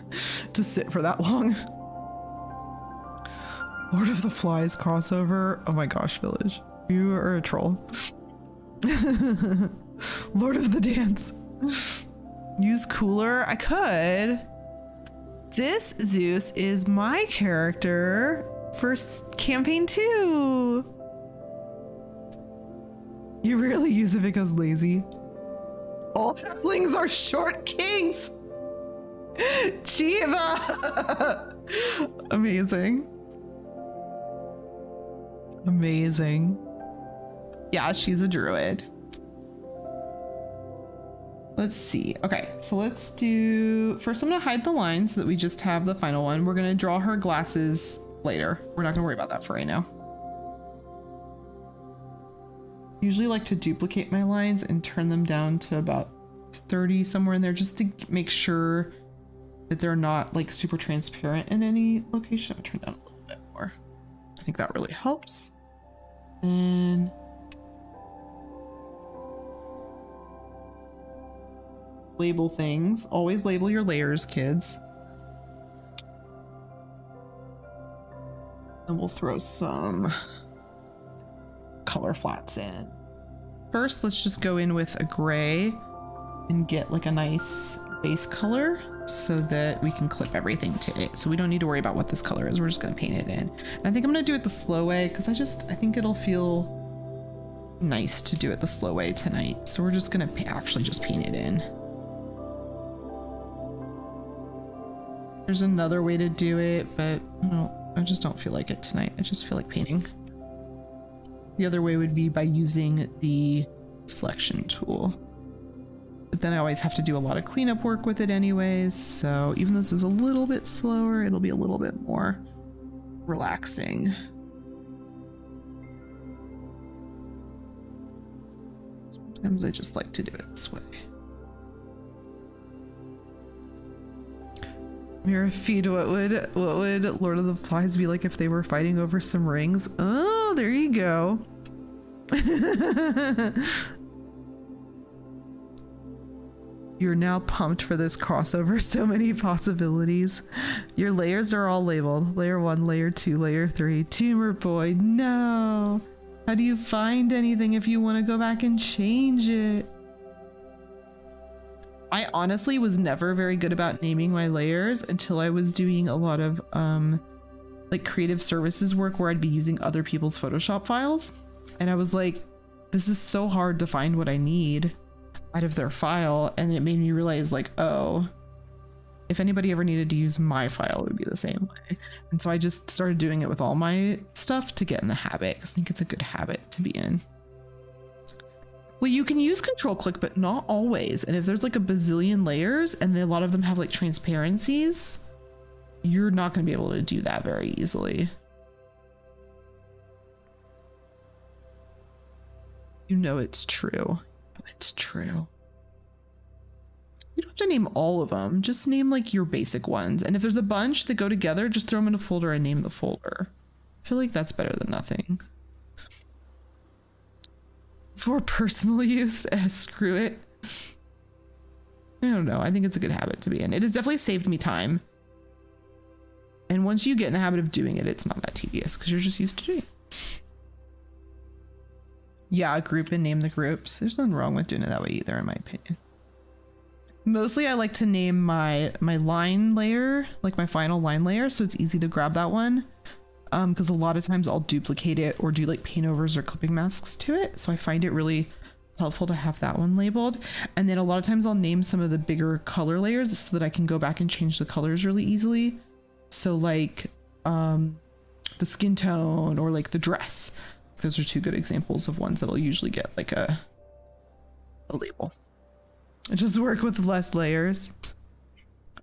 to sit for that long. Lord of the Flies crossover. Oh my gosh, Village. You are a troll. Lord of the Dance. Use cooler. I could. This Zeus is my character for campaign 2. You rarely use it because lazy. All halflings are short kings. Chiva. Amazing. Amazing. Yeah, she's a druid. Let's see. Okay, so let's do, first I'm gonna hide the line so that we just have the final one. We're gonna draw her glasses later. We're not gonna worry about that for right now. Usually like to duplicate my lines and turn them down to about 30 somewhere in there just to make sure that they're not like super transparent in any location. I'll turn down a little bit more. I think that really helps. Then label things. Always label your layers, kids. And we'll throw some color flats in. First, let's just go in with a gray and get like a nice base color so that we can clip everything to it. So we don't need to worry about what this color is. We're just gonna paint it in. And I think I'm gonna do it the slow way because I think it'll feel nice to do it the slow way tonight. So we're just gonna actually just paint it in. There's another way to do it, but I just don't feel like it tonight. I just feel like painting. The other way would be by using the selection tool. But then I always have to do a lot of cleanup work with it anyways. So even though this is a little bit slower, it'll be a little bit more relaxing. Sometimes I just like to do it this way. Mirror feed, what would Lord of the Flies be like if they were fighting over some rings? Oh, there you go. You're now pumped for this crossover. So many possibilities. Your layers are all labeled. Layer 1, layer 2, layer 3. Tumor boy, no. How do you find anything if you want to go back and change it? I honestly was never very good about naming my layers until I was doing a lot of like creative services work where I'd be using other people's Photoshop files. And I was like, this is so hard to find what I need out of their file. And it made me realize like, oh, if anybody ever needed to use my file, it would be the same way. And so I just started doing it with all my stuff to get in the habit, because I think it's a good habit to be in. Well, you can use control click, but not always. And if there's like a bazillion layers and a lot of them have like transparencies, you're not going to be able to do that very easily. You know it's true. It's true. You don't have to name all of them. Just name like your basic ones. And if there's a bunch that go together, just throw them in a folder and name the folder. I feel like that's better than nothing. For personal use, screw it. I don't know. I think it's a good habit to be in. It has definitely saved me time. And once you get in the habit of doing it, it's not that tedious because you're just used to doing it. Yeah, group and name the groups. There's nothing wrong with doing it that way either, in my opinion. Mostly I like to name my line layer, like my final line layer, so it's easy to grab that one. Because a lot of times I'll duplicate it or do like paint overs or clipping masks to it. So I find it really helpful to have that one labeled. And then a lot of times I'll name some of the bigger color layers so that I can go back and change the colors really easily. So like the skin tone or like the dress. Those are two good examples of ones that'll usually get like a label. Just work with less layers.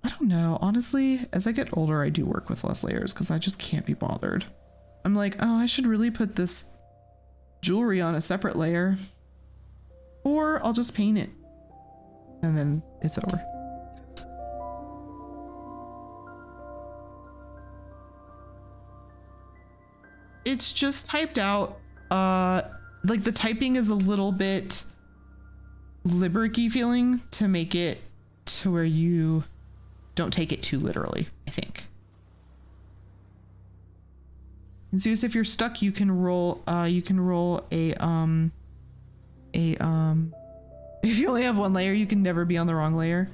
I don't know. Honestly, as I get older, I do work with less layers because I just can't be bothered. I'm like, oh, I should really put this jewelry on a separate layer. Or I'll just paint it. And then it's over. It's just typed out. Like the typing is a little bit limericky feeling to make it to where you don't take it too literally, I think. And Zeus, if you're stuck, you can roll a if you only have one layer, you can never be on the wrong layer.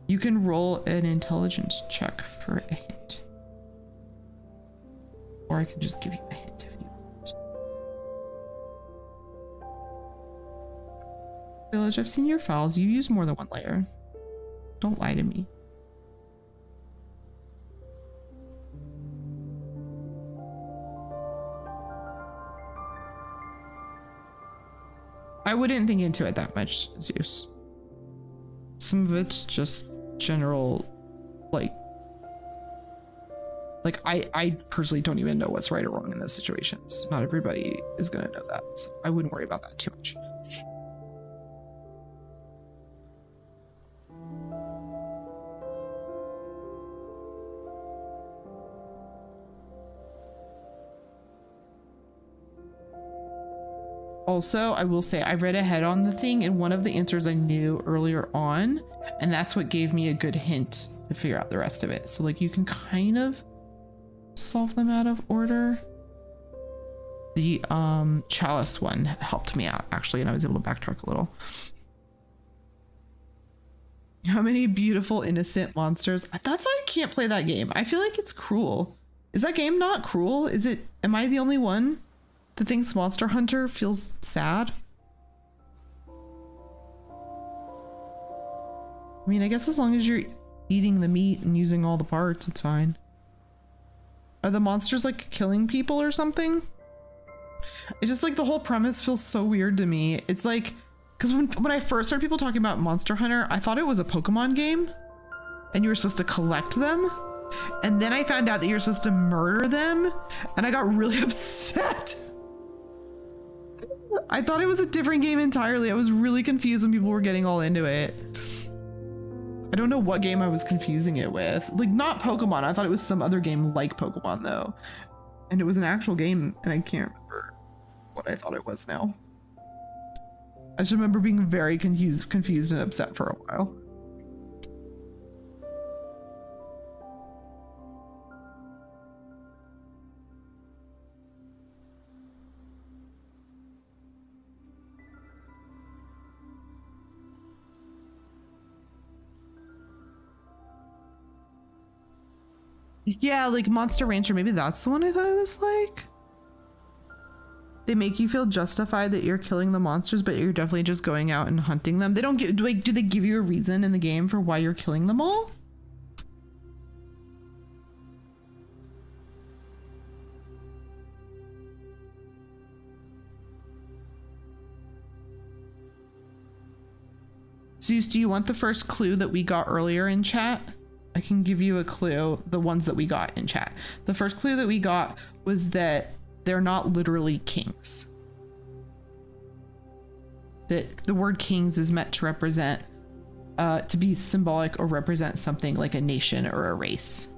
You can roll an intelligence check for a hint. Or I can just give you a hint if you want. Village, I've seen your files. You use more than one layer. Don't lie to me. I wouldn't think into it that much, Zeus. Some of it's just general, like I personally don't even know what's right or wrong in those situations. Not everybody is gonna know that, so I wouldn't worry about that too much. Also, I will say I read ahead on the thing and one of the answers I knew earlier on, and that's what gave me a good hint to figure out the rest of it. So like you can kind of solve them out of order. The chalice one helped me out actually, and I was able to backtrack a little. How many beautiful innocent monsters. That's why I can't play that game. I feel like it's cruel. Is that game not cruel? Is it, am I the only one that thinks Monster Hunter feels sad? I mean, I guess as long as you're eating the meat and using all the parts, it's fine. Are the monsters like killing people or something? It just like the whole premise feels so weird to me. It's like, because when I first heard people talking about Monster Hunter, I thought it was a Pokemon game and you were supposed to collect them. And then I found out that you're supposed to murder them, and I got really upset. I thought it was a different game entirely. I was really confused when people were getting all into it. I don't know what game I was confusing it with. Like, not Pokemon. I thought it was some other game like Pokemon, though. And it was an actual game, and I can't remember what I thought it was now. I just remember being very confused and upset for a while. Yeah, like Monster Rancher, maybe that's the one I thought it was like. They make you feel justified that you're killing the monsters, but you're definitely just going out and hunting them. They don't get, like, do they give you a reason in the game for why you're killing them all? Zeus, do you want the first clue that we got earlier in chat? I can give you a clue, the ones that we got in chat. The first clue that we got was that they're not literally kings. That the word kings is meant to represent, to be symbolic or represent something like a nation or a race.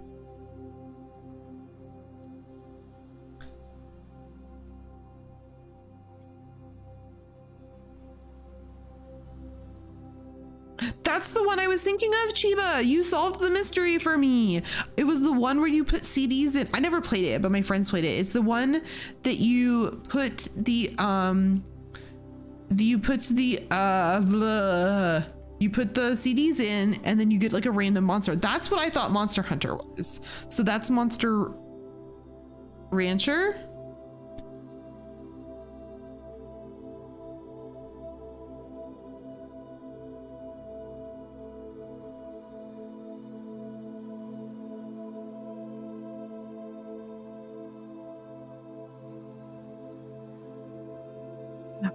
That's the one I was thinking of, Chiba. You solved the mystery for me. It was the one where you put CDs in. I never played it, but my friends played it. It's the one that you put the you put the CDs in, and then you get like a random monster. That's what I thought Monster Hunter was. So that's Monster Rancher.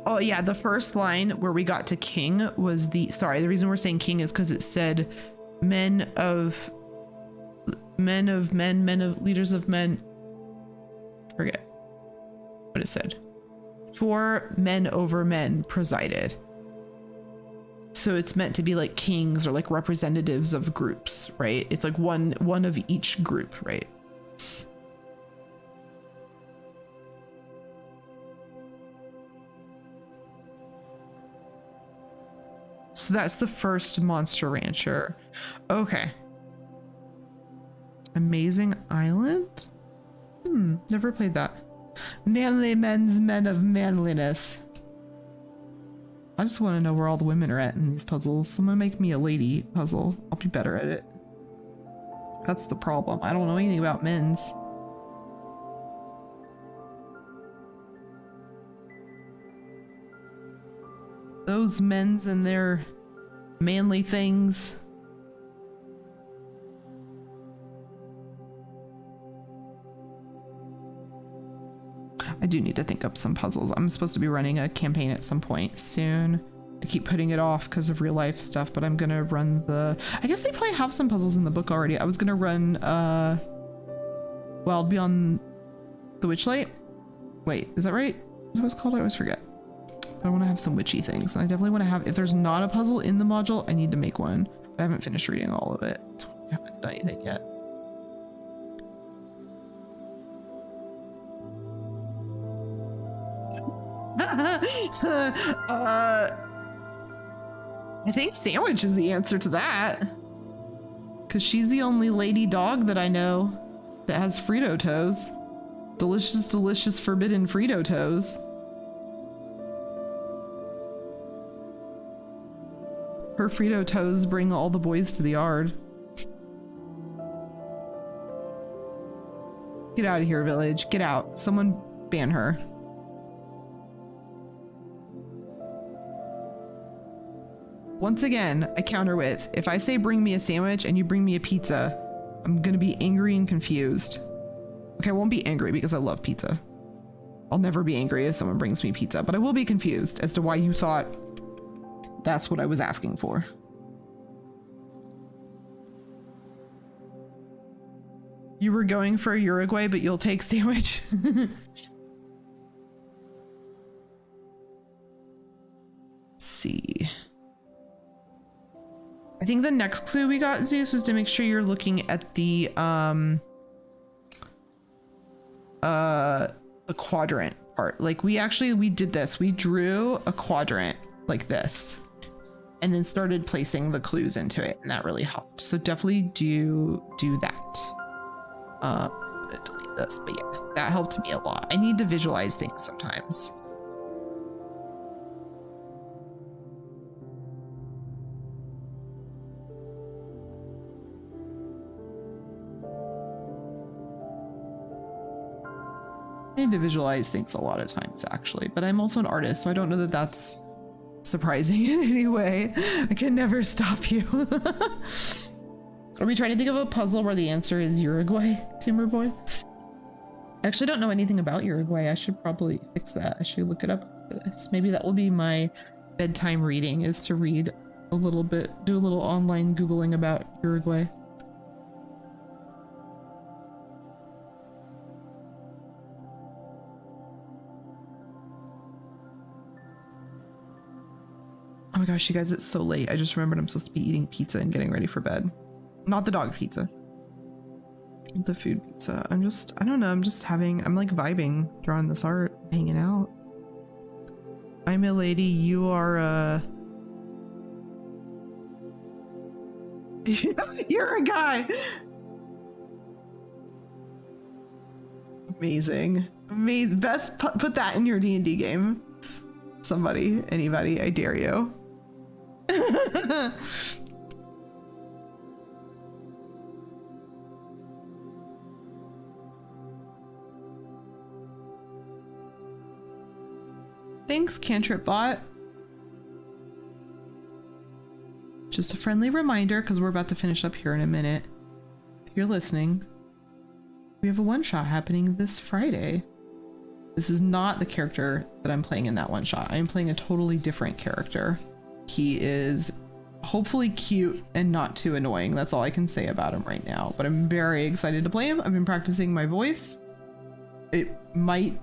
Oh yeah, the first line where we got to king was the reason we're saying king is because it said men of leaders of men. Forget what it said. 4 men over men presided. So it's meant to be like kings or like representatives of groups, right? It's like one of each group, right? So that's the first Monster Rancher. Okay. Amazing Island? Never played that. Manly men's men of manliness. I just want to know where all the women are at in these puzzles. Someone make me a lady puzzle. I'll be better at it. That's the problem. I don't know anything about men's. Those men's and their manly things. I do need to think up some puzzles. I'm supposed to be running a campaign at some point soon. I keep putting it off because of real life stuff, but I'm gonna run the... I guess they probably have some puzzles in the book already. I was gonna run Wild Beyond the Witchlight. Wait, is that right? Is that what it's called? I always forget. I want to have some witchy things, and I definitely want to have, if there's not a puzzle in the module, I need to make one. But I haven't finished reading all of it, so I haven't done anything yet. I think Sandwich is the answer to that. Because she's the only lady dog that I know that has Frito toes. Delicious, delicious, forbidden Frito toes. Her Frito toes bring all the boys to the yard. Get out of here, village. Get out. Someone ban her. Once again, I counter with, if I say bring me a sandwich and you bring me a pizza, I'm gonna be angry and confused. Okay, I won't be angry because I love pizza. I'll never be angry if someone brings me pizza, but I will be confused as to why you thought that's what I was asking for. You were going for Uruguay, but you'll take sandwich. Let's see. I think the next clue we got, Zeus, was to make sure you're looking at the quadrant part. Like we did this. We drew a quadrant like this and then started placing the clues into it, and that really helped. So definitely do that. I'm gonna delete this, but yeah, that helped me a lot. I need to visualize things sometimes. I need to visualize things a lot of times, actually, but I'm also an artist, so I don't know that that's surprising in any way. I can never stop you. Are we trying to think of a puzzle where the answer is Uruguay, Timber Boy? I actually don't know anything about Uruguay. I should probably fix that. I should look it up after this. Maybe that will be my bedtime reading, is to read a little bit, do a little online Googling about Uruguay. Oh my gosh, you guys, it's so late. I just remembered I'm supposed to be eating pizza and getting ready for bed. Not the dog pizza. The food pizza. I don't know, I'm like vibing, drawing this art, hanging out. I'm a lady, you are you're a guy. Amazing. Amazing. Best put that in your D&D game. Somebody, anybody, I dare you. Thanks, Cantrip bot. Just a friendly reminder, because we're about to finish up here in a minute. If you're listening, we have a one-shot happening this Friday. This is not the character that I'm playing in that one shot. I'm playing a totally different character. He is hopefully cute and not too annoying. That's all I can say about him right now, but I'm very excited to play him. I've been practicing my voice. I might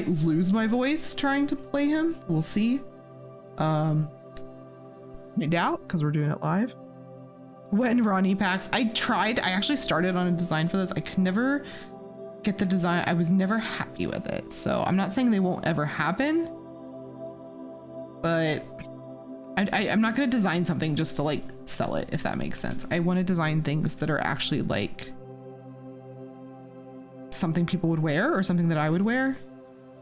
lose my voice trying to play him. We'll see. I doubt, because we're doing it live. When Ronnie packs, I actually started on a design for this. I could never get the design. I was never happy with it. So I'm not saying they won't ever happen, but I'm not going to design something just to like sell it, if that makes sense. I want to design things that are actually like something people would wear or something that I would wear.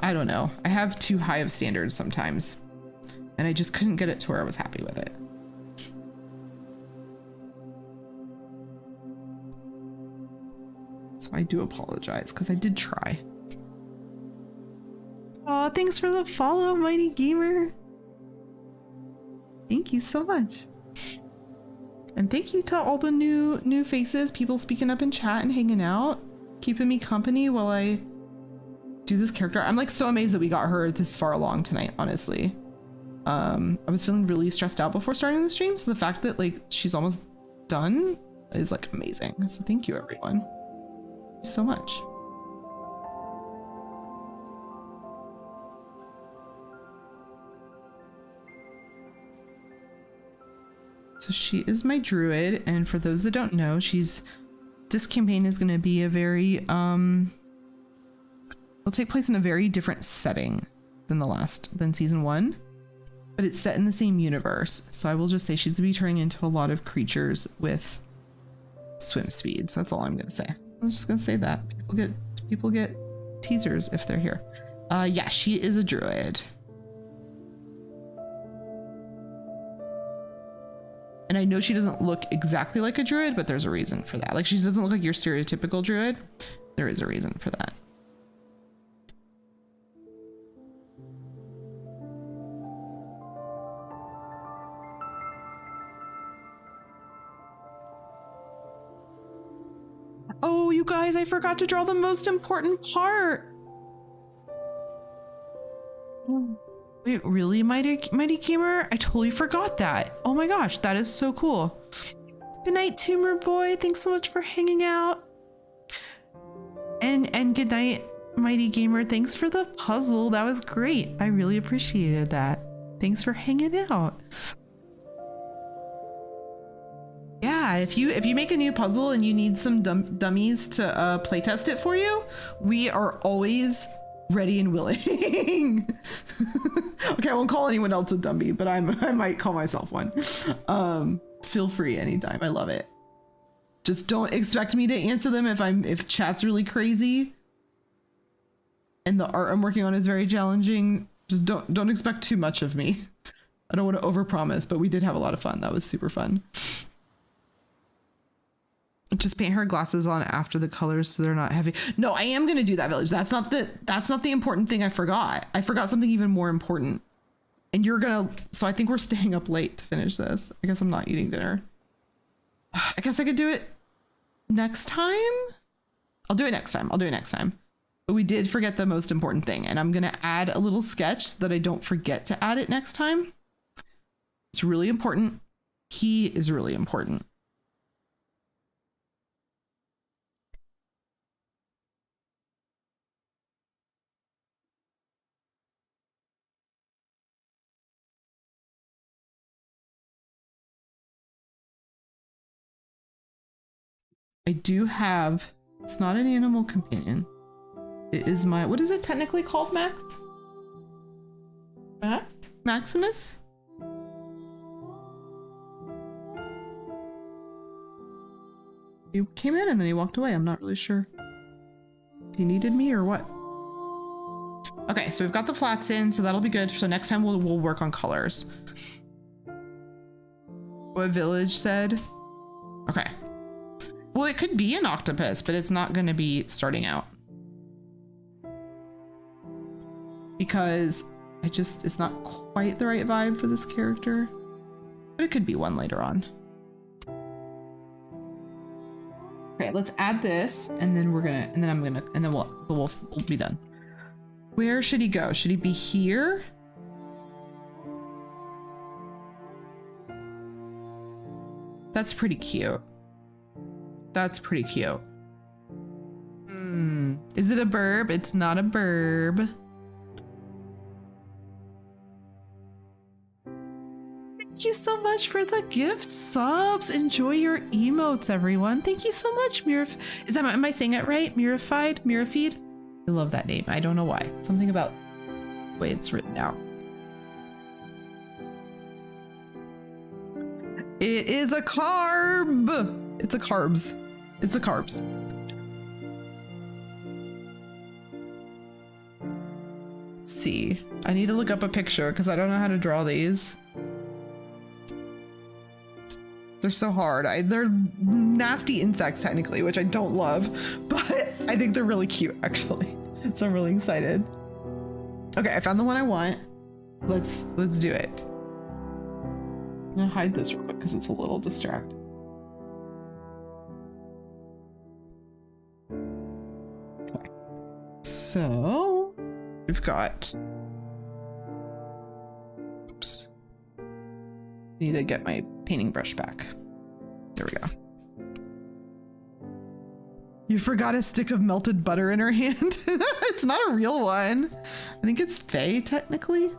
I don't know. I have too high of standards sometimes, and I just couldn't get it to where I was happy with it. So I do apologize, because I did try. Oh, thanks for the follow, Mighty Gamer. Thank you so much. And thank you to all the new faces, people speaking up in chat and hanging out, keeping me company while I do this character. I'm like so amazed that we got her this far along tonight, honestly. I was feeling really stressed out before starting the stream, so the fact that like she's almost done is like amazing. So thank you, everyone. So much. So she is my druid, and for those that don't know, this campaign is going to be a very it'll take place in a very different setting than season 1, but it's set in the same universe. So I will just say she's going to be turning into a lot of creatures with swim speed. So that's all I'm going to say. I was just gonna say that people get teasers if they're here. Yeah, she is a druid, and I know she doesn't look exactly like a druid, but there's a reason for that. Like, she doesn't look like your stereotypical druid. There is a reason for that. Oh, you guys, I forgot to draw the most important part. Wait, really, Mighty Gamer? I totally forgot that. Oh my gosh, that is so cool. Good night, Tumor Boy. Thanks so much for hanging out. And good night, Mighty Gamer. Thanks for the puzzle. That was great. I really appreciated that. Thanks for hanging out. Yeah, if you make a new puzzle and you need some dummies to playtest it for you, we are always ready and willing. Okay, I won't call anyone else a dummy, but I might call myself one. Feel free anytime. I love it. Just don't expect me to answer them if chat's really crazy and the art I'm working on is very challenging. Just don't expect too much of me. I don't want to overpromise, but we did have a lot of fun. That was super fun. Just paint her glasses on after the colors so they're not heavy. No, I am gonna do that, Village. That's not the important thing I forgot. I forgot something even more important. And so I think we're staying up late to finish this. I guess I'm not eating dinner. I guess I could do it next time. I'll do it next time. But we did forget the most important thing, and I'm gonna add a little sketch so that I don't forget to add it next time. It's really important. He is really important. I do have, it's not an animal companion. It is my, what is it technically called, Max? Maximus? He came in and then he walked away. I'm not really sure if he needed me or what. Okay, so we've got the flats in, so that'll be good. So next time we'll work on colors. What Village said? Okay. Well, it could be an octopus, but it's not going to be starting out. Because it's not quite the right vibe for this character. But it could be one later on. Okay, let's add this, and then we'll be done. Where should he go? Should he be here? That's pretty cute. That's pretty cute. Is it a burb? It's not a burb. Thank you so much for the gift subs. Enjoy your emotes, everyone. Thank you so much, am I saying it right? Mirafeed? I love that name. I don't know why. Something about the way it's written out. It is a carb. It's a carbs. It's a carbs. Let's see. I need to look up a picture because I don't know how to draw these. They're so hard. They're nasty insects technically, which I don't love, but I think they're really cute actually. So I'm really excited. Okay, I found the one I want. Let's do it. I'm gonna hide this real quick because it's a little distracting. Okay. So we've got, oops. Need to get my painting brush back. There we go. You forgot a stick of melted butter in her hand. It's not a real one. I think it's Faye technically.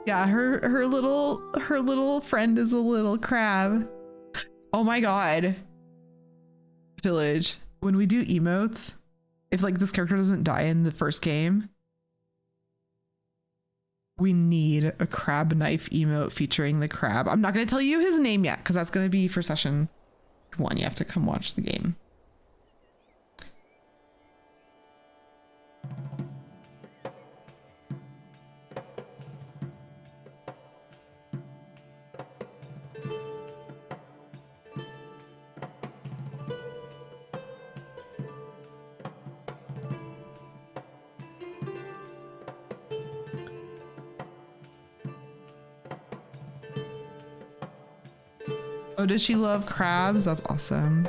Yeah, her little friend is a little crab. Oh my god. Village, when we do emotes, if like this character doesn't die in the first game, we need a crab knife emote featuring the crab. I'm not going to tell you his name yet because that's going to be for session 1. You have to come watch the game. Oh, does she love crabs? That's awesome.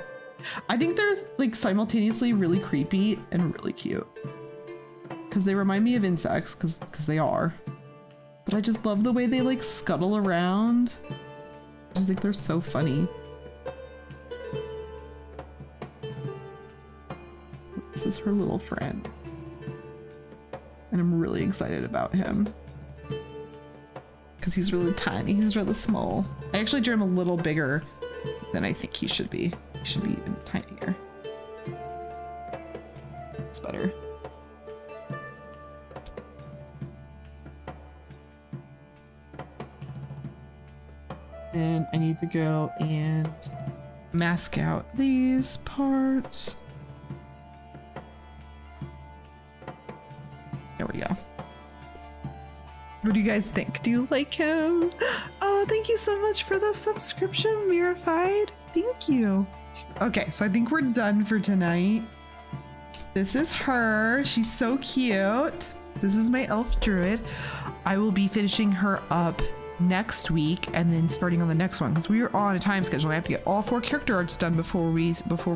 I think they're like simultaneously really creepy and really cute. Because they remind me of insects, because they are. But I just love the way they like scuttle around. I just think they're so funny. This is her little friend. And I'm really excited about him. Because he's really tiny, he's really small. I actually drew him a little bigger than I think he should be. He should be even tinier. It's better. Then I need to go and mask out these parts. There we go. What do you guys think? Do you like him? Oh, thank you so much for the subscription, Verified. Thank you. Okay, so I think we're done for tonight. This is her. She's so cute. This is my elf druid. I will be finishing her up next week and then starting on the next one because we are on a time schedule. I have to get all 4 character arts done before we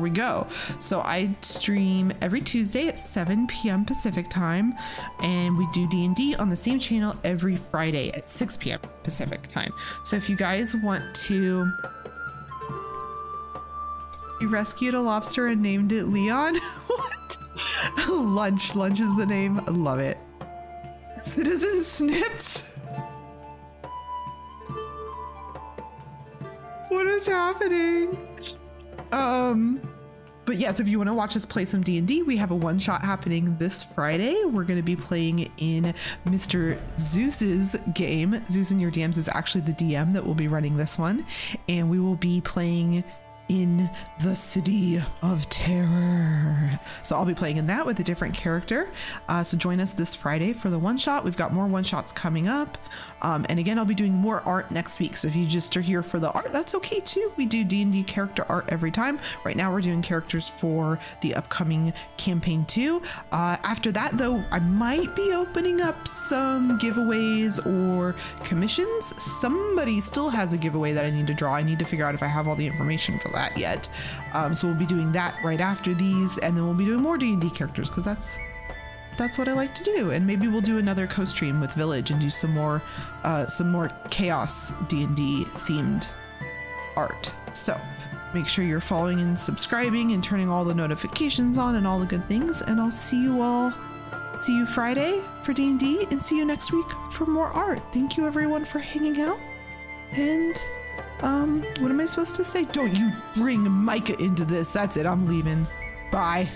go. So I stream every Tuesday at 7 p.m. Pacific time, and we do D&D on the same channel every Friday at 6 p.m. Pacific time. So if you guys want to, you rescued a lobster and named it Leon. What? Lunch is the name. I love it. Citizen Snips. What is happening? But yes, if you want to watch us play some D&D, we have a one-shot happening this Friday. We're going to be playing in Mr. Zeus's game. Zeus in Your DMs is actually the DM that will be running this one. And we will be playing in the City of Terror. So I'll be playing in that with a different character. So join us this Friday for the one-shot. We've got more one-shots coming up. And again, I'll be doing more art next week. So if you just are here for the art, that's okay too. We do D&D character art every time. Right now we're doing characters for the upcoming campaign 2. After that though, I might be opening up some giveaways or commissions. Somebody still has a giveaway that I need to draw. I need to figure out if I have all the information for that yet. So we'll be doing that right after these, and then we'll be doing more D&D characters because that's what I like to do. And maybe we'll do another co-stream with Village and do some more chaos D&D themed art. So make sure you're following and subscribing and turning all the notifications on and all the good things. And I'll see you Friday for D&D, and see you next week for more art. Thank you everyone for hanging out. And what am I supposed to say? Don't you bring Micah into this. That's it. I'm leaving. Bye.